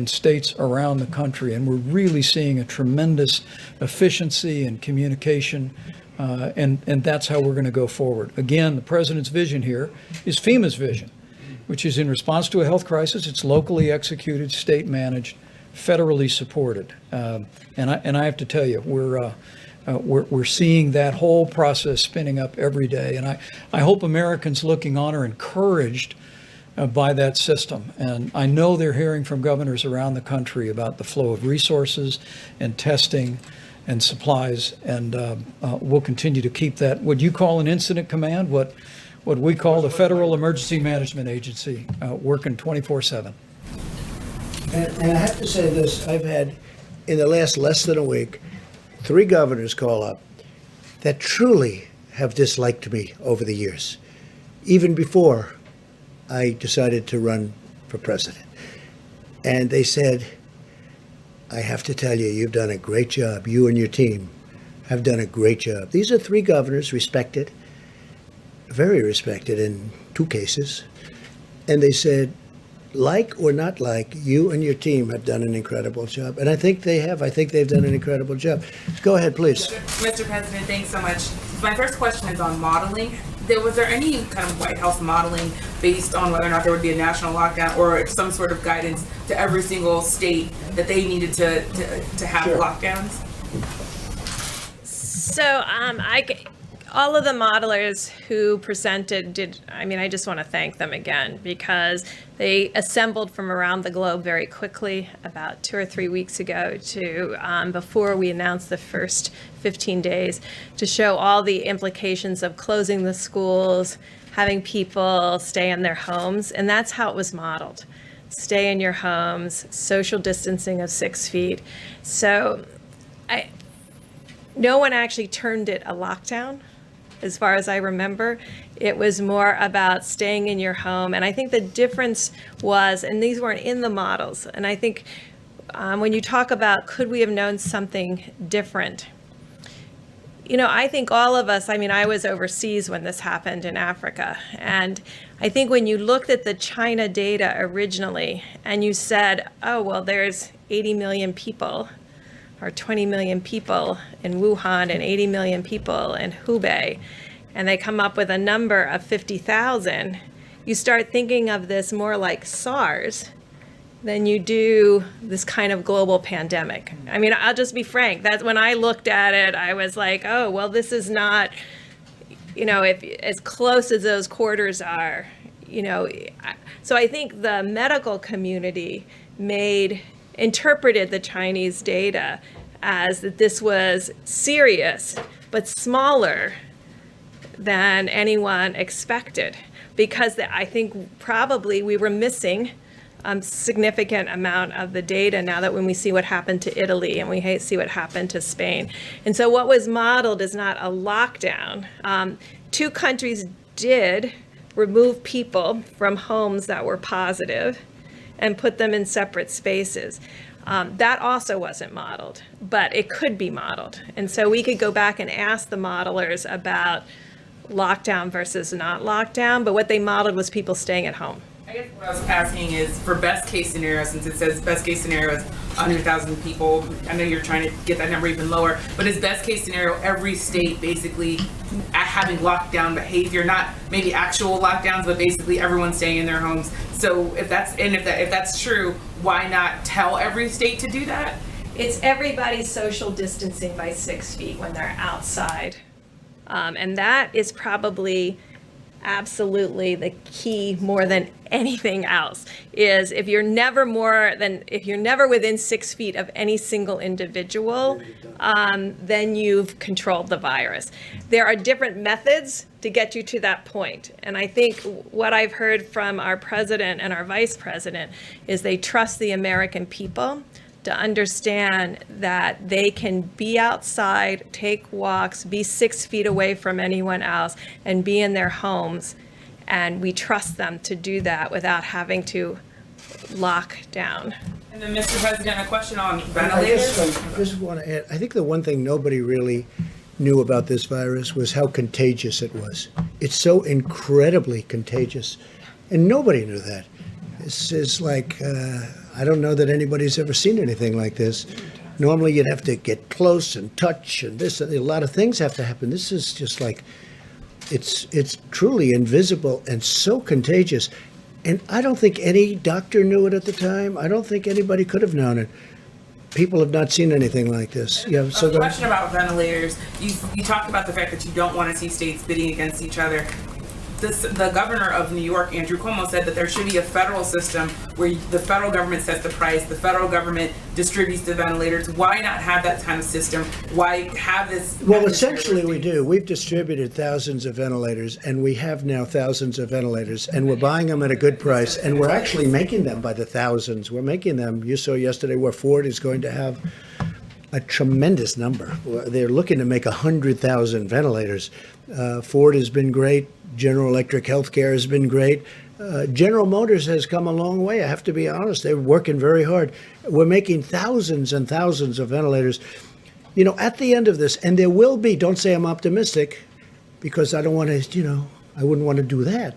states around the country. And we're really seeing a tremendous efficiency and communication. And that's how we're going to go forward. Again, the president's vision here is FEMA's vision, which is in response to a health crisis. It's locally executed, state managed, federally supported. And I have to tell you, we're seeing that whole process spinning up every day. And I hope Americans looking on are encouraged by that system. And I know they're hearing from governors around the country about the flow of resources and testing and supplies. And we'll continue to keep that, what you call an incident command, what we call the Federal Emergency Management Agency, working 24/7. And I have to say this, I've had, in the last less than a week, 3 governors call up that truly have disliked me over the years, even before I decided to run for president. And they said, I have to tell you, you've done a great job. You and your team have done a great job. These are 3 governors, respected, very respected in 2 cases. And they said, like or not like, you and your team have done an incredible job. And I think they have. I think they've done an incredible job. Go ahead, please. Mr. President, thanks so much. My first question is on modeling. Was there any kind of White House modeling based on whether or not there would be a national lockdown or some sort of guidance to every single state that they needed to have lockdowns? So all of the modelers who presented I just want to thank them again, because they assembled from around the globe very quickly about 2 or 3 weeks ago to before we announced the first 15 days to show all the implications of closing the schools, having people stay in their homes. And that's how it was modeled. Stay in your homes, social distancing of 6 feet. So no one actually termed it a lockdown. As far as I remember, it was more about staying in your home. And I think the difference was, and these weren't in the models, and I think when you talk about could we have known something different, I think all of us, I was overseas when this happened in Africa. And I think when you looked at the China data originally and you said, oh, well, there's 80 million people or 20 million people in Wuhan and 80 million people in Hubei, and they come up with a number of 50,000, you start thinking of this more like SARS than you do this kind of global pandemic. I'll just be frank, that's when I looked at it, I was like, oh, well, this is not, if as close as those quarters are, So I think the medical community interpreted the Chinese data as that this was serious, but smaller than anyone expected, because I think probably we were missing a significant amount of the data now that when we see what happened to Italy and we see what happened to Spain. And so what was modeled is not a lockdown. 2 countries did remove people from homes that were positive, and put them in separate spaces. That also wasn't modeled, but it could be modeled. And so we could go back and ask the modelers about lockdown versus not lockdown, but what they modeled was people staying at home. I guess what I was asking is for best case scenario, since it says best case scenario is 100,000 people. I know you're trying to get that number even lower, but is best case scenario every state basically having lockdown behavior, not maybe actual lockdowns, but basically everyone staying in their homes. So if that's true, why not tell every state to do that? It's everybody social distancing by 6 feet when they're outside. And that is probably absolutely the key more than anything else, is if you're never within 6 feet of any single individual, then you've controlled the virus. There are different methods to get you to that point. And I think what I've heard from our president and our vice president is they trust the American people to understand that they can be outside, take walks, be 6 feet away from anyone else, and be in their homes. And we trust them to do that without having to lock down. And then, Mr. President, a question on ventilators. I just want to add, I think the one thing nobody really knew about this virus was how contagious it was. It's so incredibly contagious, and nobody knew that. This is like, I don't know that anybody's ever seen anything like this. Normally you'd have to get close and touch and this, and a lot of things have to happen. This is just like, it's truly invisible and so contagious. And I don't think any doctor knew it at the time. I don't think anybody could have known it. People have not seen anything like this. Yeah, so a question about ventilators. You talked about the fact that you don't want to see states bidding against each other. The governor of New York, Andrew Cuomo, said that there should be a federal system where the federal government sets the price, the federal government distributes the ventilators. Why not have that kind of system? Why have this? Well, essentially we do. We've distributed thousands of ventilators, and we have now thousands of ventilators, and we're buying them at a good price, and we're actually making them by the thousands. We're making them. You saw yesterday where Ford is going to have a tremendous number. They're looking to make 100,000 ventilators. Ford has been great. General Electric Healthcare has been great. General Motors has come a long way. I have to be honest. They're working very hard. We're making thousands and thousands of ventilators. You know, at the end of this, and there will be, don't say I'm optimistic, because I don't want to, I wouldn't want to do that.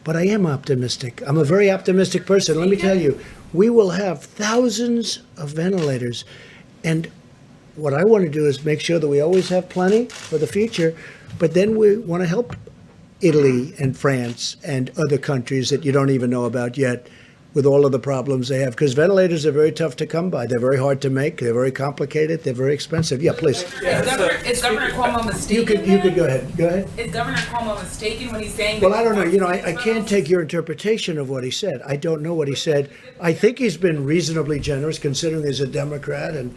But I am optimistic. I'm a very optimistic person. Let me tell you, we will have thousands of ventilators. And what I want to do is make sure that we always have plenty for the future, but then we want to help Italy and France and other countries that you don't even know about yet with all of the problems they have, because ventilators are very tough to come by. They're very hard to make. They're very complicated. They're very expensive. Yeah, please. Is Governor Cuomo mistaken? You could go ahead. Go ahead. Is Governor Cuomo mistaken when he's saying? Well, I don't know. I can't take your interpretation of what he said. I don't know what he said. I think he's been reasonably generous, considering he's a Democrat, and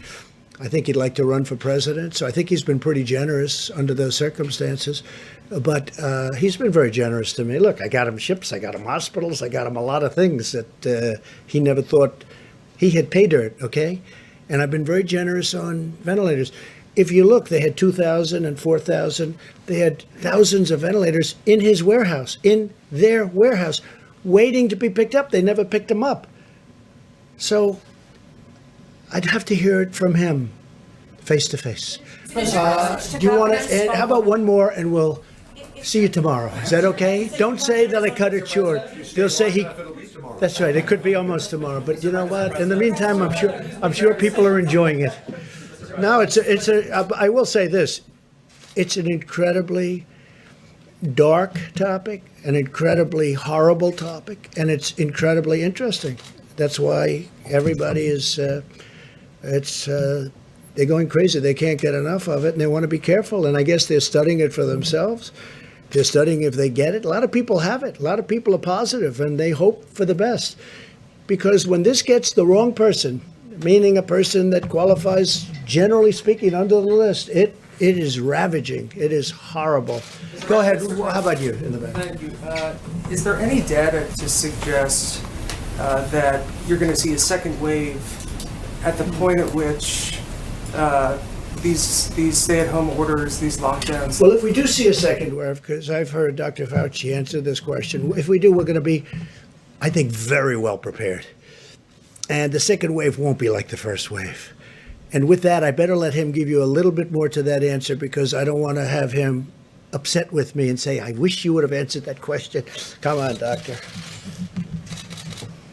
I think he'd like to run for president. So I think he's been pretty generous under those circumstances. But he's been very generous to me. Look, I got him ships, I got him hospitals, I got him a lot of things that he never thought he had pay dirt, okay? And I've been very generous on ventilators. If you look, they had 2,000 and 4,000. They had thousands of ventilators in his warehouse, in their warehouse, waiting to be picked up. They never picked them up. So I'd have to hear it from him, face to face. Do you want to add? How about one more, and we'll see you tomorrow. Is that okay? Don't say that I cut it short. They'll say he. That's right. It could be almost tomorrow. But you know what? In the meantime, I'm sure people are enjoying it. No, I will say this. It's an incredibly dark topic, an incredibly horrible topic, and it's incredibly interesting. That's why everybody is. They're going crazy. They can't get enough of it, and they want to be careful. And I guess they're studying it for themselves. They're studying if they get it. A lot of people have it. A lot of people are positive, and they hope for the best. Because when this gets the wrong person, meaning a person that qualifies, generally speaking, under the list, it is ravaging. It is horrible. Go ahead. How about you in the back? Thank you. Is there any data to suggest that you're going to see a second wave at the point at which these stay-at-home orders, these lockdowns? Well, if we do see a second wave, because I've heard Dr. Fauci answer this question, if we do, we're going to be, I think, very well prepared. And the second wave won't be like the first wave. And with that, I better let him give you a little bit more to that answer, because I don't want to have him upset with me and say, I wish you would have answered that question. Come on, doctor.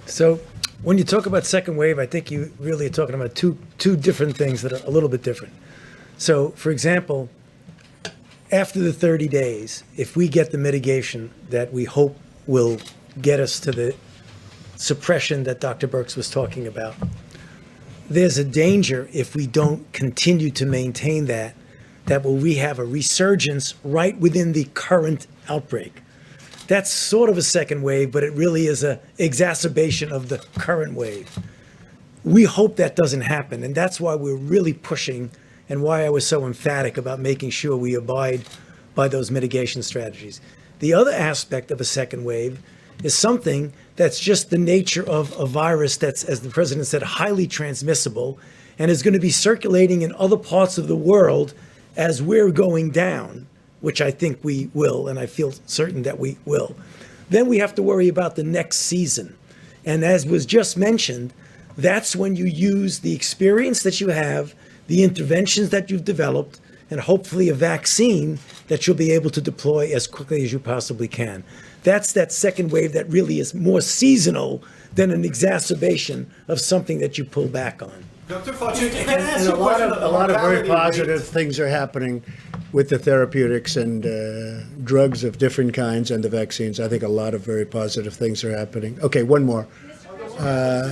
So when you talk about second wave, I think you really are talking about two different things that are a little bit different. So, for example, after the 30 days, if we get the mitigation that we hope will get us to the suppression that Dr. Birx was talking about, there's a danger if we don't continue to maintain that we have a resurgence right within the current outbreak. That's sort of a second wave, but it really is an exacerbation of the current wave. We hope that doesn't happen, and that's why we're really pushing, and why I was so emphatic about making sure we abide by those mitigation strategies. The other aspect of a second wave is something that's just the nature of a virus that's, as the president said, highly transmissible, and is going to be circulating in other parts of the world as we're going down, which I think we will, and I feel certain that we will. Then we have to worry about the next season. And as was just mentioned, that's when you use the experience that you have, the interventions that you've developed, and hopefully a vaccine that you'll be able to deploy as quickly as you possibly can. That's that second wave that really is more seasonal than an exacerbation of something that you pull back on. Dr. Fauci, can I ask And you a lot of very mortality positive rate? things are happening with the therapeutics and drugs of different kinds and the vaccines. I think a lot of very positive things are happening. Okay, one more.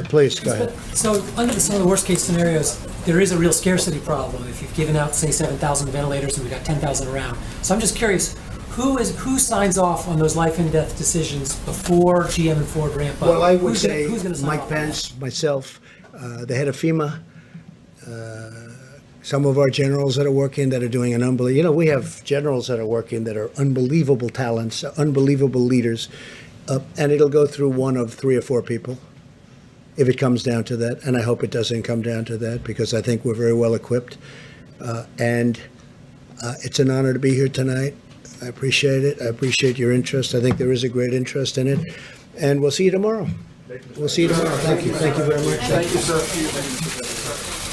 Please, go ahead. So under some of the worst case scenarios, there is a real scarcity problem. If you've given out, say, 7,000 ventilators and we've got 10,000 around. So I'm just curious, who signs off on those life and death decisions before GM and Ford ramp up? Well, I would Who's say gonna sign Mike off on that? Pence, myself, the head of FEMA, some of our generals that are working that are doing an unbelievable, we have generals that are working that are unbelievable talents, unbelievable leaders, and it'll go through one of 3 or 4 people if it comes down to that. And I hope it doesn't come down to that, because I think we're very well equipped. And it's an honor to be here tonight. I appreciate it. I appreciate your interest. I think there is a great interest in it. And we'll see you tomorrow. We'll see you tomorrow. Thank you. Thank you very much. Thank you, sir.